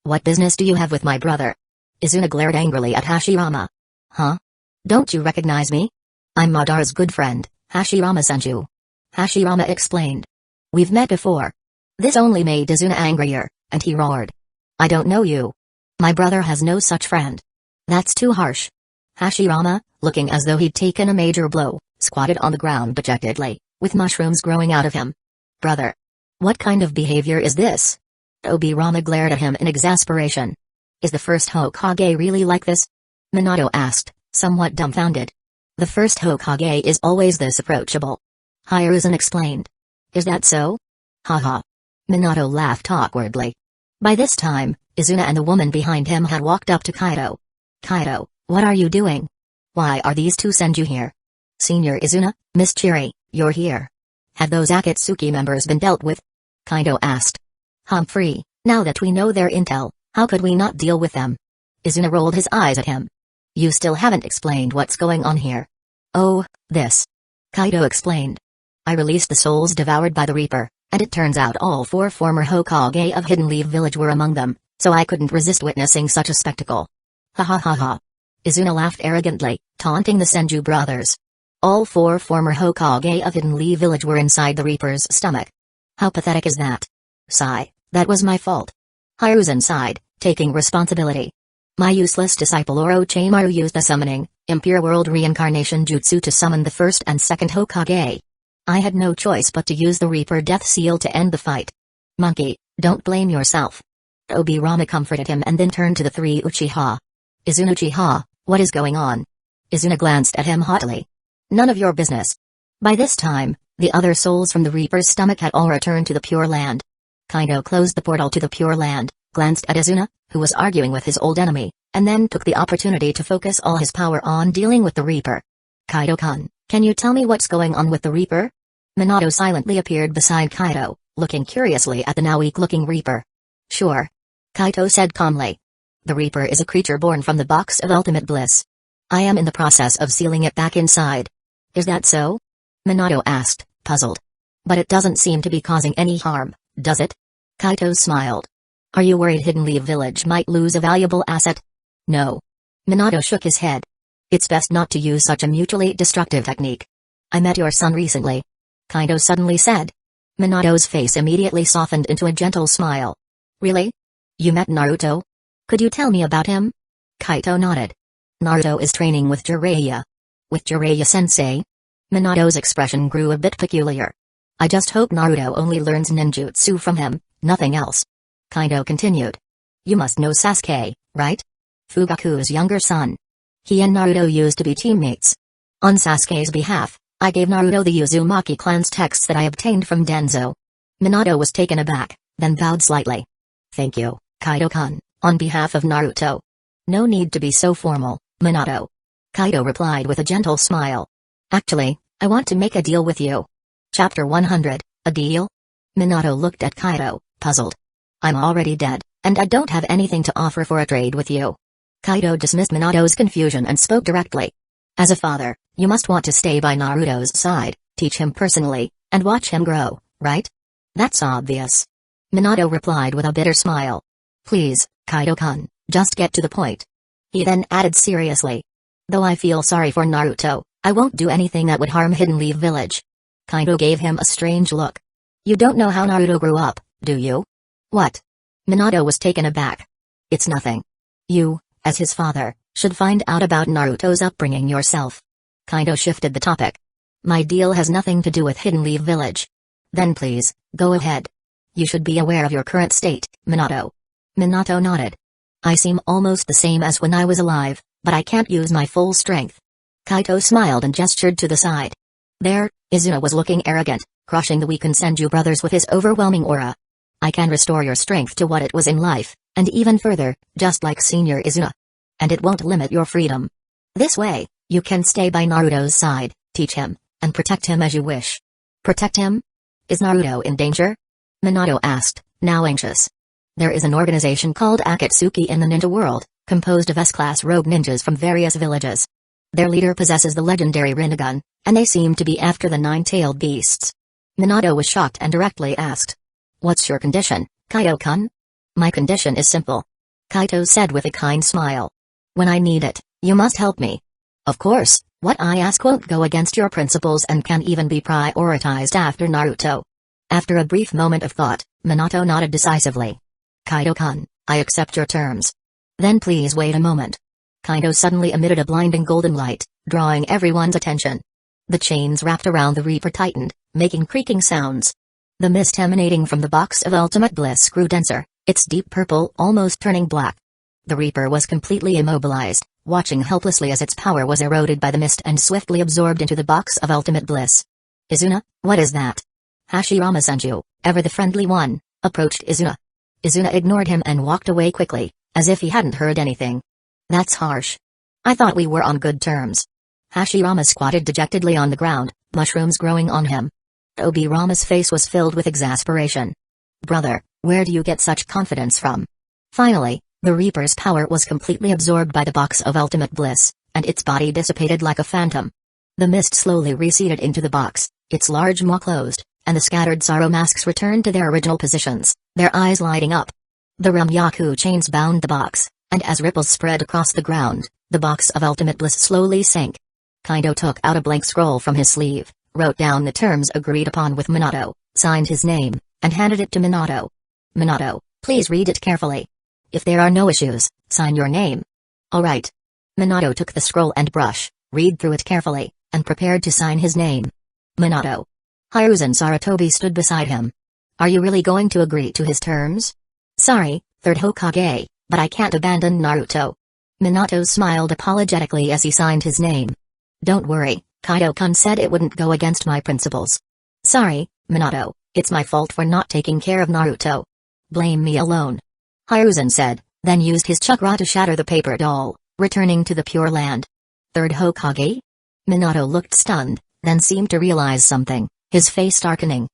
What business do you have with my brother? Izuna glared angrily at Hashirama. Huh? Don't you recognize me? I'm Madara's good friend, Hashirama Senju. Hashirama explained. We've met before. This only made Izuna angrier, and he roared. I don't know you. My brother has no such friend. That's too harsh. Hashirama, looking as though he'd taken a major blow, squatted on the ground dejectedly, with mushrooms growing out of him. Brother. What kind of behavior is this? Obirama glared at him in exasperation. Is the 1st Hokage really like this? Minato asked, somewhat dumbfounded. The 1st Hokage is always this approachable. Hiruzen explained. Is that so? Haha. Minato laughed awkwardly. By this time, Izuna and the woman behind him had walked up to Kaito. Kaito, What are you doing? Why are these two Senju here? Senior Izuna, Miss Chiri, you're here. Have those Akatsuki members been dealt with? Kaido asked. Humphrey, now that we know their intel, how could we not deal with them? Izuna rolled his eyes at him. You still haven't explained what's going on here. Oh, this. Kaido explained. I released the souls devoured by the Reaper, and it turns out all 4 former Hokage of Hidden Leaf Village were among them, so I couldn't resist witnessing such a spectacle. Ha ha ha ha. Izuna laughed arrogantly, taunting the Senju brothers. All 4 former Hokage of Hidden Leaf Village were inside the Reaper's stomach. How pathetic is that? Sigh, that was my fault. Hiruzen sighed, taking responsibility. My useless disciple Orochimaru used the summoning, Impure World Reincarnation Jutsu to summon the first and second Hokage. I had no choice but to use the Reaper Death Seal to end the fight. Monkey, don't blame yourself. Obirama comforted him and then turned to the 3 Uchiha. Izuna Uchiha, what is going on? Izuna glanced at him haughtily. None of your business. By this time, the other souls from the Reaper's stomach had all returned to the Pure Land. Kaido closed the portal to the Pure Land, glanced at Izuna, who was arguing with his old enemy, and then took the opportunity to focus all his power on dealing with the Reaper. Kaido-kun, can you tell me what's going on with the Reaper? Minato silently appeared beside Kaido, looking curiously at the now weak-looking Reaper. Sure. Kaido said calmly. The Reaper is a creature born from the box of ultimate bliss. I am in the process of sealing it back inside. Is that so? Minato asked, puzzled. But it doesn't seem to be causing any harm, does it? Kaido smiled. Are you worried Hidden Leaf Village might lose a valuable asset? No. Minato shook his head. It's best not to use such a mutually destructive technique. I met your son recently. Kaido suddenly said. Minato's face immediately softened into a gentle smile. Really? You met Naruto? Could you tell me about him? Kaido nodded. Naruto is training with Jiraiya. With Jiraiya-sensei? Minato's expression grew a bit peculiar. I just hope Naruto only learns ninjutsu from him, nothing else. Kaido continued. You must know Sasuke, right? Fugaku's younger son. He and Naruto used to be teammates. On Sasuke's behalf, I gave Naruto the Uzumaki clan's texts that I obtained from Denzo. Minato was taken aback, then bowed slightly. Thank you, Kaido-kun, on behalf of Naruto. No need to be so formal, Minato. Kaido replied with a gentle smile. Actually, I want to make a deal with you. Chapter 100, a deal? Minato looked at Kaido, puzzled. I'm already dead, and I don't have anything to offer for a trade with you. Kaido dismissed Minato's confusion and spoke directly. As a father, you must want to stay by Naruto's side, teach him personally, and watch him grow, right? That's obvious. Minato replied with a bitter smile. Please, Kaido-kun, just get to the point. He then added seriously. Though I feel sorry for Naruto, I won't do anything that would harm Hidden Leaf Village. Kaido gave him a strange look. You don't know how Naruto grew up, do you? What? Minato was taken aback. It's nothing. You, as his father, should find out about Naruto's upbringing yourself. Kaido shifted the topic. My deal has nothing to do with Hidden Leaf Village. Then please, go ahead. You should be aware of your current state, Minato. Minato nodded. I seem almost the same as when I was alive, but I can't use my full strength. Kaido smiled and gestured to the side. There, Izuna was looking arrogant, crushing the weakened Senju brothers with his overwhelming aura. I can restore your strength to what it was in life, and even further, just like Senior Izuna. And it won't limit your freedom. This way, you can stay by Naruto's side, teach him, and protect him as you wish. Protect him? Is Naruto in danger? Minato asked, now anxious. There is an organization called Akatsuki in the ninja world, composed of S-class rogue ninjas from various villages. Their leader possesses the legendary Rinnegan, and they seem to be after the nine-tailed beasts. Minato was shocked and directly asked. What's your condition, Kaido-kun? My condition is simple. Kaido said with a kind smile. When I need it, you must help me. Of course, what I ask won't go against your principles and can even be prioritized after Naruto. After a brief moment of thought, Minato nodded decisively. Kaido-kun, I accept your terms. Then please wait a moment. Kaido suddenly emitted a blinding golden light, drawing everyone's attention. The chains wrapped around the Reaper tightened, making creaking sounds. The mist emanating from the box of ultimate bliss grew denser, its deep purple almost turning black. The Reaper was completely immobilized, watching helplessly as its power was eroded by the mist and swiftly absorbed into the box of ultimate bliss. Izuna, what is that? Hashirama Senju, ever the friendly one, approached Izuna. Izuna ignored him and walked away quickly, as if he hadn't heard anything. That's harsh. I thought we were on good terms. Hashirama squatted dejectedly on the ground, mushrooms growing on him. Obirama's face was filled with exasperation. Brother, where do you get such confidence from? Finally, the Reaper's power was completely absorbed by the box of ultimate bliss, and its body dissipated like a phantom. The mist slowly receded into the box, its large maw closed, and the scattered sorrow masks returned to their original positions, their eyes lighting up. The Ramyaku chains bound the box, and as ripples spread across the ground, the box of ultimate bliss slowly sank. Kaido took out a blank scroll from his sleeve, wrote down the terms agreed upon with Minato, signed his name, and handed it to Minato. Minato, please read it carefully. If there are no issues, sign your name. All right. Minato took the scroll and brush, read through it carefully, and prepared to sign his name. Minato. Hiruzen Sarutobi stood beside him. Are you really going to agree to his terms? Sorry, Third Hokage, but I can't abandon Naruto. Minato smiled apologetically as he signed his name. Don't worry, Kaido-kun said it wouldn't go against my principles. Sorry, Minato, it's my fault for not taking care of Naruto. Blame me alone. Hiruzen said, then used his chakra to shatter the paper doll, returning to the Pure Land. Third Hokage? Minato looked stunned, then seemed to realize something, his face darkening.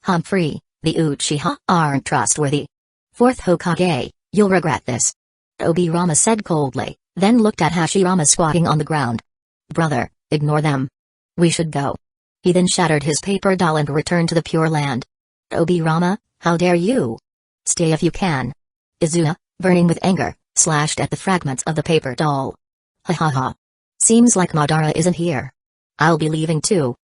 Humphrey, the Uchiha aren't trustworthy. Fourth Hokage, you'll regret this. Obirama said coldly, then looked at Hashirama squatting on the ground. Brother, ignore them. We should go. He then shattered his paper doll and returned to the Pure Land. Obirama, how dare you? Stay if you can. Izuna, burning with anger, slashed at the fragments of the paper doll. Ha ha ha. Seems like Madara isn't here. I'll be leaving too.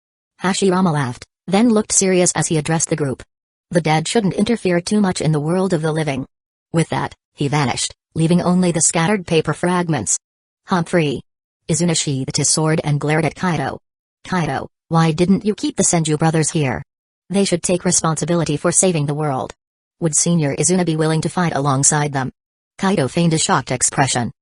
Hashirama laughed, then looked serious as he addressed the group. The dead shouldn't interfere too much in the world of the living. With that, he vanished, leaving only the scattered paper fragments. Humphrey. Izuna sheathed his sword and glared at Kaido. Kaido, why didn't you keep the Senju brothers here? They should take responsibility for saving the world. Would Senior Izuna be willing to fight alongside them? Kaido feigned a shocked expression.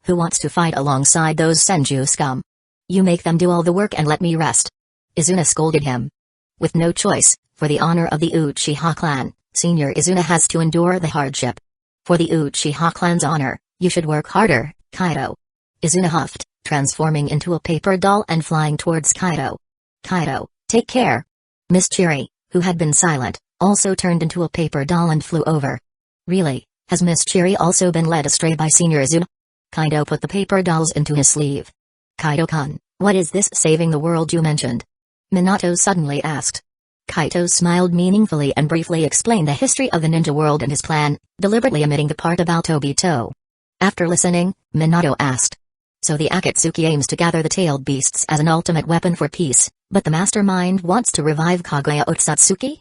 Who wants to fight alongside those Senju scum? You make them do all the work and let me rest. Izuna scolded him. With no choice, for the honor of the Uchiha clan, Senior Izuna has to endure the hardship. For the Uchiha clan's honor, you should work harder, Kaido. Izuna huffed, transforming into a paper doll and flying towards Kaido. Kaido, take care. Miss Chiri, who had been silent, also turned into a paper doll and flew over. Really, has Miss Chiri also been led astray by Senior Izuna? Kaido put the paper dolls into his sleeve. Kaido-kun, what is this saving the world you mentioned? Minato suddenly asked. Kaido smiled meaningfully and briefly explained the history of the ninja world and his plan, deliberately omitting the part about Obito. After listening, Minato asked. So the Akatsuki aims to gather the tailed beasts as an ultimate weapon for peace, but the mastermind wants to revive Kaguya Otsutsuki?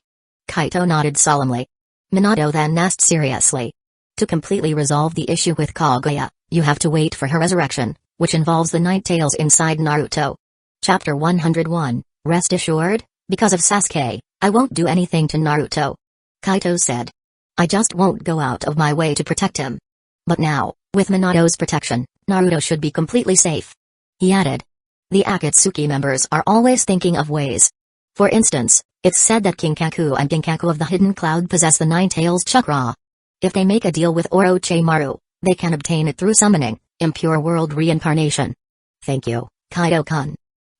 Kaido nodded solemnly. Minato then asked seriously. To completely resolve the issue with Kaguya, you have to wait for her resurrection, which involves the Nine Tails inside Naruto. Chapter 101, Rest assured, because of Sasuke, I won't do anything to Naruto. Kaido said. I just won't go out of my way to protect him. But now, with Minato's protection, Naruto should be completely safe. He added. The Akatsuki members are always thinking of ways. For instance, it's said that Kinkaku and Ginkaku of the Hidden Cloud possess the Nine Tails chakra. If they make a deal with Orochimaru, they can obtain it through summoning, impure world reincarnation. Thank you, Kaido-kun.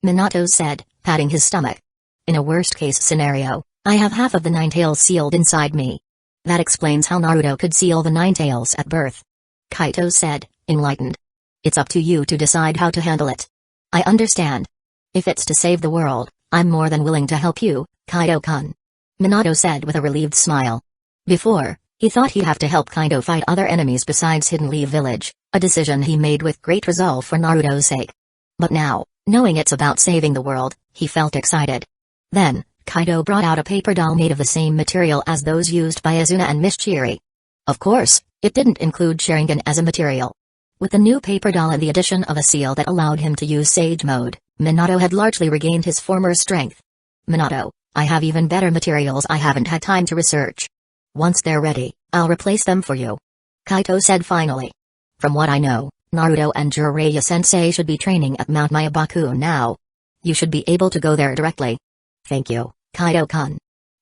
Minato said, patting his stomach. In a worst-case scenario, I have half of the Nine Tails sealed inside me. That explains how Naruto could seal the Nine Tails at birth. Kaido said, enlightened. It's up to you to decide how to handle it. I understand. If it's to save the world, I'm more than willing to help you, Kaido-kun. Minato said with a relieved smile. Before, he thought he'd have to help Kaido fight other enemies besides Hidden Leaf Village, a decision he made with great resolve for Naruto's sake. But now, knowing it's about saving the world, he felt excited. Then, Kaido brought out a paper doll made of the same material as those used by Izuna and Miss Chiri. Of course, it didn't include Sharingan as a material. With the new paper doll and the addition of a seal that allowed him to use Sage Mode, Minato had largely regained his former strength. Minato, I have even better materials I haven't had time to research. Once they're ready, I'll replace them for you. Kaido said finally. From what I know, Naruto and Jiraiya-sensei should be training at Mount Mayabaku now. You should be able to go there directly. Thank you, Kaido-kun.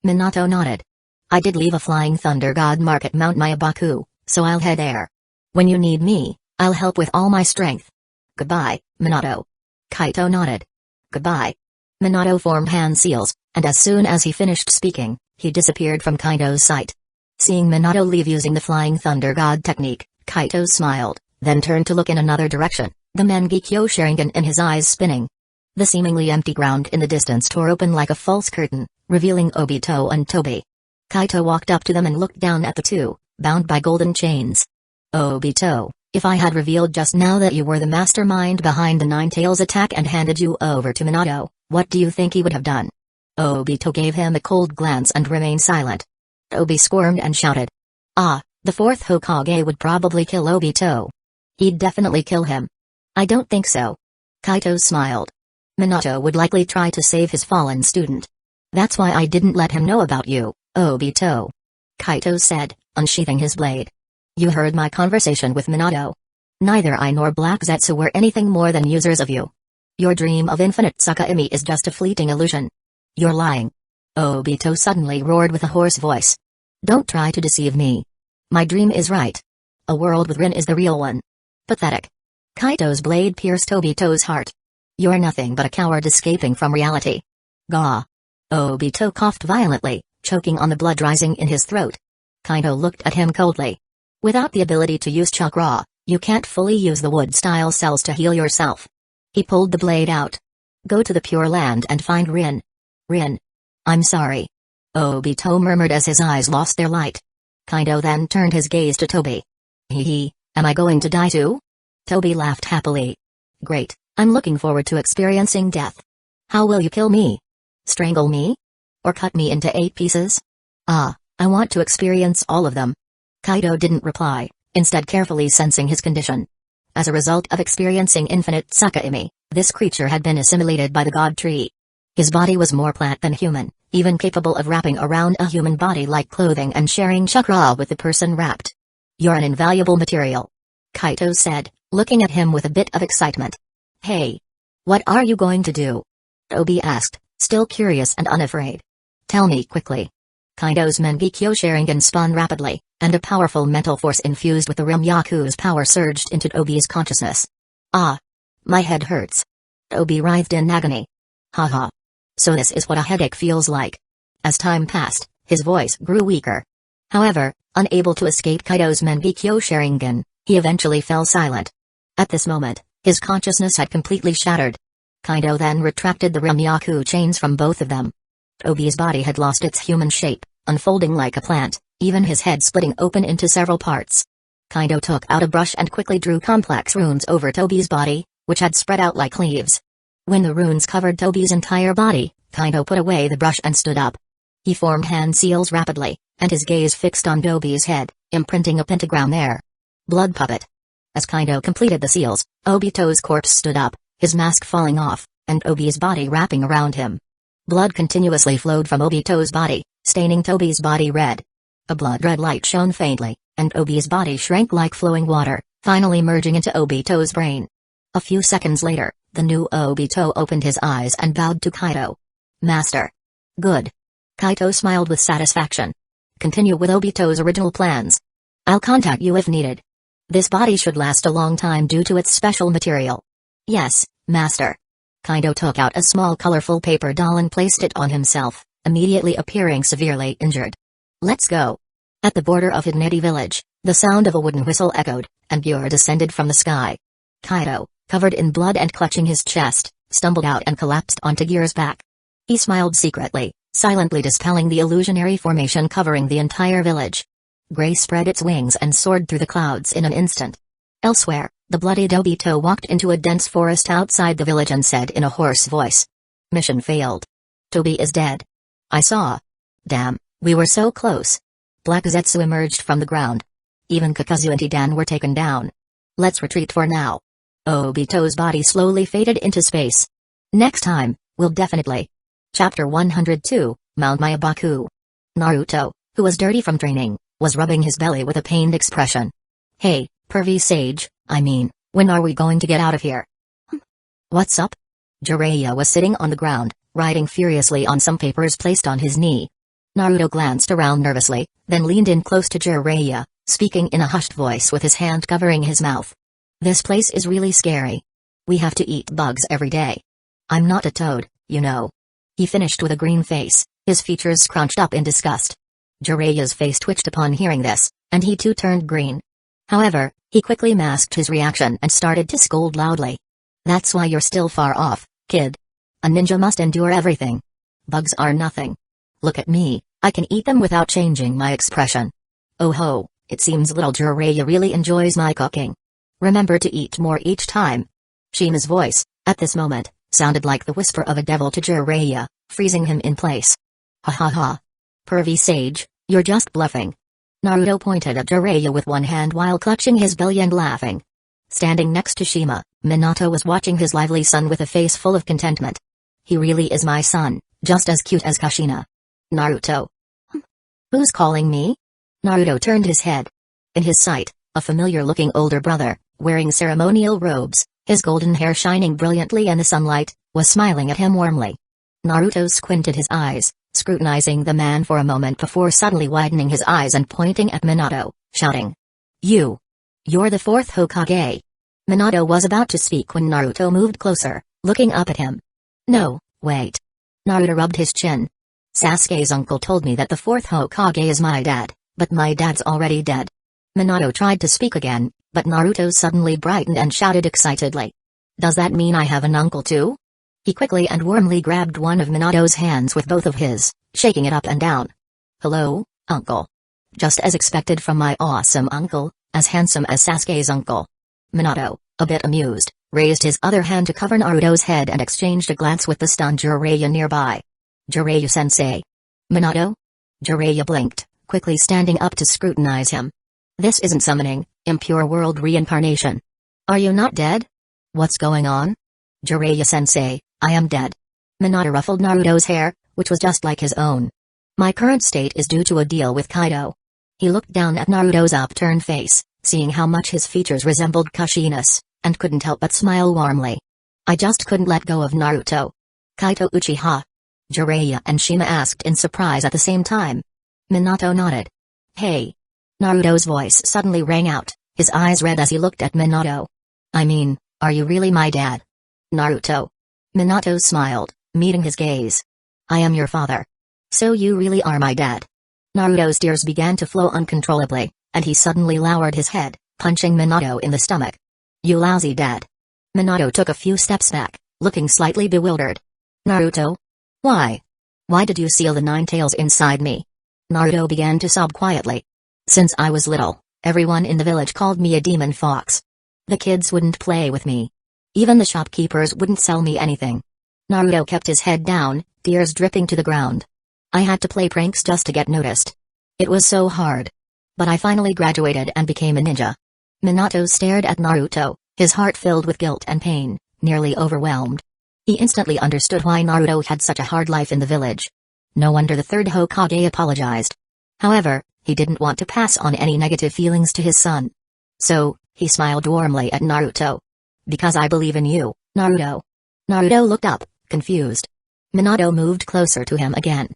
Minato nodded. I did leave a Flying Thunder God mark at Mount Mayabaku, so I'll head there. When you need me, I'll help with all my strength. Goodbye, Minato. Kaito nodded. Goodbye. Minato formed hand seals, and as soon as he finished speaking, he disappeared from Kaito's sight. Seeing Minato leave using the Flying Thunder God technique, Kaito smiled, then turned to look in another direction, the Mangekyo Sharingan in his eyes spinning. The seemingly empty ground in the distance tore open like a false curtain, revealing Obito and Tobi. Kaito walked up to them and looked down at the two, bound by golden chains. Obito, if I had revealed just now that you were the mastermind behind the Nine Tails attack and handed you over to Minato, what do you think he would have done? Obito gave him a cold glance and remained silent. Tobi squirmed and shouted. Ah, the fourth Hokage would probably kill Obito. He'd definitely kill him. I don't think so. Kaito smiled. Minato would likely try to save his fallen student. That's why I didn't let him know about you, Obito. Kaito said, unsheathing his blade. You heard my conversation with Minato. Neither I nor Black Zetsu were anything more than users of you. Your dream of infinite Tsukahime is just a fleeting illusion. You're lying. Obito suddenly roared with a hoarse voice. Don't try to deceive me. My dream is right. A world with Rin is the real one. Pathetic. Kaito's blade pierced Obito's heart. You're nothing but a coward escaping from reality. Gah. Obito coughed violently, choking on the blood rising in his throat. Kaito looked at him coldly. Without the ability to use chakra, you can't fully use the wood-style cells to heal yourself. He pulled the blade out. Go to the Pure Land and find Rin. Rin. I'm sorry. Obito murmured as his eyes lost their light. Kaito then turned his gaze to Tobi. Hee, am I going to die too? Tobi laughed happily. Great, I'm looking forward to experiencing death. How will you kill me? Strangle me? Or cut me into 8 pieces? Ah, I want to experience all of them. Kaito didn't reply, instead carefully sensing his condition. As a result of experiencing infinite Tsukahime, this creature had been assimilated by the God Tree. His body was more plant than human, even capable of wrapping around a human body like clothing and sharing chakra with the person wrapped. You're an invaluable material. Kaito said, looking at him with a bit of excitement. Hey! What are you going to do? Tobi asked, still curious and unafraid. Tell me quickly. Kaito's Mangekyo Sharingan spun rapidly, and a powerful mental force infused with the Rimyaku's power surged into Tobi's consciousness. Ah! My head hurts. Tobi writhed in agony. Haha. So this is what a headache feels like. As time passed, his voice grew weaker. However, unable to escape Kaito's Mangekyo Sharingan, he eventually fell silent. At this moment, his consciousness had completely shattered. Kaito then retracted the Rimyaku chains from both of them. Tobi's body had lost its human shape, unfolding like a plant, even his head splitting open into several parts. Kaito took out a brush and quickly drew complex runes over Tobi's body, which had spread out like leaves. When the runes covered Tobi's entire body, Kaito put away the brush and stood up. He formed hand seals rapidly, and his gaze fixed on Tobi's head, imprinting a pentagram there. Blood puppet. As Kaito completed the seals, Obito's corpse stood up, his mask falling off, and Tobi's body wrapping around him. Blood continuously flowed from Obito's body, staining Tobi's body red. A blood-red light shone faintly, and Tobi's body shrank like flowing water, finally merging into Obito's brain. A few seconds later, the new Obito opened his eyes and bowed to Kaito. Master. Good. Kaito smiled with satisfaction. Continue with Obito's original plans. I'll contact you if needed. This body should last a long time due to its special material. Yes, Master. Kaito took out a small colorful paper doll and placed it on himself, immediately appearing severely injured. Let's go. At the border of Hidneti village, the sound of a wooden whistle echoed, and Bure descended from the sky. Kaito, covered in blood and clutching his chest, stumbled out and collapsed onto Gear's back. He smiled secretly, silently dispelling the illusionary formation covering the entire village. Gray spread its wings and soared through the clouds in an instant. Elsewhere, the bloodied Obito walked into a dense forest outside the village and said in a hoarse voice. Mission failed. Tobi is dead. I saw. Damn, we were so close. Black Zetsu emerged from the ground. Even Kakazu and Hidan were taken down. Let's retreat for now. Obito's body slowly faded into space. Next time, we'll definitely. Chapter 102, Mount Mayabaku. Naruto, who was dirty from training, was rubbing his belly with a pained expression. Hey, pervy sage, when are we going to get out of here? What's up? Jiraiya was sitting on the ground, writing furiously on some papers placed on his knee. Naruto glanced around nervously, then leaned in close to Jiraiya, speaking in a hushed voice with his hand covering his mouth. This place is really scary. We have to eat bugs every day. I'm not a toad, you know. He finished with a green face, his features scrunched up in disgust. Jiraiya's face twitched upon hearing this, and he too turned green. However, he quickly masked his reaction and started to scold loudly. That's why you're still far off, kid. A ninja must endure everything. Bugs are nothing. Look at me, I can eat them without changing my expression. Oh ho, it seems little Jiraiya really enjoys my cooking. Remember to eat more each time. Shima's voice, at this moment, sounded like the whisper of a devil to Jiraiya, freezing him in place. Ha ha ha. Pervy sage, you're just bluffing. Naruto pointed at Jiraiya with one hand while clutching his belly and laughing. Standing next to Shima, Minato was watching his lively son with a face full of contentment. He really is my son, just as cute as Kushina. Naruto. Who's calling me? Naruto turned his head. In his sight, a familiar-looking older brother, wearing ceremonial robes, his golden hair shining brilliantly in the sunlight, was smiling at him warmly. Naruto squinted his eyes, scrutinizing the man for a moment before suddenly widening his eyes and pointing at Minato, shouting. You're the fourth Hokage. Minato was about to speak when Naruto moved closer, looking up at him. No, wait. Naruto rubbed his chin. Sasuke's uncle told me that the fourth Hokage is my dad, but my dad's already dead. Minato tried to speak again, but Naruto suddenly brightened and shouted excitedly. Does that mean I have an uncle too? He quickly and warmly grabbed one of Minato's hands with both of his, shaking it up and down. Hello, uncle. Just as expected from my awesome uncle, as handsome as Sasuke's uncle. Minato, a bit amused, raised his other hand to cover Naruto's head and exchanged a glance with the stunned Jiraiya nearby. Jiraiya-sensei. Minato? Jiraiya blinked, quickly standing up to scrutinize him. This isn't summoning, impure world reincarnation. Are you not dead? What's going on? Jiraiya-sensei, I am dead. Minato ruffled Naruto's hair, which was just like his own. My current state is due to a deal with Kaido. He looked down at Naruto's upturned face, seeing how much his features resembled Kushina's, and couldn't help but smile warmly. I just couldn't let go of Naruto. Kaito Uchiha? Jiraiya and Shima asked in surprise at the same time. Minato nodded. Hey. Naruto's voice suddenly rang out, his eyes red as he looked at Minato. I mean, are you really my dad? Naruto. Minato smiled, meeting his gaze. I am your father. So you really are my dad. Naruto's tears began to flow uncontrollably, and he suddenly lowered his head, punching Minato in the stomach. You lousy dad. Minato took a few steps back, looking slightly bewildered. Naruto? Why? Why did you seal the 9 tails inside me? Naruto began to sob quietly. Since I was little, everyone in the village called me a demon fox. The kids wouldn't play with me. Even the shopkeepers wouldn't sell me anything. Naruto kept his head down, tears dripping to the ground. I had to play pranks just to get noticed. It was so hard. But I finally graduated and became a ninja. Minato stared at Naruto, his heart filled with guilt and pain, nearly overwhelmed. He instantly understood why Naruto had such a hard life in the village. No wonder the third Hokage apologized. However, he didn't want to pass on any negative feelings to his son. So, he smiled warmly at Naruto. Because I believe in you, Naruto. Naruto looked up, confused. Minato moved closer to him again.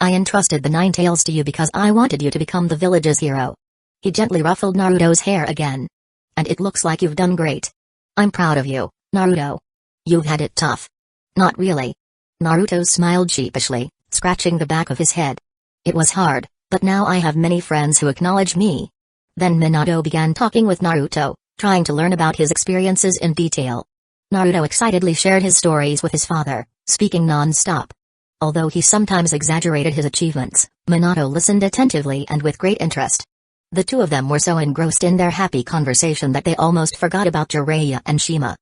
I entrusted the 9 tails to you because I wanted you to become the village's hero. He gently ruffled Naruto's hair again. And it looks like you've done great. I'm proud of you, Naruto. You've had it tough. Not really. Naruto smiled sheepishly, scratching the back of his head. It was hard, but now I have many friends who acknowledge me. Then Minato began talking with Naruto, trying to learn about his experiences in detail. Naruto excitedly shared his stories with his father, speaking non-stop. Although he sometimes exaggerated his achievements, Minato listened attentively and with great interest. The two of them were so engrossed in their happy conversation that they almost forgot about Jiraiya and Shima.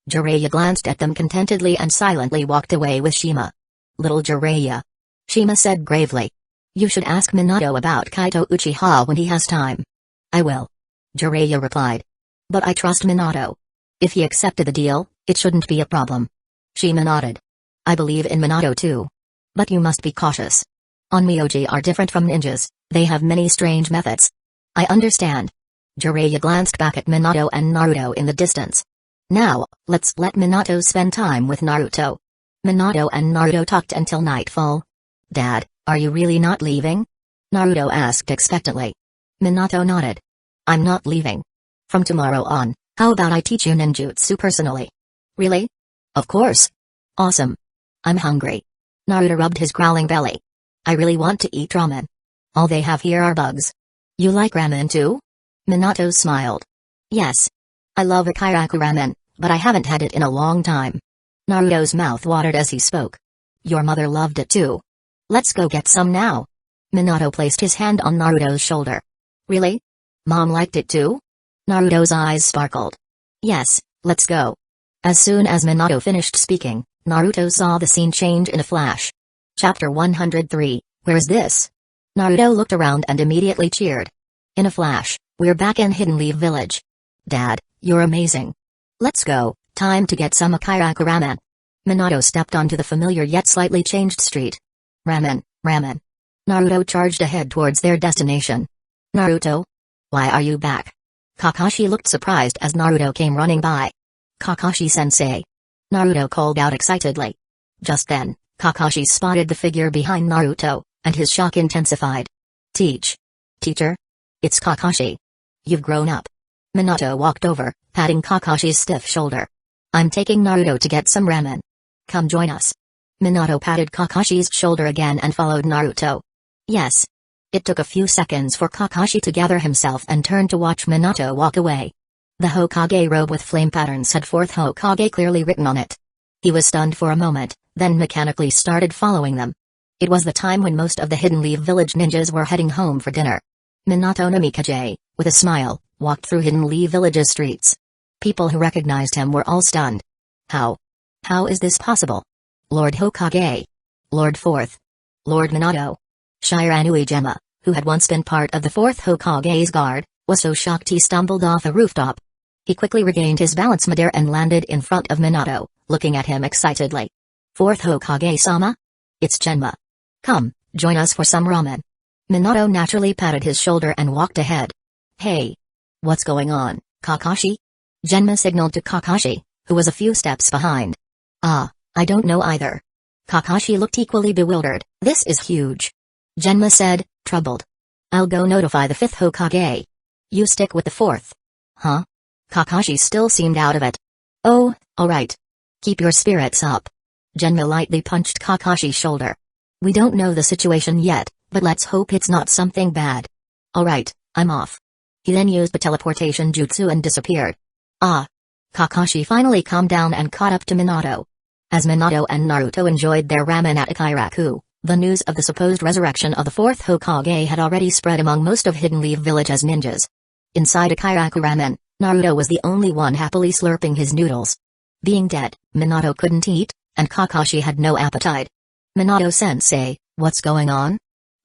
Jiraiya glanced at them contentedly and silently walked away with Shima. Little Jiraiya. Shima said gravely. You should ask Minato about Kaito Uchiha when he has time. I will. Jiraiya replied. But I trust Minato. If he accepted the deal, it shouldn't be a problem. Shima nodded. I believe in Minato too. But you must be cautious. Onmyoji are different from ninjas, they have many strange methods. I understand. Jiraiya glanced back at Minato and Naruto in the distance. Now, let's let Minato spend time with Naruto. Minato and Naruto talked until nightfall. Dad, are you really not leaving? Naruto asked expectantly. Minato nodded. I'm not leaving. From tomorrow on, how about I teach you ninjutsu personally? Really? Of course. Awesome. I'm hungry. Naruto rubbed his growling belly. I really want to eat ramen. All they have here are bugs. You like ramen too? Minato smiled. Yes. I love Akiraku ramen, but I haven't had it in a long time. Naruto's mouth watered as he spoke. Your mother loved it too. Let's go get some now. Minato placed his hand on Naruto's shoulder. Really? Mom liked it too? Naruto's eyes sparkled. Yes, let's go. As soon as Minato finished speaking, Naruto saw the scene change in a flash. Chapter 103, Where's this? Naruto looked around and immediately cheered. In a flash, we're back in Hidden Leaf Village. Dad, you're amazing. Let's go, time to get some Akiraku ramen. Minato stepped onto the familiar yet slightly changed street. Ramen, ramen. Naruto charged ahead towards their destination. Naruto? Why are you back? Kakashi looked surprised as Naruto came running by. Kakashi-sensei. Naruto called out excitedly. Just then, Kakashi spotted the figure behind Naruto, and his shock intensified. Teacher? It's Kakashi. You've grown up. Minato walked over, patting Kakashi's stiff shoulder. I'm taking Naruto to get some ramen. Come join us. Minato patted Kakashi's shoulder again and followed Naruto. Yes. It took a few seconds for Kakashi to gather himself and turn to watch Minato walk away. The Hokage robe with flame patterns had 4th Hokage clearly written on it. He was stunned for a moment, then mechanically started following them. It was the time when most of the Hidden Leaf Village ninjas were heading home for dinner. Minato Namikaze, with a smile, walked through Hidden Leaf Village's streets. People who recognized him were all stunned. How is this possible? Lord Hokage. Lord 4th. Lord Minato. Shiranui Gemma, who had once been part of the 4th Hokage's guard, was so shocked he stumbled off a rooftop. He quickly regained his balance midair and landed in front of Minato, looking at him excitedly. 4th Hokage-sama? It's Genma. Come, join us for some ramen. Minato naturally patted his shoulder and walked ahead. Hey! What's going on, Kakashi? Genma signaled to Kakashi, who was a few steps behind. I don't know either. Kakashi looked equally bewildered. This is huge. Genma said, troubled. I'll go notify the 5th Hokage. You stick with the 4th. Huh? Kakashi still seemed out of it. Oh, alright. Keep your spirits up. Genma lightly punched Kakashi's shoulder. We don't know the situation yet, but let's hope it's not something bad. Alright, I'm off. He then used the teleportation jutsu and disappeared. Kakashi finally calmed down and caught up to Minato. As Minato and Naruto enjoyed their ramen at Akiraku, the news of the supposed resurrection of the 4th Hokage had already spread among most of Hidden Leaf Village as ninjas. Inside Akiraku ramen, Naruto was the only one happily slurping his noodles. Being dead, Minato couldn't eat, and Kakashi had no appetite. Minato-sensei, what's going on?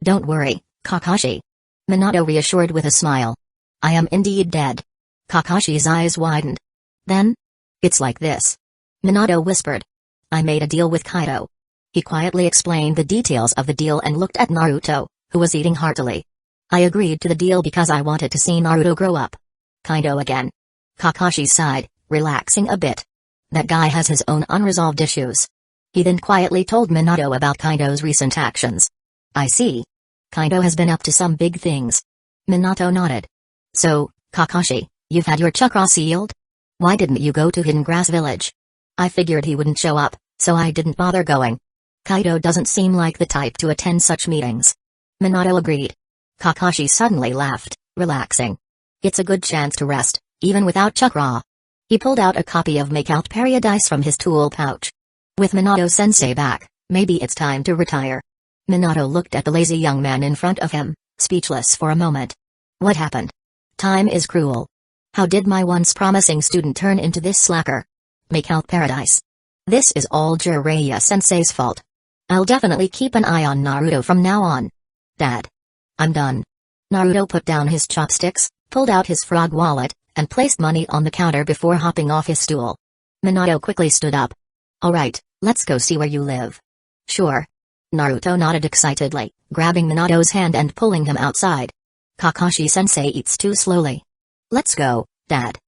Don't worry, Kakashi. Minato reassured with a smile. I am indeed dead. Kakashi's eyes widened. Then? It's like this. Minato whispered. I made a deal with Kaido. He quietly explained the details of the deal and looked at Naruto, who was eating heartily. I agreed to the deal because I wanted to see Naruto grow up. Kaido again. Kakashi sighed, relaxing a bit. That guy has his own unresolved issues. He then quietly told Minato about Kaido's recent actions. I see. Kaido has been up to some big things. Minato nodded. So, Kakashi, you've had your chakra sealed? Why didn't you go to Hidden Grass Village? I figured he wouldn't show up, so I didn't bother going. Kaido doesn't seem like the type to attend such meetings. Minato agreed. Kakashi suddenly laughed, relaxing. It's a good chance to rest, even without chakra. He pulled out a copy of Make Out Paradise from his tool pouch. With Minato-sensei back, maybe it's time to retire. Minato looked at the lazy young man in front of him, speechless for a moment. What happened? Time is cruel. How did my once promising student turn into this slacker? Make Out Paradise. This is all Jiraiya-sensei's fault. I'll definitely keep an eye on Naruto from now on. Dad. I'm done. Naruto put down his chopsticks, pulled out his frog wallet, and placed money on the counter before hopping off his stool. Minato quickly stood up. Alright, let's go see where you live. Sure. Naruto nodded excitedly, grabbing Minato's hand and pulling him outside. Kakashi-sensei eats too slowly. Let's go, Dad.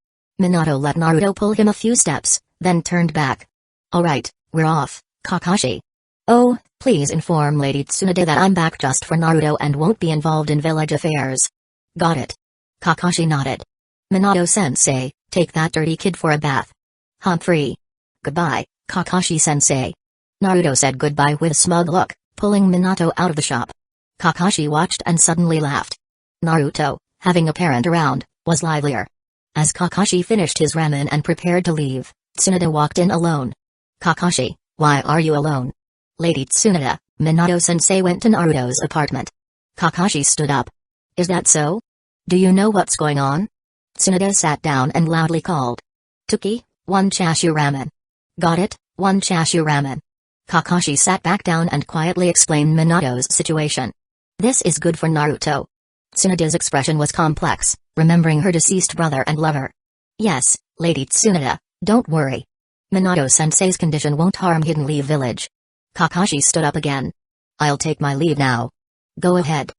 Minato let Naruto pull him a few steps, then turned back. Alright, we're off, Kakashi. Oh, please inform Lady Tsunade that I'm back just for Naruto and won't be involved in village affairs. Got it. Kakashi nodded. Minato-sensei, take that dirty kid for a bath. Humphrey. Goodbye, Kakashi-sensei. Naruto said goodbye with a smug look, pulling Minato out of the shop. Kakashi watched and suddenly laughed. Naruto, having a parent around, was livelier. As Kakashi finished his ramen and prepared to leave, Tsunade walked in alone. Kakashi, why are you alone? Lady Tsunade, Minato-sensei went to Naruto's apartment. Kakashi stood up. Is that so? Do you know what's going on? Tsunade sat down and loudly called. Tuki, 1 chashu ramen. Got it, 1 chashu ramen. Kakashi sat back down and quietly explained Minato's situation. This is good for Naruto. Tsunade's expression was complex, remembering her deceased brother and lover. Yes, Lady Tsunade, don't worry. Minato-sensei's condition won't harm Hidden Leaf Village. Kakashi stood up again. I'll take my leave now. Go ahead.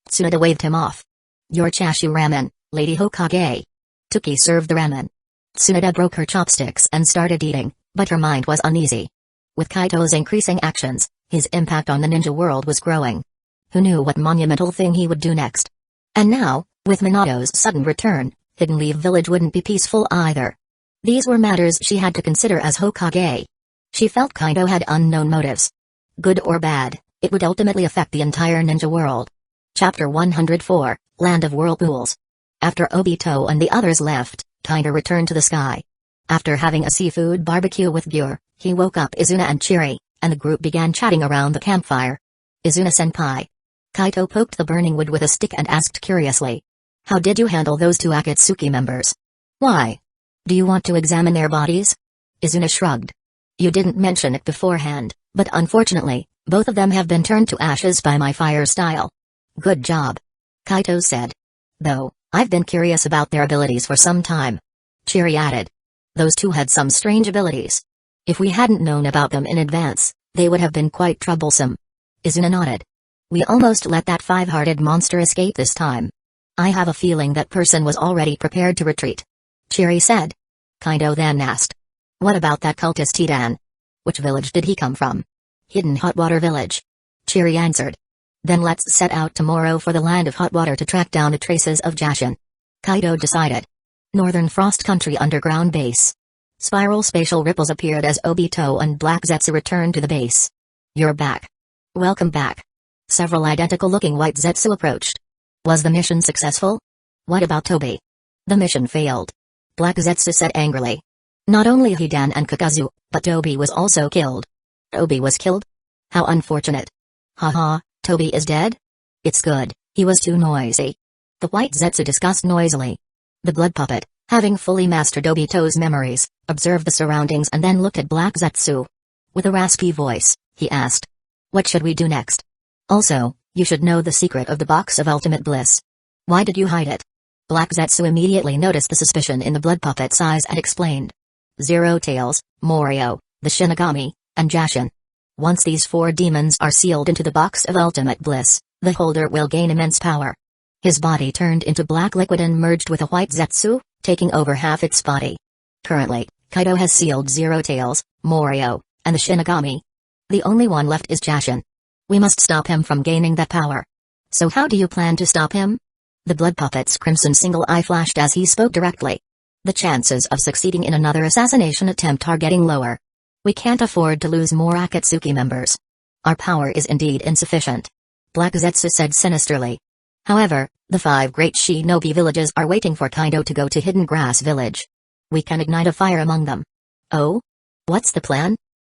Tsunade waved him off. Your chashu ramen, Lady Hokage. Tuki served the ramen. Tsunade broke her chopsticks and started eating, but her mind was uneasy. With Kaito's increasing actions, his impact on the ninja world was growing. Who knew what monumental thing he would do next? And now, with Minato's sudden return, Hidden Leaf Village wouldn't be peaceful either. These were matters she had to consider as Hokage. She felt Kaito had unknown motives. Good or bad, it would ultimately affect the entire ninja world. Chapter 104, Land of Whirlpools. After Obito and the others left, Kaito returned to the sky. After having a seafood barbecue with Gyur, he woke up Izuna and Chiri, and the group began chatting around the campfire. Izuna-senpai. Kaito poked the burning wood with a stick and asked curiously. How did you handle those 2 Akatsuki members? Why? Do you want to examine their bodies? Izuna shrugged. You didn't mention it beforehand, but unfortunately, both of them have been turned to ashes by my fire style. Good job. Kaito said. Though, I've been curious about their abilities for some time. Chiri added. Those 2 had some strange abilities. If we hadn't known about them in advance, they would have been quite troublesome. Izuna nodded. We almost let that 5-hearted monster escape this time. I have a feeling that person was already prepared to retreat. Chiri said. Kaito then asked. What about that cultist Hidan? Which village did he come from? Hidden Hot Water Village. Chiri answered. Then let's set out tomorrow for the Land of Hot Water to track down the traces of Jashin. Kaito decided. Northern Frost Country Underground Base. Spiral spatial ripples appeared as Obito and Black Zetsu returned to the base. You're back. Welcome back. Several identical-looking white Zetsu approached. Was the mission successful? What about Tobi? The mission failed. Black Zetsu said angrily. Not only Hidan and Kakazu, but Tobi was also killed. Tobi was killed? How unfortunate. Haha, Tobi is dead? It's good, he was too noisy. The white Zetsu discussed noisily. The blood puppet, having fully mastered Obito's memories, observed the surroundings and then looked at Black Zetsu. With a raspy voice, he asked. What should we do next? Also, you should know the secret of the box of ultimate bliss. Why did you hide it? Black Zetsu immediately noticed the suspicion in the blood puppet's eyes and explained. Zero Tails, Morio, the Shinigami, and Jashin. Once these 4 demons are sealed into the box of ultimate bliss, the holder will gain immense power. His body turned into black liquid and merged with a white Zetsu, taking over half its body. Currently, Kaito has sealed Zero Tails, Morio, and the Shinigami. The only one left is Jashin. We must stop him from gaining that power. So how do you plan to stop him? The blood puppet's crimson single eye flashed as he spoke directly. The chances of succeeding in another assassination attempt are getting lower. We can't afford to lose more Akatsuki members. Our power is indeed insufficient. Black Zetsu said sinisterly. However, the 5 great shinobi villages are waiting for Kaito to go to Hidden Grass Village. We can ignite a fire among them. Oh? What's the plan?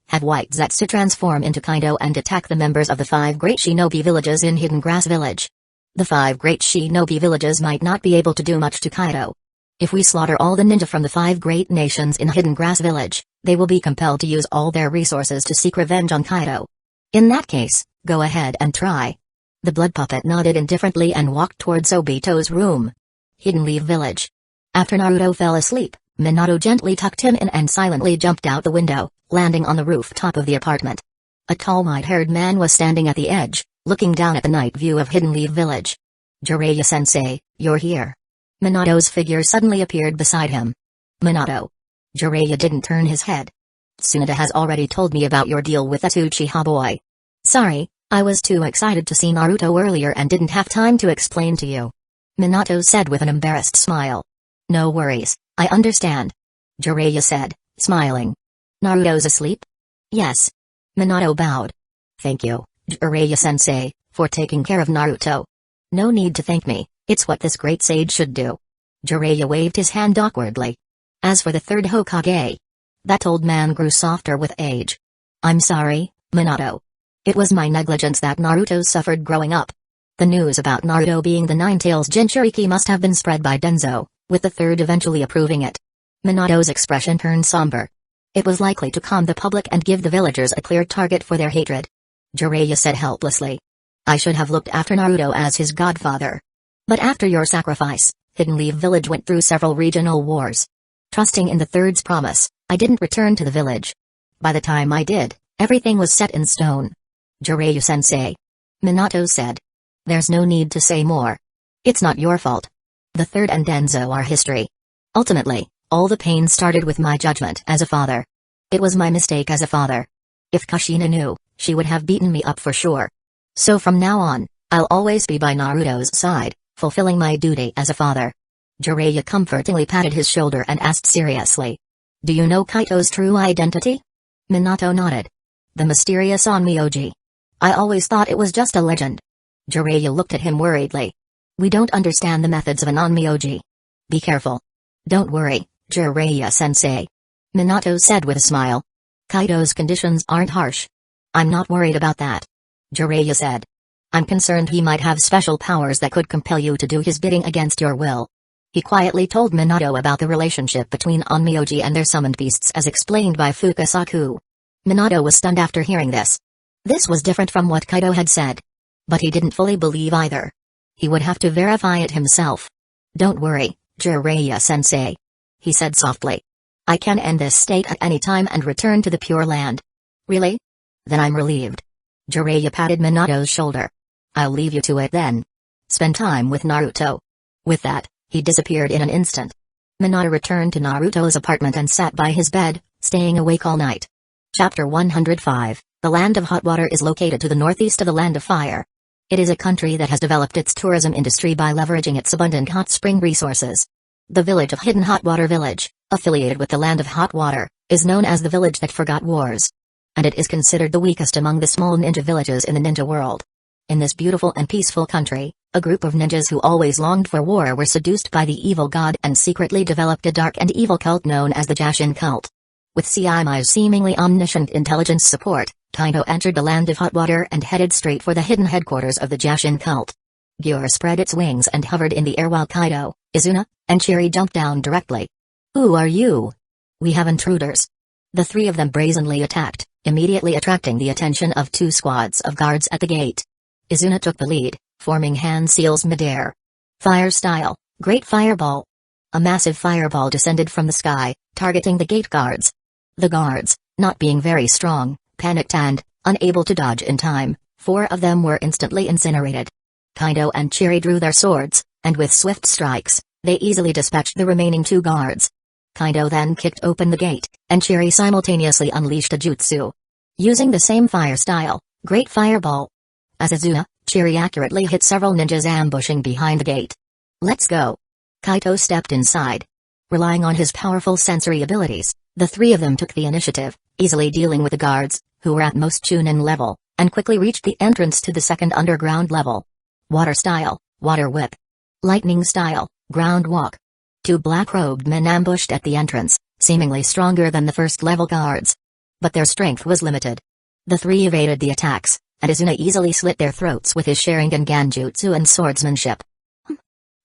Have White Zetsu transform into Kaito and attack the members of the 5 great shinobi villages in Hidden Grass Village. The 5 great shinobi villages might not be able to do much to Kaito. If we slaughter all the ninja from the 5 great nations in Hidden Grass Village, they will be compelled to use all their resources to seek revenge on Kaito. In that case, go ahead and try. The blood puppet nodded indifferently and walked towards Obito's room. Hidden Leaf Village. After Naruto fell asleep, Minato gently tucked him in and silently jumped out the window, landing on the rooftop of the apartment. A tall white-haired man was standing at the edge, looking down at the night view of Hidden Leaf Village. Jiraiya-sensei, you're here. Minato's figure suddenly appeared beside him. Minato. Jiraiya didn't turn his head. Tsunade has already told me about your deal with that Uchiha boy. Sorry, I was too excited to see Naruto earlier and didn't have time to explain to you. Minato said with an embarrassed smile. No worries, I understand. Jiraiya said, smiling. Naruto's asleep? Yes. Minato bowed. Thank you, Jiraiya-sensei, for taking care of Naruto. No need to thank me, it's what this great sage should do. Jiraiya waved his hand awkwardly. As for the third Hokage, that old man grew softer with age. I'm sorry, Minato. It was my negligence that Naruto suffered growing up. The news about Naruto being the Nine-Tails Jinchuriki must have been spread by Denzo, with the third eventually approving it. Minato's expression turned somber. It was likely to calm the public and give the villagers a clear target for their hatred. Jiraiya said helplessly. I should have looked after Naruto as his godfather. But after your sacrifice, Hidden Leaf Village went through several regional wars. Trusting in the third's promise, I didn't return to the village. By the time I did, everything was set in stone. Jiraiya-sensei. Minato said. There's no need to say more. It's not your fault. The third and Denzo are history. Ultimately, all the pain started with my judgment as a father. It was my mistake as a father. If Kushina knew, she would have beaten me up for sure. So from now on, I'll always be by Naruto's side, fulfilling my duty as a father. Jiraiya comfortingly patted his shoulder and asked seriously. Do you know Kaito's true identity? Minato nodded. The mysterious Onmyoji. I always thought it was just a legend. Jiraiya looked at him worriedly. We don't understand the methods of an Onmyoji. Be careful. Don't worry, Jiraiya-sensei. Minato said with a smile. Kaito's conditions aren't harsh. I'm not worried about that. Jiraiya said. I'm concerned he might have special powers that could compel you to do his bidding against your will. He quietly told Minato about the relationship between Onmyoji and their summoned beasts as explained by Fukasaku. Minato was stunned after hearing this. This was different from what Kaito had said. But he didn't fully believe either. He would have to verify it himself. Don't worry, Jiraiya-sensei. He said softly. I can end this state at any time and return to the Pure Land. Really? Then I'm relieved. Jiraiya patted Minato's shoulder. I'll leave you to it then. Spend time with Naruto. With that, he disappeared in an instant. Minato returned to Naruto's apartment and sat by his bed, staying awake all night. Chapter 105. The Land of Hot Water is located to the northeast of the Land of Fire. It is a country that has developed its tourism industry by leveraging its abundant hot spring resources. The village of Hidden Hot Water Village, affiliated with the Land of Hot Water, is known as the village that forgot wars. And it is considered the weakest among the small ninja villages in the ninja world. In this beautiful and peaceful country, a group of ninjas who always longed for war were seduced by the evil god and secretly developed a dark and evil cult known as the Jashin cult. With Siamai's seemingly omniscient intelligence support, Kaito entered the Land of Hot Water and headed straight for the hidden headquarters of the Jashin cult. Gyur spread its wings and hovered in the air while Kaito, Izuna, and Chiri jumped down directly. Who are you? We have intruders. The three of them brazenly attacked, immediately attracting the attention of two squads of guards at the gate. Izuna took the lead, forming hand seals midair. Fire style, Great Fireball. A massive fireball descended from the sky, targeting the gate guards. The guards, not being very strong, panicked and, unable to dodge in time, 4 of them were instantly incinerated. Kaito and Chiri drew their swords, and with swift strikes, they easily dispatched the remaining 2 guards. Kaito then kicked open the gate, and Chiri simultaneously unleashed a jutsu. Using the same fire style, Great Fireball. As Izuna, Chiri accurately hit several ninjas ambushing behind the gate. Let's go. Kaito stepped inside. Relying on his powerful sensory abilities, the 3 of them took the initiative, easily dealing with the guards, who were at most Chunin level, and quickly reached the entrance to the second underground level. Water style, Water Whip. Lightning style, Ground Walk. 2 black-robed men ambushed at the entrance, seemingly stronger than the first-level guards. But their strength was limited. The 3 evaded the attacks, and Izuna easily slit their throats with his Sharingan Genjutsu and swordsmanship.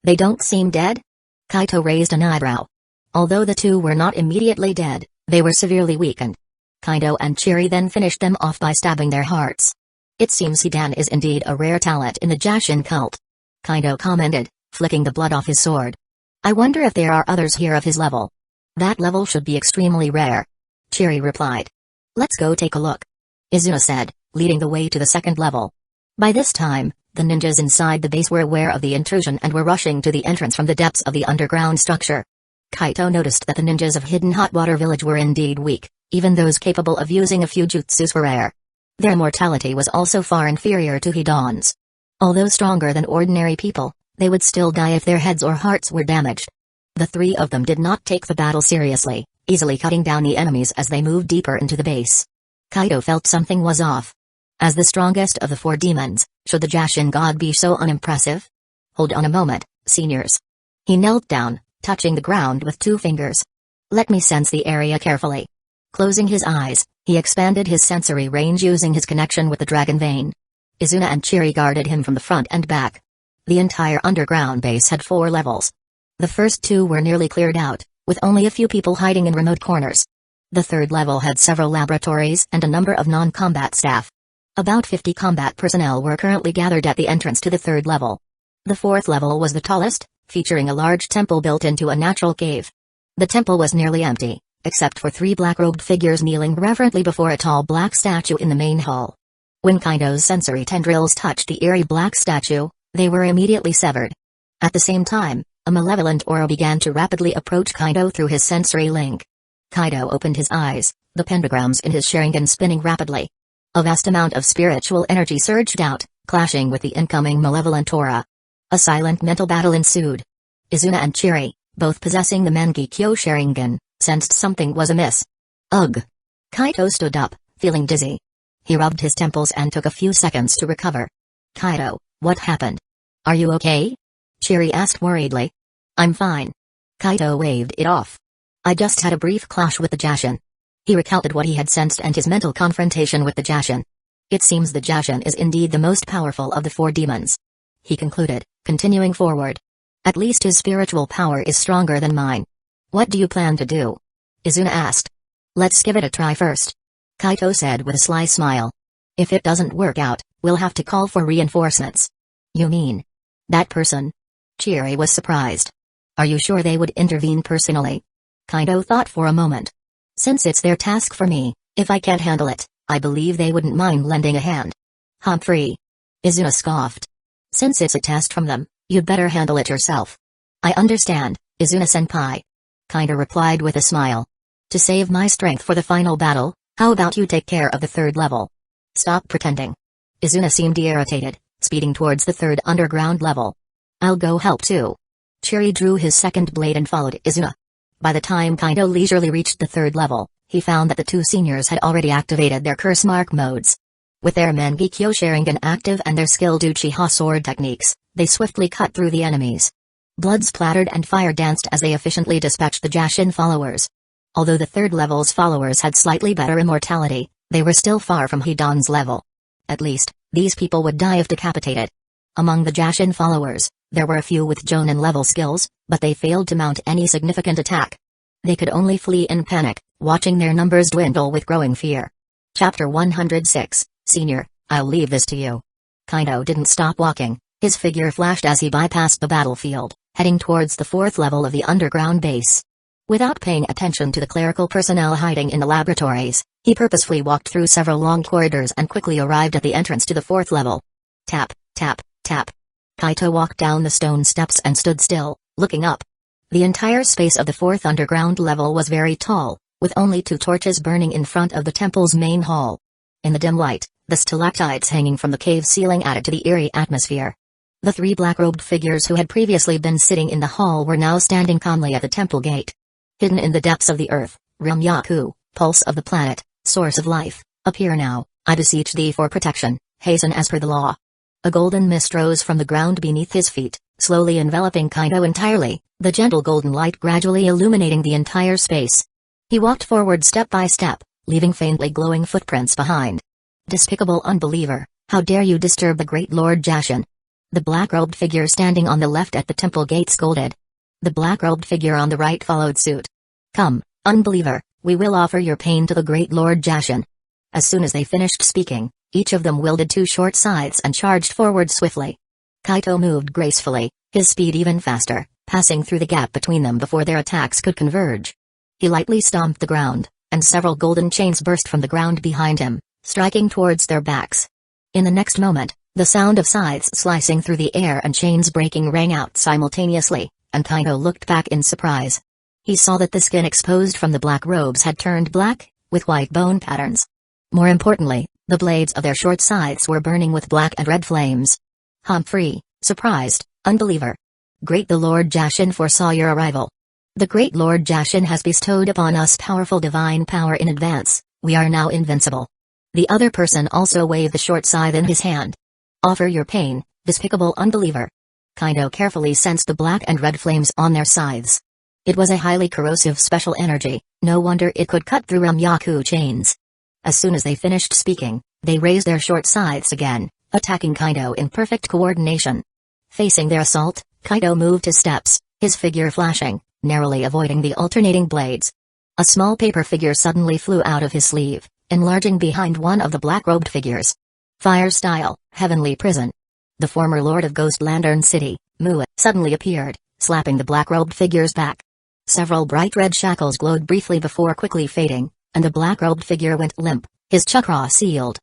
They don't seem dead? Kaito raised an eyebrow. Although the 2 were not immediately dead, they were severely weakened. Kaito and Chiri then finished them off by stabbing their hearts. It seems Hidan is indeed a rare talent in the Jashin cult. Kaito commented, flicking the blood off his sword. I wonder if there are others here of his level. That level should be extremely rare. Chiri replied. Let's go take a look. Izuna said, leading the way to the second level. By this time, the ninjas inside the base were aware of the intrusion and were rushing to the entrance from the depths of the underground structure. Kaito noticed that the ninjas of Hidden Hot Water Village were indeed weak, even those capable of using a few jutsus were rare. Their mortality was also far inferior to Hidan's. Although stronger than ordinary people, they would still die if their heads or hearts were damaged. The 3 of them did not take the battle seriously, easily cutting down the enemies as they moved deeper into the base. Kaido felt something was off. As the strongest of the 4 demons, should the Jashin god be so unimpressive? Hold on a moment, seniors. He knelt down, touching the ground with 2 fingers. Let me sense the area carefully. Closing his eyes, he expanded his sensory range using his connection with the dragon vein. Izuna and Chiri guarded him from the front and back. The entire underground base had 4 levels. The first 2 were nearly cleared out, with only a few people hiding in remote corners. The 3rd level had several laboratories and a number of non-combat staff. About 50 combat personnel were currently gathered at the entrance to the 3rd level. The 4th level was the tallest, featuring a large temple built into a natural cave. The temple was nearly empty, except for 3 black-robed figures kneeling reverently before a tall black statue in the main hall. When Kaido's sensory tendrils touched the eerie black statue, they were immediately severed. At the same time, a malevolent aura began to rapidly approach Kaido through his sensory link. Kaido opened his eyes, the pentagrams in his Sharingan spinning rapidly. A vast amount of spiritual energy surged out, clashing with the incoming malevolent aura. A silent mental battle ensued. Izuna and Chiri, both possessing the Mangekyo Sharingan, sensed something was amiss. Ugh! Kaido stood up, feeling dizzy. He rubbed his temples and took a few seconds to recover. Kaido, what happened? Are you okay? Chiri asked worriedly. I'm fine. Kaido waved it off. I just had a brief clash with the Jashin. He recounted what he had sensed and his mental confrontation with the Jashin. It seems the Jashin is indeed the most powerful of the 4 demons. He concluded, continuing forward. At least his spiritual power is stronger than mine. What do you plan to do? Izuna asked. Let's give it a try first. Kaido said with a sly smile. If it doesn't work out, we'll have to call for reinforcements. You mean? That person? Chiri was surprised. Are you sure they would intervene personally? Kaido thought for a moment. Since it's their task for me, if I can't handle it, I believe they wouldn't mind lending a hand. Humphrey. Izuna scoffed. Since it's a test from them, you'd better handle it yourself. I understand, Izuna-senpai. Kaido replied with a smile. To save my strength for the final battle, how about you take care of the 3rd level? Stop pretending. Izuna seemed irritated, speeding towards the 3rd underground level. I'll go help too. Chiri drew his 2nd blade and followed Izuna. By the time Kaido leisurely reached the 3rd level, he found that the 2 seniors had already activated their curse mark modes. With their Mangekyo Sharingan active and their skilled Uchiha sword techniques, they swiftly cut through the enemies. Blood splattered and fire danced as they efficiently dispatched the Jashin followers. Although the 3rd level's followers had slightly better immortality, they were still far from Hidan's level. At least, these people would die if decapitated. Among the Jashin followers, there were a few with Jonin-level skills, but they failed to mount any significant attack. They could only flee in panic, watching their numbers dwindle with growing fear. Chapter 106, Senior, I'll leave this to you. Kaido didn't stop walking, his figure flashed as he bypassed the battlefield, heading towards the 4th level of the underground base. Without paying attention to the clerical personnel hiding in the laboratories, he purposefully walked through several long corridors and quickly arrived at the entrance to the 4th level. Tap, tap, tap. Kaido walked down the stone steps and stood still, looking up. The entire space of the 4th underground level was very tall, with only 2 torches burning in front of the temple's main hall. In the dim light, the stalactites hanging from the cave ceiling added to the eerie atmosphere. The 3 black-robed figures who had previously been sitting in the hall were now standing calmly at the temple gate. Hidden in the depths of the earth, Ryumyaku, pulse of the planet, source of life, appear now, I beseech thee for protection, hasten as per the law. A golden mist rose from the ground beneath his feet, slowly enveloping Kaido entirely, the gentle golden light gradually illuminating the entire space. He walked forward step by step, leaving faintly glowing footprints behind. Despicable unbeliever, how dare you disturb the great Lord Jashin? The black-robed figure standing on the left at the temple gate scolded. The black-robed figure on the right followed suit. Come, unbeliever, we will offer your pain to the great Lord Jashin. As soon as they finished speaking, each of them wielded 2 short scythes and charged forward swiftly. Kaido moved gracefully, his speed even faster, passing through the gap between them before their attacks could converge. He lightly stomped the ground, and several golden chains burst from the ground behind him, striking towards their backs. In the next moment, the sound of scythes slicing through the air and chains breaking rang out simultaneously, and Kaido looked back in surprise. He saw that the skin exposed from the black robes had turned black, with white bone patterns. More importantly, the blades of their short scythes were burning with black and red flames. Humphrey, surprised, unbeliever. Great, the Lord Jashin foresaw your arrival. The great Lord Jashin has bestowed upon us powerful divine power in advance, we are now invincible. The other person also waved the short scythe in his hand. Offer your pain, despicable unbeliever. Kaido carefully sensed the black and red flames on their scythes. It was a highly corrosive special energy, no wonder it could cut through Ramyaku chains. As soon as they finished speaking, they raised their short scythes again, attacking Kaido in perfect coordination. Facing their assault, Kaido moved his steps, his figure flashing, narrowly avoiding the alternating blades. A small paper figure suddenly flew out of his sleeve, enlarging behind one of the black-robed figures. Fire Style, Heavenly Prison. The former lord of Ghost Lantern City, Mua, suddenly appeared, slapping the black-robed figure's back. Several bright red shackles glowed briefly before quickly fading, and the black-robed figure went limp, his chakra sealed.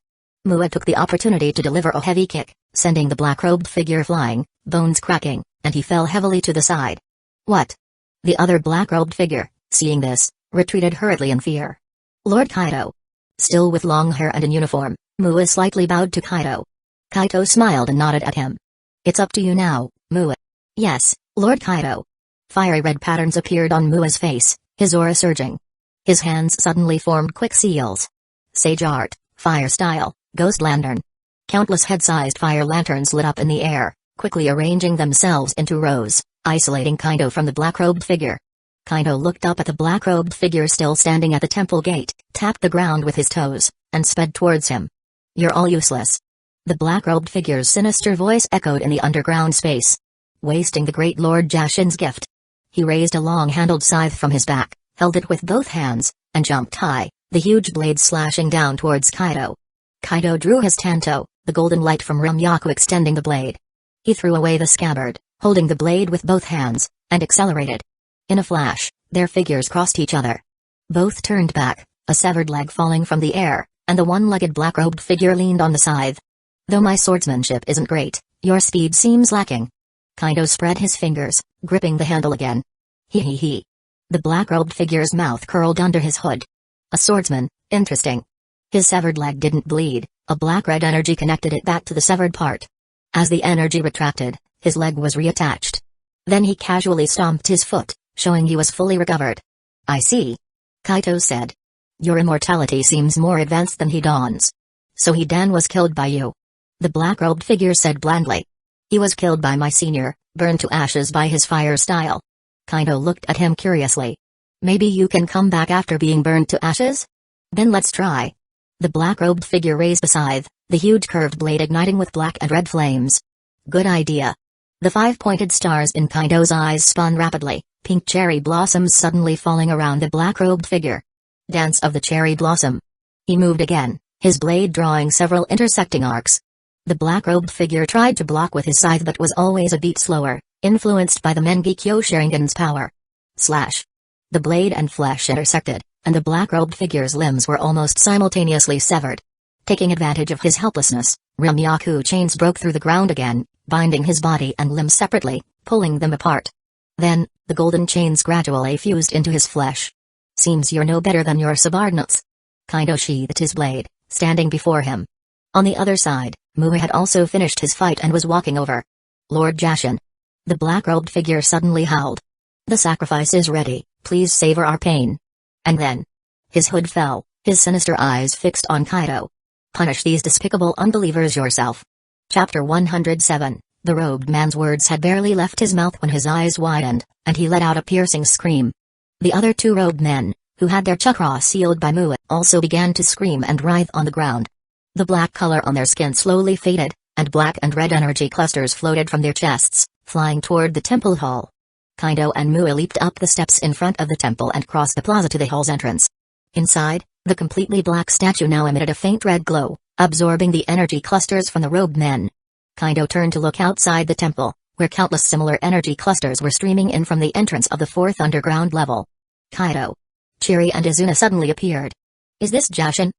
Mua took the opportunity to deliver a heavy kick, sending the black-robed figure flying, bones cracking, and he fell heavily to the side. What? The other black-robed figure, seeing this, retreated hurriedly in fear. Lord Kaido. Still with long hair and in uniform, Mua slightly bowed to Kaido. Kaido smiled and nodded at him. It's up to you now, Mua. Yes, Lord Kaido. Fiery red patterns appeared on Mua's face, his aura surging. His hands suddenly formed quick seals. Sage Art, Fire Style, Ghost Lantern. Countless head-sized fire lanterns lit up in the air, quickly arranging themselves into rows, isolating Kaido from the black-robed figure. Kaido looked up at the black-robed figure still standing at the temple gate, tapped the ground with his toes, and sped towards him. You're all useless. The black-robed figure's sinister voice echoed in the underground space. Wasting the great Lord Jashin's gift. He raised a long-handled scythe from his back, held it with both hands, and jumped high, the huge blade slashing down towards Kaido. Kaido drew his tanto, the golden light from Ramyaku extending the blade. He threw away the scabbard, holding the blade with both hands, and accelerated. In a flash, their figures crossed each other. Both turned back, a severed leg falling from the air, and the one-legged black-robed figure leaned on the scythe. Though my swordsmanship isn't great, your speed seems lacking. Kaido spread his fingers, gripping the handle again. He. The black-robed figure's mouth curled under his hood. A swordsman, interesting. His severed leg didn't bleed, a black-red energy connected it back to the severed part. As the energy retracted, his leg was reattached. Then he casually stomped his foot, showing he was fully recovered. I see. Kaido said. Your immortality seems more advanced than Hidan's. So Hidan was killed by you. The black-robed figure said blandly. He was killed by my senior, burned to ashes by his fire style. Kaido looked at him curiously. Maybe you can come back after being burned to ashes? Then let's try. The black-robed figure raised the scythe, the huge curved blade igniting with black and red flames. Good idea. The 5 pointed stars in Kaido's eyes spun rapidly, pink cherry blossoms suddenly falling around the black-robed figure. Dance of the cherry blossom. He moved again, his blade drawing several intersecting arcs. The black-robed figure tried to block with his scythe but was always a beat slower, influenced by the Mengekyo Sharingan's power. Slash. The blade and flesh intersected, and the black-robed figure's limbs were almost simultaneously severed. Taking advantage of his helplessness, Ramyaku chains broke through the ground again, binding his body and limbs separately, pulling them apart. Then, the golden chains gradually fused into his flesh. Seems you're no better than your subordinates. Kaido sheathed his blade, standing before him. On the other side, Mua had also finished his fight and was walking over. Lord Jashin. The black-robed figure suddenly howled. The sacrifice is ready, please savor our pain. And then. His hood fell, his sinister eyes fixed on Kaido. Punish these despicable unbelievers yourself. Chapter 107. The robed man's words had barely left his mouth when his eyes widened, and he let out a piercing scream. The other 2 robed men, who had their chakra sealed by Mua, also began to scream and writhe on the ground. The black color on their skin slowly faded, and black and red energy clusters floated from their chests, flying toward the temple hall. Kaido and Mua leaped up the steps in front of the temple and crossed the plaza to the hall's entrance. Inside, the completely black statue now emitted a faint red glow, absorbing the energy clusters from the robed men. Kaido turned to look outside the temple, where countless similar energy clusters were streaming in from the entrance of the 4th underground level. Kaido. Chiri and Izuna suddenly appeared. Is this Jashin?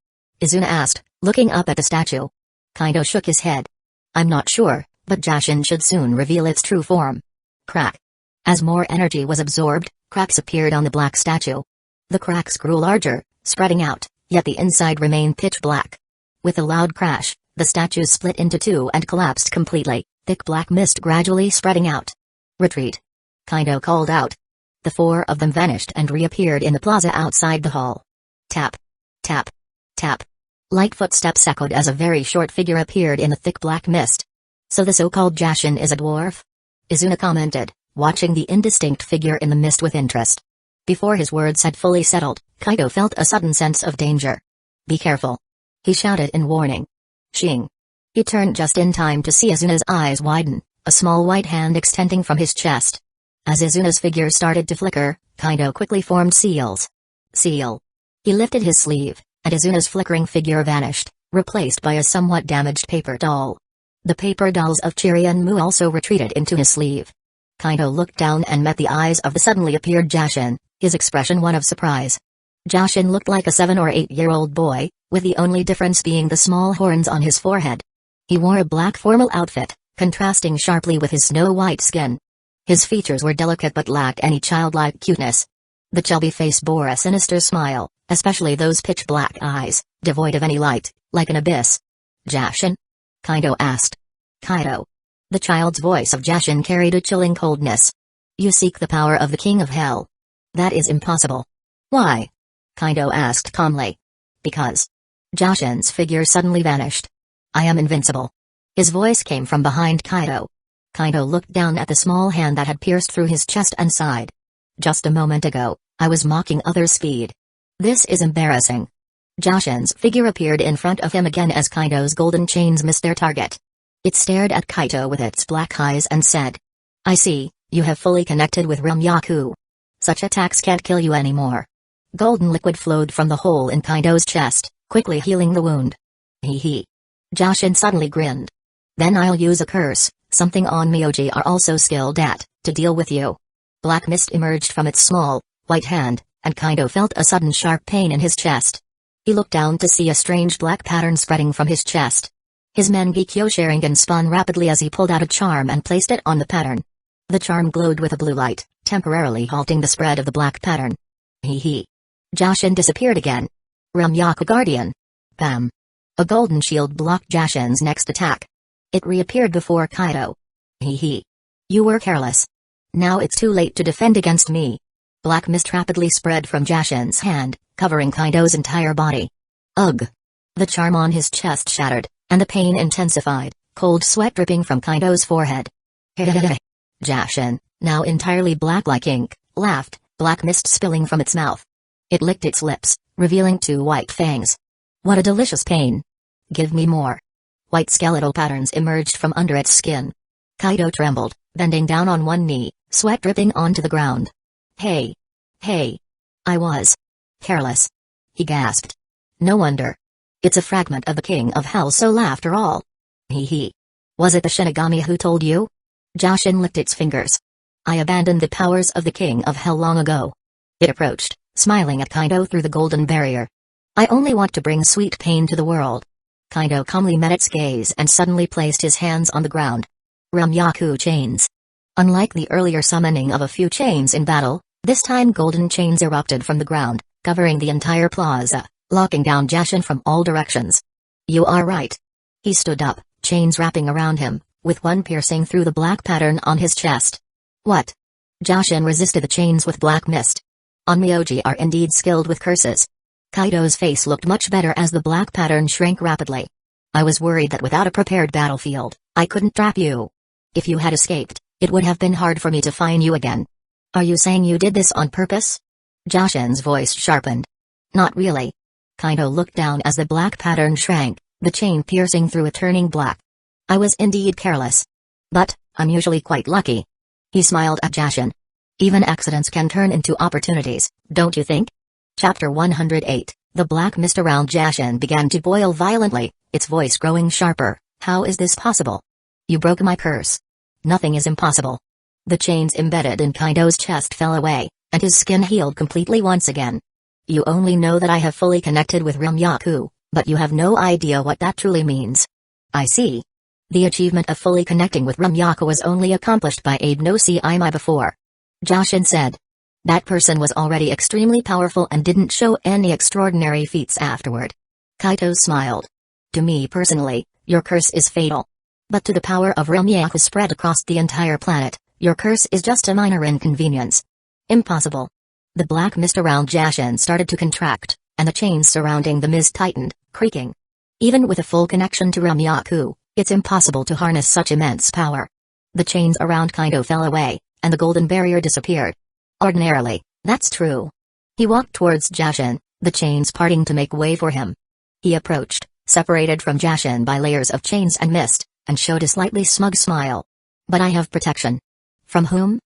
Izuna asked, looking up at the statue. Kaido shook his head. I'm not sure, but Jashin should soon reveal its true form. Crack. As more energy was absorbed, cracks appeared on the black statue. The cracks grew larger, spreading out, yet the inside remained pitch black. With a loud crash, the statue split into 2 and collapsed completely, thick black mist gradually spreading out. Retreat. Kaido called out. The four of them vanished and reappeared in the plaza outside the hall. Tap. Tap. Tap. Light footsteps echoed as a very short figure appeared in the thick black mist. So the so-called Jashin is a dwarf? Izuna commented, watching the indistinct figure in the mist with interest. Before his words had fully settled, Kaido felt a sudden sense of danger. Be careful, he shouted in warning. Shing. He turned just in time to see Izuna's eyes widen, a small white hand extending from his chest. As Izuna's figure started to flicker, Kaido quickly formed seals. Seal. He lifted his sleeve, and Izuna's flickering figure vanished, replaced by a somewhat damaged paper doll. The paper dolls of Chiri and Mu also retreated into his sleeve. Kaido looked down and met the eyes of the suddenly appeared Jashin, his expression one of surprise. Jashin looked like a 7 or 8-year-old boy, with the only difference being the small horns on his forehead. He wore a black formal outfit, contrasting sharply with his snow-white skin. His features were delicate but lacked any childlike cuteness. The chubby face bore a sinister smile, especially those pitch-black eyes, devoid of any light, like an abyss. Jashin? Kaido asked. Kaido. The child's voice of Jashin carried a chilling coldness. You seek the power of the King of Hell. That is impossible. Why? Kaido asked calmly. Because. Jashin's figure suddenly vanished. I am invincible. His voice came from behind Kaido. Kaido looked down at the small hand that had pierced through his chest and sighed. Just a moment ago, I was mocking others' speed. This is embarrassing. Jashin's figure appeared in front of him again as Kaido's golden chains missed their target. It stared at Kaido with its black eyes and said, I see, you have fully connected with Rumyaku. Such attacks can't kill you anymore. Golden liquid flowed from the hole in Kaido's chest, quickly healing the wound. Hee hee. Jashin suddenly grinned. Then I'll use a curse, something Onmyoji are also skilled at, to deal with you. Black mist emerged from its small, white hand, and Kaido felt a sudden sharp pain in his chest. He looked down to see a strange black pattern spreading from his chest. His Mangekyo Sharingan spun rapidly as he pulled out a charm and placed it on the pattern. The charm glowed with a blue light, temporarily halting the spread of the black pattern. Hee hee. Jashin disappeared again. Rumyaku Guardian. Bam. A golden shield blocked Jashin's next attack. It reappeared before Kaido. Hee hee. You were careless. Now it's too late to defend against me. Black mist rapidly spread from Jashin's hand, covering Kaido's entire body. Ugh. The charm on his chest shattered, and the pain intensified, cold sweat dripping from Kaido's forehead. Hehehe. Jashin, now entirely black like ink, laughed, black mist spilling from its mouth. It licked its lips, revealing 2 white fangs. What a delicious pain. Give me more. White skeletal patterns emerged from under its skin. Kaido trembled, bending down on one knee, sweat dripping onto the ground. Hey. Hey. I was careless. He gasped. No wonder. It's a fragment of the King of Hell, so after all. Hee hee. Was it the Shinigami who told you? Jashin licked its fingers. I abandoned the powers of the King of Hell long ago. It approached, smiling at Kaido through the golden barrier. I only want to bring sweet pain to the world. Kaido calmly met its gaze and suddenly placed his hands on the ground. Rumyaku chains. Unlike the earlier summoning of a few chains in battle, this time golden chains erupted from the ground, covering the entire plaza, locking down Jashin from all directions. You are right. He stood up, chains wrapping around him, with one piercing through the black pattern on his chest. What? Jashin resisted the chains with black mist. Onmyoji are indeed skilled with curses. Kaido's face looked much better as the black pattern shrank rapidly. I was worried that without a prepared battlefield, I couldn't trap you. If you had escaped, it would have been hard for me to find you again. Are you saying you did this on purpose? Jashin's voice sharpened. Not really. Kaido looked down as the black pattern shrank, the chain piercing through it turning black. I was indeed careless. But, I'm usually quite lucky. He smiled at Jashin. Even accidents can turn into opportunities, don't you think? Chapter 108. The black mist around Jashin began to boil violently, its voice growing sharper. How is this possible? You broke my curse. Nothing is impossible. The chains embedded in Kaido's chest fell away, and his skin healed completely once again. You only know that I have fully connected with Rumyaku, but you have no idea what that truly means. I see. The achievement of fully connecting with Rumyaku was only accomplished by Abe no Seimai before. Jashin said. That person was already extremely powerful and didn't show any extraordinary feats afterward. Kaido smiled. To me personally, your curse is fatal. But to the power of Rumyaku spread across the entire planet, your curse is just a minor inconvenience. Impossible. The black mist around Jashin started to contract, and the chains surrounding the mist tightened, creaking. Even with a full connection to Ramyaku, it's impossible to harness such immense power. The chains around Kaido fell away, and the golden barrier disappeared. Ordinarily, that's true. He walked towards Jashin, the chains parting to make way for him. He approached, separated from Jashin by layers of chains and mist, and showed a slightly smug smile. But I have protection. From whom?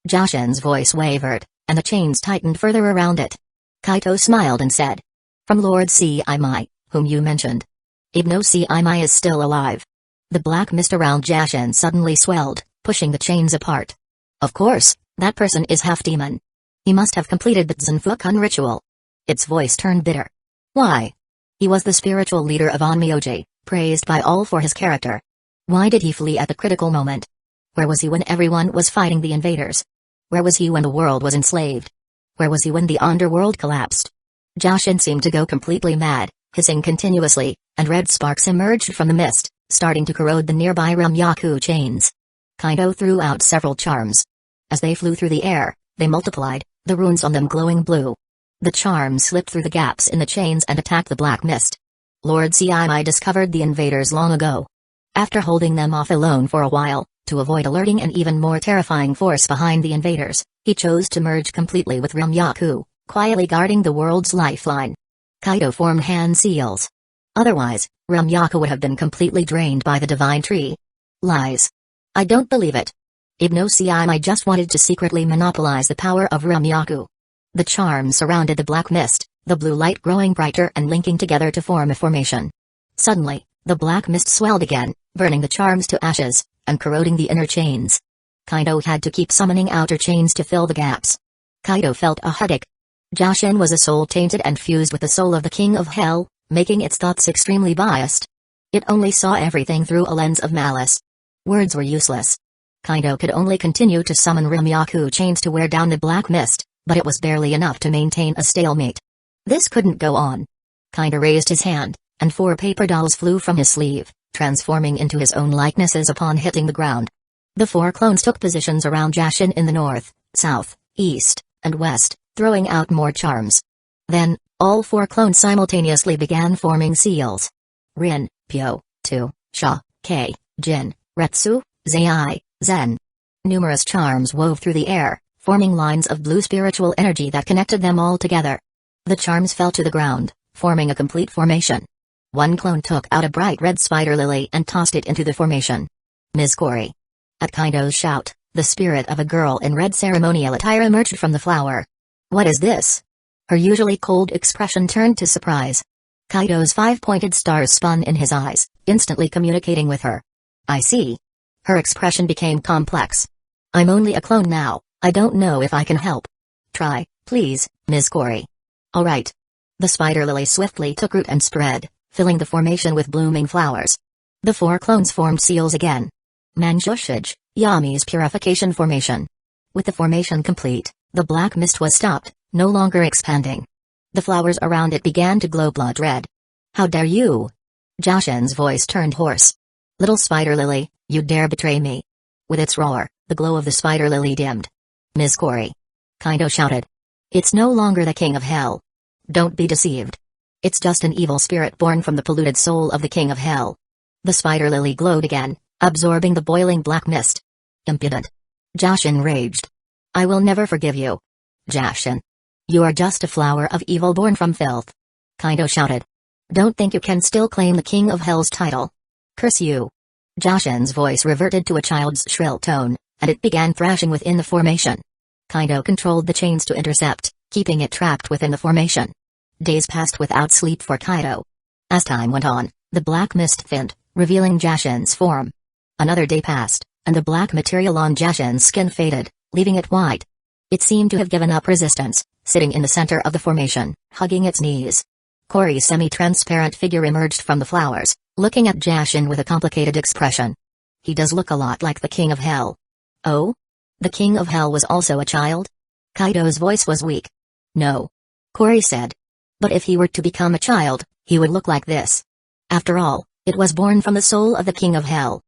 Jashin's voice wavered, and the chains tightened further around it. Kaito smiled and said, "From Lord Imai, whom you mentioned. Ibno Imai is still alive." The black mist around Jashin suddenly swelled, pushing the chains apart. Of course, that person is half-demon. He must have completed the Zanfukun ritual. Its voice turned bitter. Why? He was the spiritual leader of Onmyoji, praised by all for his character. Why did he flee at the critical moment? Where was he when everyone was fighting the invaders? Where was he when the world was enslaved? Where was he when the underworld collapsed? Jashin seemed to go completely mad, hissing continuously, and red sparks emerged from the mist, starting to corrode the nearby Ramyaku chains. Kaido threw out several charms. As they flew through the air, they multiplied, the runes on them glowing blue. The charms slipped through the gaps in the chains and attacked the black mist. Lord Imai discovered the invaders long ago. After holding them off alone for a while, to avoid alerting an even more terrifying force behind the invaders, he chose to merge completely with Ramyaku, quietly guarding the world's lifeline. Kaido formed hand seals. Otherwise, Ramyaku would have been completely drained by the divine tree. Lies. I don't believe it. Ibno Imai just wanted to secretly monopolize the power of Ramyaku. The charm surrounded the black mist, the blue light growing brighter and linking together to form a formation. Suddenly, the black mist swelled again, burning the charms to ashes, and corroding the inner chains. Kaido had to keep summoning outer chains to fill the gaps. Kaido felt a headache. Jashin was a soul tainted and fused with the soul of the King of Hell, making its thoughts extremely biased. It only saw everything through a lens of malice. Words were useless. Kaido could only continue to summon Ramyaku chains to wear down the black mist, but it was barely enough to maintain a stalemate. This couldn't go on. Kaido raised his hand, and 4 paper dolls flew from his sleeve, transforming into his own likenesses upon hitting the ground. The 4 clones took positions around Jashin in the north, south, east, and west, throwing out more charms. Then, all 4 clones simultaneously began forming seals. Rin, Pyo, Tu, Sha, K, Jin, Retsu, Zei, Zen. Numerous charms wove through the air, forming lines of blue spiritual energy that connected them all together. The charms fell to the ground, forming a complete formation. One clone took out a bright red spider lily and tossed it into the formation. Ms. Cory. At Kaido's shout, the spirit of a girl in red ceremonial attire emerged from the flower. What is this? Her usually cold expression turned to surprise. Kaido's 5-pointed stars spun in his eyes, instantly communicating with her. I see. Her expression became complex. I'm only a clone now, I don't know if I can help. Try, please, Ms. Cory. All right. The spider lily swiftly took root and spread, filling the formation with blooming flowers. The 4 clones formed seals again. Manjushij, Yami's purification formation. With the formation complete, the black mist was stopped, no longer expanding. The flowers around it began to glow blood red. How dare you? Jashin's voice turned hoarse. Little spider lily, you dare betray me. With its roar, the glow of the spider lily dimmed. Ms. Cory. Kaido shouted. It's no longer the King of Hell. Don't be deceived. It's just an evil spirit born from the polluted soul of the King of Hell. The spider lily glowed again, absorbing the boiling black mist. Impudent. Jashin raged. I will never forgive you. Jashin. You are just a flower of evil born from filth. Kaido shouted. Don't think you can still claim the King of Hell's title. Curse you. Jashin's voice reverted to a child's shrill tone, and it began thrashing within the formation. Kaido controlled the chains to intercept, keeping it trapped within the formation. Days passed without sleep for Kaido. As time went on, the black mist thinned, revealing Jashin's form. Another day passed, and the black material on Jashin's skin faded, leaving it white. It seemed to have given up resistance, sitting in the center of the formation, hugging its knees. Cory's semi-transparent figure emerged from the flowers, looking at Jashin with a complicated expression. He does look a lot like the King of Hell. Oh? The King of Hell was also a child? Kaido's voice was weak. No. Cory said. But if he were to become a child, he would look like this. After all, it was born from the soul of the King of Hell.